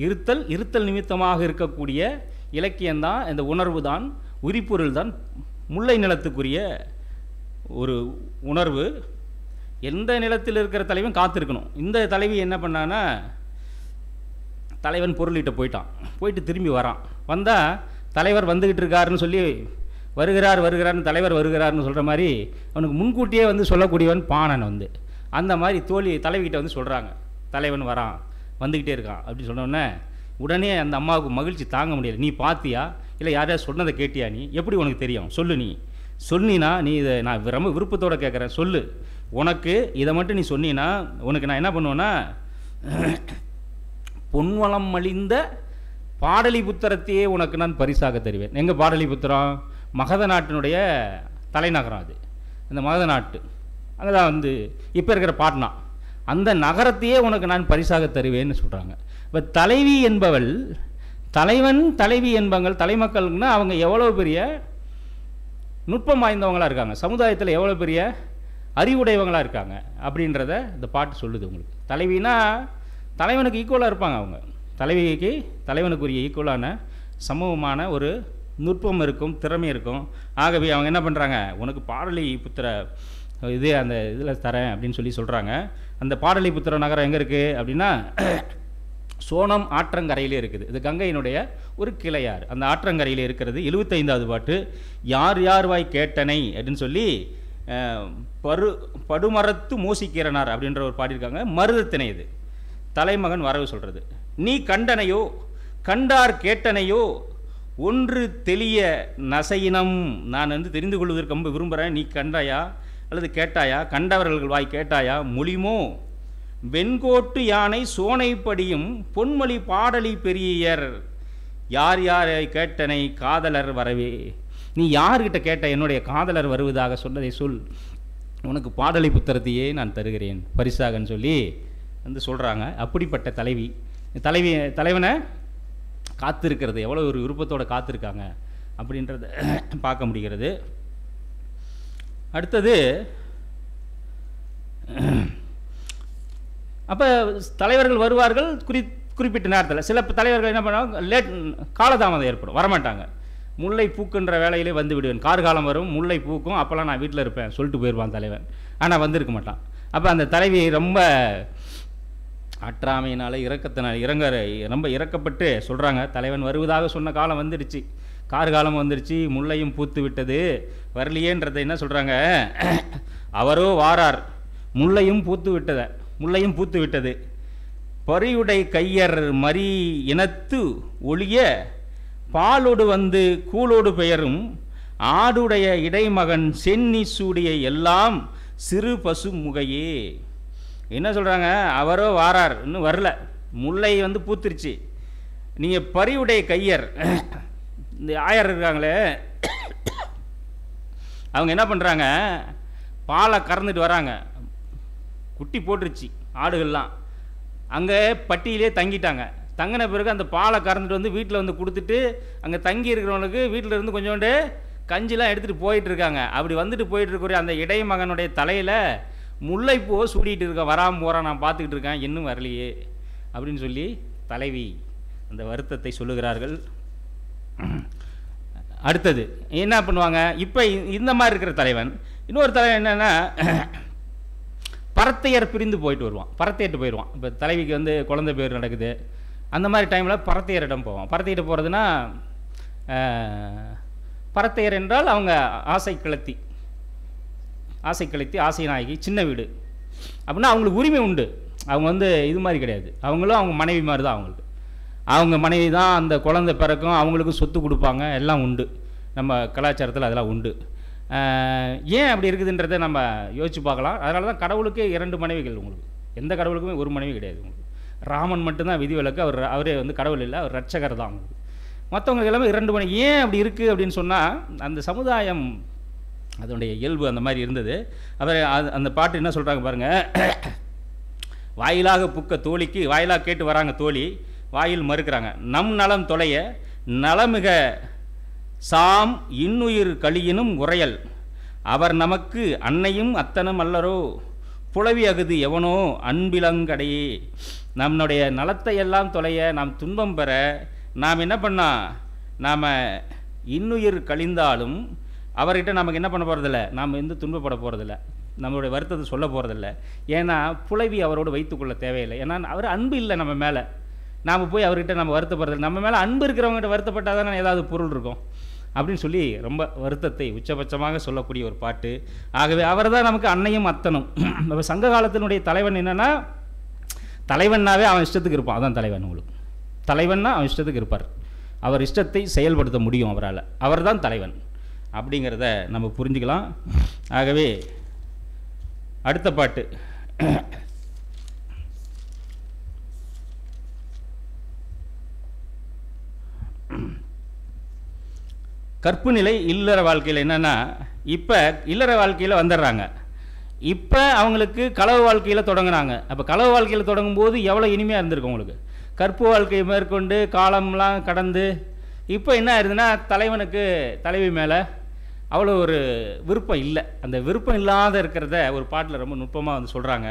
இருத்தல் நிமித்தமாக இருக்கக்கூடிய இலக்கியம்தான், இந்த உணர்வு தான், உரிப்பொருள் தான் முல்லை நிலத்துக்குரிய ஒரு உணர்வு. எந்த நிலத்தில் இருக்கிற தலைவன் காத்திருக்கணும். இந்த தலைவி என்ன பண்ணான்னா, தலைவன் பொருளிட்ட போயிட்டு திரும்பி வரான். வந்தால் தலைவர் வந்துக்கிட்டு இருக்காருன்னு சொல்லி வருகிறார்னு தலைவர் வருகிறார்னு சொல்கிற மாதிரி அவனுக்கு முன்கூட்டியே வந்து சொல்லக்கூடியவன் பாணன் வந்து. அந்த மாதிரி தலைவிகிட்ட வந்து சொல்கிறாங்க, தலைவன் வரான், வந்துக்கிட்டே இருக்கான் அப்படின்னு சொன்னோடனே உடனே அந்த அம்மாவுக்கு மகிழ்ச்சி தாங்க முடியல. நீ பார்த்தியா, இல்லை யாரையாவது சொன்னதை கேட்டியா, நீ எப்படி உனக்கு தெரியும், சொல்லு, நீ சொன்னினா, நீ இதை நான் ரொம்ப விருப்பத்தோடு கேட்குறேன், சொல்லு, உனக்கு இதை மட்டும் நீ சொன்னினா உனக்கு நான் என்ன பண்ணுவேன்னா பொன்வளம் மலிந்த பாடலிபுத்திரத்தையே உனக்கு நான் பரிசாக தருவேன். எங்கே பாடலிபுத்திரம்? மகத நாட்டினுடைய தலைநகரம் அது. அந்த மகத நாட்டு அங்கே தான் வந்து இப்போ இருக்கிற பாட்னா, அந்த நகரத்தையே உனக்கு நான் பரிசாக தருவேன்னு சொல்கிறாங்க. இப்போ தலைவி என்பவள், தலைவன் தலைவி என்பவங்கள் தலைமக்கள்னா அவங்க எவ்வளோ பெரிய நுட்பம் வாய்ந்தவங்களாக இருக்காங்க, சமுதாயத்தில் எவ்வளோ பெரிய அறிவுடையவங்களாக இருக்காங்க அப்படின்றத இந்த பாட்டு சொல்லுது உங்களுக்கு. தலைவினா தலைவனுக்கு ஈக்குவலாக இருப்பாங்க அவங்க. தலைவிக்கு தலைவனுக்குரிய ஈக்குவலான சமூகமான ஒரு நுட்பம் இருக்கும், திறமை இருக்கும். ஆகவே அவங்க என்ன பண்ணுறாங்க, உனக்கு பாடலிபுத்திர இது அந்த இதில் தரேன் அப்படின்னு சொல்லி சொல்கிறாங்க. அந்த பாடலிபுத்திர நகரம் எங்கே இருக்குது அப்படின்னா சோனம் ஆற்றங்கரையிலே இருக்குது. இது கங்கையினுடைய ஒரு கிளையாறு, அந்த ஆற்றங்கரையிலே இருக்கிறது. 75வது பாட்டு, யார் யார் வாய் கேட்டனை அப்படின்னு சொல்லி படுமரத்து மூசிக்கிறனார் அப்படின்ற ஒரு பாடியிருக்காங்க. மருதத்தினை இது தலைமகன் வரவு சொல்கிறது. நீ கண்டனையோ கண்டார் கேட்டனையோ ஒன்று தெளிய நசையினம், நான் வந்து தெரிந்து கொள்வதற்கு ரொம்ப விரும்புகிறேன், நீ கண்டாயா அல்லது கேட்டாயா, கண்டவர்கள் வாய் கேட்டாயா, மொழிமோ வெண்கோட்டு யானை சோனைப்படியும் பொன்மொழி பாடலி பெரியர், யார் யாரை கேட்டனை காதலர் வரவே, நீ யார்கிட்ட கேட்ட என்னுடைய காதலர் வருவதாக சொன்னதை சொல், உனக்கு பாடலிபுத்திரத்தையே நான் தருகிறேன் பரிசாகன்னு சொல்லி வந்து சொல்கிறாங்க. அப்படிப்பட்ட தலைவனை காத்திருக்கிறது எவ்வளோ ஒரு விருப்பத்தோடு காத்திருக்காங்க அப்படின்றத பார்க்க முடிகிறது. அடுத்தது, அப்போ தலைவர்கள் வருவார்கள் குறிப்பிட்ட நேரத்தில். சில தலைவர்கள் என்ன பண்ணுவாங்க, காலதாமதம் ஏற்படும், வரமாட்டாங்க. முல்லை பூக்குன்ற வேலையிலே வந்து விடுவேன், கார்காலம் வரும், முல்லை பூக்கும், அப்போல்லாம் நான் வீட்டில் இருப்பேன் சொல்லிட்டு போயிடுவான் தலைவன். ஆனால் வந்திருக்க மாட்டான். அப்போ அந்த தலைவி ரொம்ப ஆற்றாமையினால் ரொம்ப இறக்கப்பட்டு சொல்கிறாங்க, தலைவன் வருவதாக சொன்ன காலம் வந்துடுச்சு, கார்காலம் வந்துடுச்சு, முல்லையும் பூத்து விட்டது, வரலையேன்றதை என்ன சொல்கிறாங்க, அவரோ வாரார், முல்லையும் பூத்து விட்டது, பரியுடை கையர் மரி இனத்து ஒளிய பாலோடு வந்து கூலோடு பெயரும் ஆடுடைய இடைமகன் சென்னி சூடிய எல்லாம் சிறு பசு முகையே. என்ன சொல்கிறாங்க, அவரோ வாரார், இன்னும் வரல, முல்லை வந்து பூத்துருச்சு, நீங்கள் பரிவுடைய கையர், இந்த ஆயர் இருக்காங்களே அவங்க என்ன பண்ணுறாங்க, பாலை கறந்துட்டு வராங்க, குட்டி போட்டுருச்சு ஆடுகள்லாம், அங்கே பட்டியிலே தங்கிட்டாங்க. தங்கின பிறகு அந்த பாலை கறந்துட்டு வந்து வீட்டில் வந்து கொடுத்துட்டு அங்கே தங்கி இருக்கிறவங்களுக்கு வீட்டில் இருந்து கொஞ்சோண்டு கஞ்சிலாம் எடுத்துகிட்டு போயிட்டுருக்காங்க. அப்படி வந்துட்டு போயிட்டுருக்கிற அந்த இடைமகனுடைய தலையில் முல்லைப்பூவை சூடிட்டு இருக்க, வராமல் போகிறான், நான் பார்த்துக்கிட்டு இருக்கேன், இன்னும் வரலையே அப்படின்னு சொல்லி தலைவி அந்த வருத்தத்தை சொல்லுகிறார்கள். அடுத்தது என்ன பண்ணுவாங்க, இப்போ இந்த மாதிரி இருக்கிற தலைவன், இன்னொரு தலைவன் என்னென்னா பரத்தையர் பிரிந்து போயிட்டு வருவான், பரத்தையிட்டு போயிடுவான். இப்போ தலைவிக்கு வந்து குழந்தை பேர் நடக்குது, அந்த மாதிரி டைமில் பரத்தையரிடம் போவான். பரத்தையிட்டு போகிறதுனா, பரத்தையர் என்றால் அவங்க ஆசை கிளத்தி ஆசை நாயகி, சின்ன வீடு அப்படின்னா அவங்களுக்கு உரிமை உண்டு. அவங்க வந்து இது மாதிரி கிடையாது, அவங்களும் அவங்க மனைவி மாதிரி தான். அவங்க மனைவி தான், அந்த குழந்தை பிறக்கும், அவங்களுக்கும் சொத்து கொடுப்பாங்க, எல்லாம் உண்டு. நம்ம கலாச்சாரத்தில் அதெல்லாம் உண்டு. ஏன் அப்படி இருக்குதுன்றதை நம்ம யோசிச்சு பார்க்கலாம். அதனால தான் கடவுளுக்கே 2 மனைவிகள். உங்களுக்கு எந்த கடவுளுக்குமே ஒரு மனைவி கிடையாது. உங்களுக்கு ராமன் மட்டும்தான் விதிவிலக்கு, அவரே வந்து கடவுள் இல்லை, அவர் ரட்சகர் தான். அவங்களுக்கு மற்றவங்களுக்கு எல்லாமே 2 மனைவி. ஏன் அப்படி இருக்குது அப்படின்னு சொன்னால், அந்த சமுதாயம் அதனுடைய இயல்பு அந்த மாதிரி இருந்தது. அவர் அந்த பாட்டு என்ன சொல்கிறாங்க பாருங்கள், வாயிலாக புக்க தோழிக்கு, வாயிலாக கேட்டு வராங்க தோழி, வாயில் மறுக்கிறாங்க, நம் நலம் தொலைய நலமிக சாம் இன்னுயிர் கழியினும் உரையல், அவர் நமக்கு அன்னையும் அத்தனும் அல்லரோ புலவி அகுது எவனோ அன்பிலங்கடையே. நம்முடைய நலத்தை எல்லாம் தொலைய, நாம் துன்பம் பெற, நாம் என்ன பண்ணால், நாம் இன்னுயிர் கழிந்தாலும் அவர்கிட்ட நமக்கு என்ன பண்ண போகிறதில்ல, நாம் எந்த துன்பப்பட போகிறதில்ல, நம்மளுடைய வருத்தத்தை சொல்ல போகிறதில்ல. ஏன்னா புலவி அவரோடு வைத்துக்கொள்ள தேவையில்லை. ஏன்னா அவர் அன்பு இல்லை நம்ம மேலே. நாம் போய் அவர்கிட்ட நம்ம வருத்தப்படுறது, நம்ம மேலே அன்பு இருக்கிறவங்ககிட்ட வருத்தப்பட்டால் தானே ஏதாவது பொருள் இருக்கும் அப்படின்னு சொல்லி ரொம்ப வருத்தத்தை உச்சபட்சமாக சொல்லக்கூடிய ஒரு பாட்டு. ஆகவே அவர் தான் நமக்கு அன்னையும் அத்தனும். நம்ம சங்க காலத்தினுடைய தலைவன் என்னென்னா, தலைவன்னாவே அவன் இஷ்டத்துக்கு இருப்பான். அதான் தலைவன். உங்களுக்கு தலைவன்னா அவன் இஷ்டத்துக்கு இருப்பார், அவர் இஷ்டத்தை செயல்படுத்த முடியும் அவரால், அவர் தான் தலைவன் அப்படிங்கிறத நம்ம புரிஞ்சுக்கலாம். ஆகவே அடுத்த பாட்டு கற்பு நிலை இல்லற வாழ்க்கையில் என்னென்னா, இப்போ இல்லற வாழ்க்கையில் வந்துடுறாங்க, இப்போ அவங்களுக்கு களவு வாழ்க்கையில் தொடங்குறாங்க. அப்போ களவு வாழ்க்கையில் தொடங்கும்போது எவ்வளோ இனிமையாக இருந்திருக்கும் உங்களுக்கு. கற்பு வாழ்க்கையை மேற்கொண்டு காலம்லாம் கடந்து இப்போ என்ன ஆயிருதுன்னா, தலைவனுக்கு தலைவி மேலே அவ்வளோ ஒரு விருப்பம் இல்லை. அந்த விருப்பம் இல்லாத இருக்கிறத ஒரு பாட்டில் ரொம்ப நுட்பமாக வந்து சொல்கிறாங்க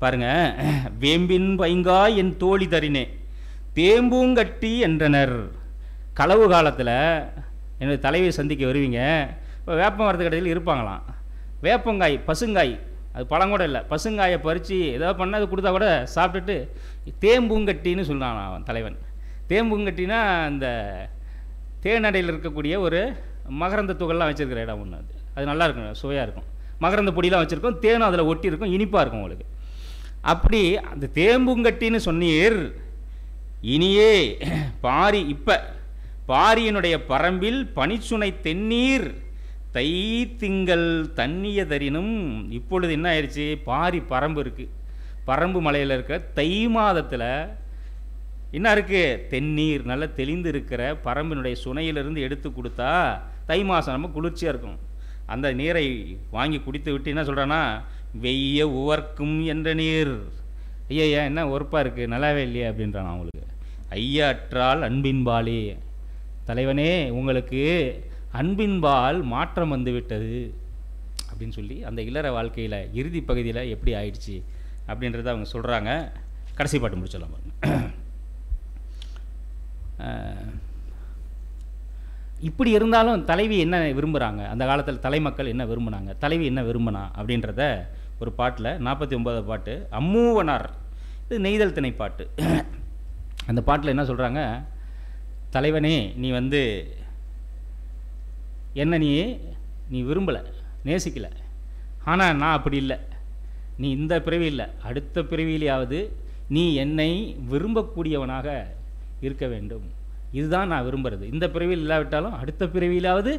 பாருங்கள். வேம்பின் பைங்காய் என் தோழி தரினே தேம்பூங்கட்டி என்றனர். களவு காலத்தில் என்னுடைய தலைவியை சந்திக்க வருவீங்க, இப்போ வேப்ப மரத்து கடையில் இருப்பாங்களாம். வேப்பங்காய் பசுங்காய், அது பழம் கூட இல்லை, பசுங்காயை பறித்து ஏதாவது பண்ணால் அது கொடுத்தா கூட சாப்பிட்டுட்டு தேம்பூங்கட்டின்னு சொன்னான் அவன் தலைவன். தேம்பூங்கட்டினா அந்த தேனடையில் இருக்கக்கூடிய ஒரு மகரந்த துகள்லாம் வச்சுருக்கிற இடம் ஒன்று. அது நல்லா இருக்கும், சுவையாக இருக்கும். மகரந்த பொடியெலாம் வச்சுருக்கோம், தேனும் அதில் ஒட்டி இருக்கும், இனிப்பாக இருக்கும் உங்களுக்கு. அப்படி அந்த தேம்பூங்கட்டின்னு சொன்னீர். இனியே பாரி இப்போ பாரியினுடைய பரம்பில் பனிச்சுனை தென்னீர் தை திங்கள் தண்ணிய தரினும். இப்பொழுது என்ன ஆயிடுச்சு, பாரி பரம்பு இருக்குது, பரம்பு மலையில் இருக்க தை மாதத்தில் என்ன இருக்குது, தென்னீர் நல்ல தெளிந்து இருக்கிற பரம்பினுடைய சுனையிலிருந்து எடுத்து கொடுத்தா தை மாதம் நம்ம குளிர்ச்சியாக இருக்கும். அந்த நீரை வாங்கி குடித்து விட்டு என்ன சொல்கிறான்னா, வெய்ய உவர்க்கும் என்ற நீர். ஐயா என்ன உரப்பாக இருக்குது, நல்லாவே இல்லையே அப்படின்றான் அவங்களுக்கு. ஐயாற்றால் அன்பின்பாலே, தலைவனே உங்களுக்கு அன்பின்பால் மாற்றம் வந்து விட்டது அப்படின்னு சொல்லி அந்த இல்லற வாழ்க்கையில் இறுதி பகுதியில் எப்படி ஆயிடுச்சு அப்படின்றத அவங்க சொல்கிறாங்க. கடைசி பாட்டு முடிச்சிடலாம். இப்படி இருந்தாலும் தலைவி என்ன விரும்புகிறாங்க, அந்த காலத்தில் தலைமக்கள் என்ன விரும்பினாங்க, தலைவி என்ன விரும்பினா அப்படின்றத ஒரு பாட்டில் 49வது பாட்டு அம்மூவனார், இது நெய்தல் திணை பாட்டு. அந்த பாட்டில் என்ன சொல்கிறாங்க, தலைவனே நீ வந்து என்ன நீ விரும்பலை, நேசிக்கலை, ஆனால் நான் அப்படி இல்லை, நீ இந்த பிறவி இல்லை அடுத்த பிறவியிலேயாவது நீ என்னை விரும்பக்கூடியவனாக இருக்க வேண்டும், இதுதான் நான் விரும்புகிறது. இந்த பிறவியில் இல்லாவிட்டாலும் அடுத்த பிறவியிலாவது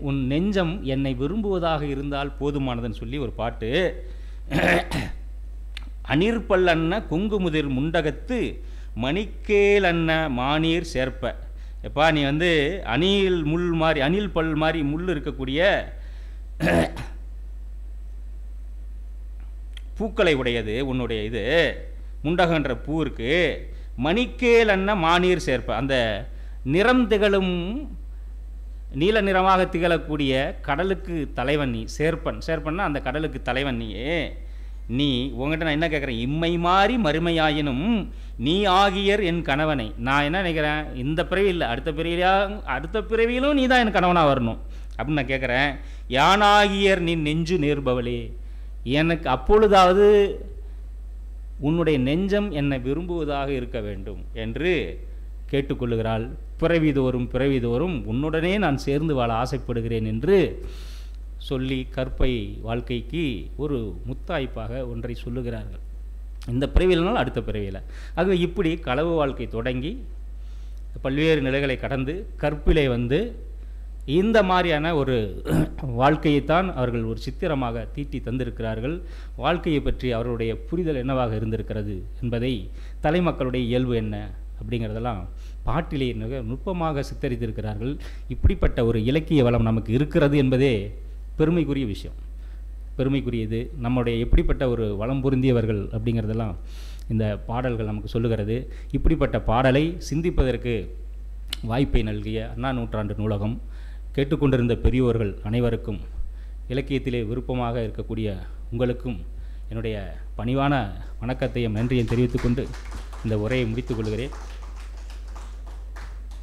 உன் நெஞ்சம் என்னை விரும்புவதாக இருந்தால் போதுமானதுன்னு சொல்லி ஒரு பாட்டு. அணிற்பல் அன்ன கொங்குமுதிர் முண்டகத்து மணிக்கேல் அன்ன மானீர் சேர்ப்ப. எப்பா நீ வந்து அணில் முள் மாதிரி, அணில் பல் மாதிரி முள் இருக்கக்கூடிய பூக்களை உடையது உன்னுடைய இது முண்டகன்ற பூ இருக்கு. மணிக்கேல் அன்ன மானீர் சேர்ப்ப, அந்த நிறம் திகழும் நீல நிறமாக திகழக்கூடிய கடலுக்கு தலைவன் நீ. சேர்ப்பன்னா அந்த கடலுக்கு தலைவன் நீ உங்கள்கிட்ட நான் என்ன கேட்குறேன், இம்மை மாறி மறுமையாயினும் நீ ஆகியர் என் கணவனை. நான் என்ன நினைக்கிறேன், இந்த பிறவி இல்லை அடுத்த பிறவியிலும் நீ தான் என் கணவனாக வரணும் அப்படின்னு நான் கேட்குறேன். யானாகியர் நீ நெஞ்சு நேர்பவளே, எனக்கு அப்பொழுதாவது உன்னுடைய நெஞ்சம் என்னை விரும்புவதாக இருக்க வேண்டும் என்று கேட்டுக்கொள்ளுகிறாள். பிறவிதோறும் உன்னுடனே நான் சேர்ந்து வாழ ஆசைப்படுகிறேன் என்று சொல்லி கற்பை வாழ்க்கைக்கு ஒரு முத்தாய்ப்பாக ஒன்றை சொல்லுகிறார்கள். இந்த பிறவியினால் அடுத்த பிறவியில். ஆகவே இப்படி களவு வாழ்க்கை தொடங்கி பல்வேறு நிலைகளை கடந்து கற்பிலே வந்து இந்த மாதிரியான ஒரு வாழ்க்கையைத்தான் அவர்கள் ஒரு சித்திரமாக தீட்டி தந்திருக்கிறார்கள். வாழ்க்கையை பற்றி அவர்களுடைய புரிதல் என்னவாக இருந்திருக்கிறது என்பதை, தலைமக்களுடைய இயல்பு என்ன அப்படிங்கிறதெல்லாம் பாட்டிலே மிக நுட்பமாக சித்தரித்திருக்கிறார்கள். இப்படிப்பட்ட ஒரு இலக்கிய வளம் நமக்கு இருக்கிறது என்பதே பெருமைக்குரிய விஷயம், பெருமைக்குரியது. நம்முடைய எப்படிப்பட்ட ஒரு வளம் பொருந்தியவர்கள் அப்படிங்கிறதெல்லாம் இந்த பாடல்கள் நமக்கு சொல்லுகிறது. இப்படிப்பட்ட பாடலை சிந்திப்பதற்கு வாய்ப்பை நல்கிய அண்ணா நூற்றாண்டு நூலகம், கேட்டுக்கொண்டிருந்த பெரியோர்கள் அனைவருக்கும், இலக்கியத்திலே விருப்பமாக இருக்கக்கூடிய உங்களுக்கும் என்னுடைய பணிவான வணக்கத்தையும் நன்றியையும் தெரிவித்துக்கொண்டு இந்த உரையை முடித்துக் கொள்கிறேன்.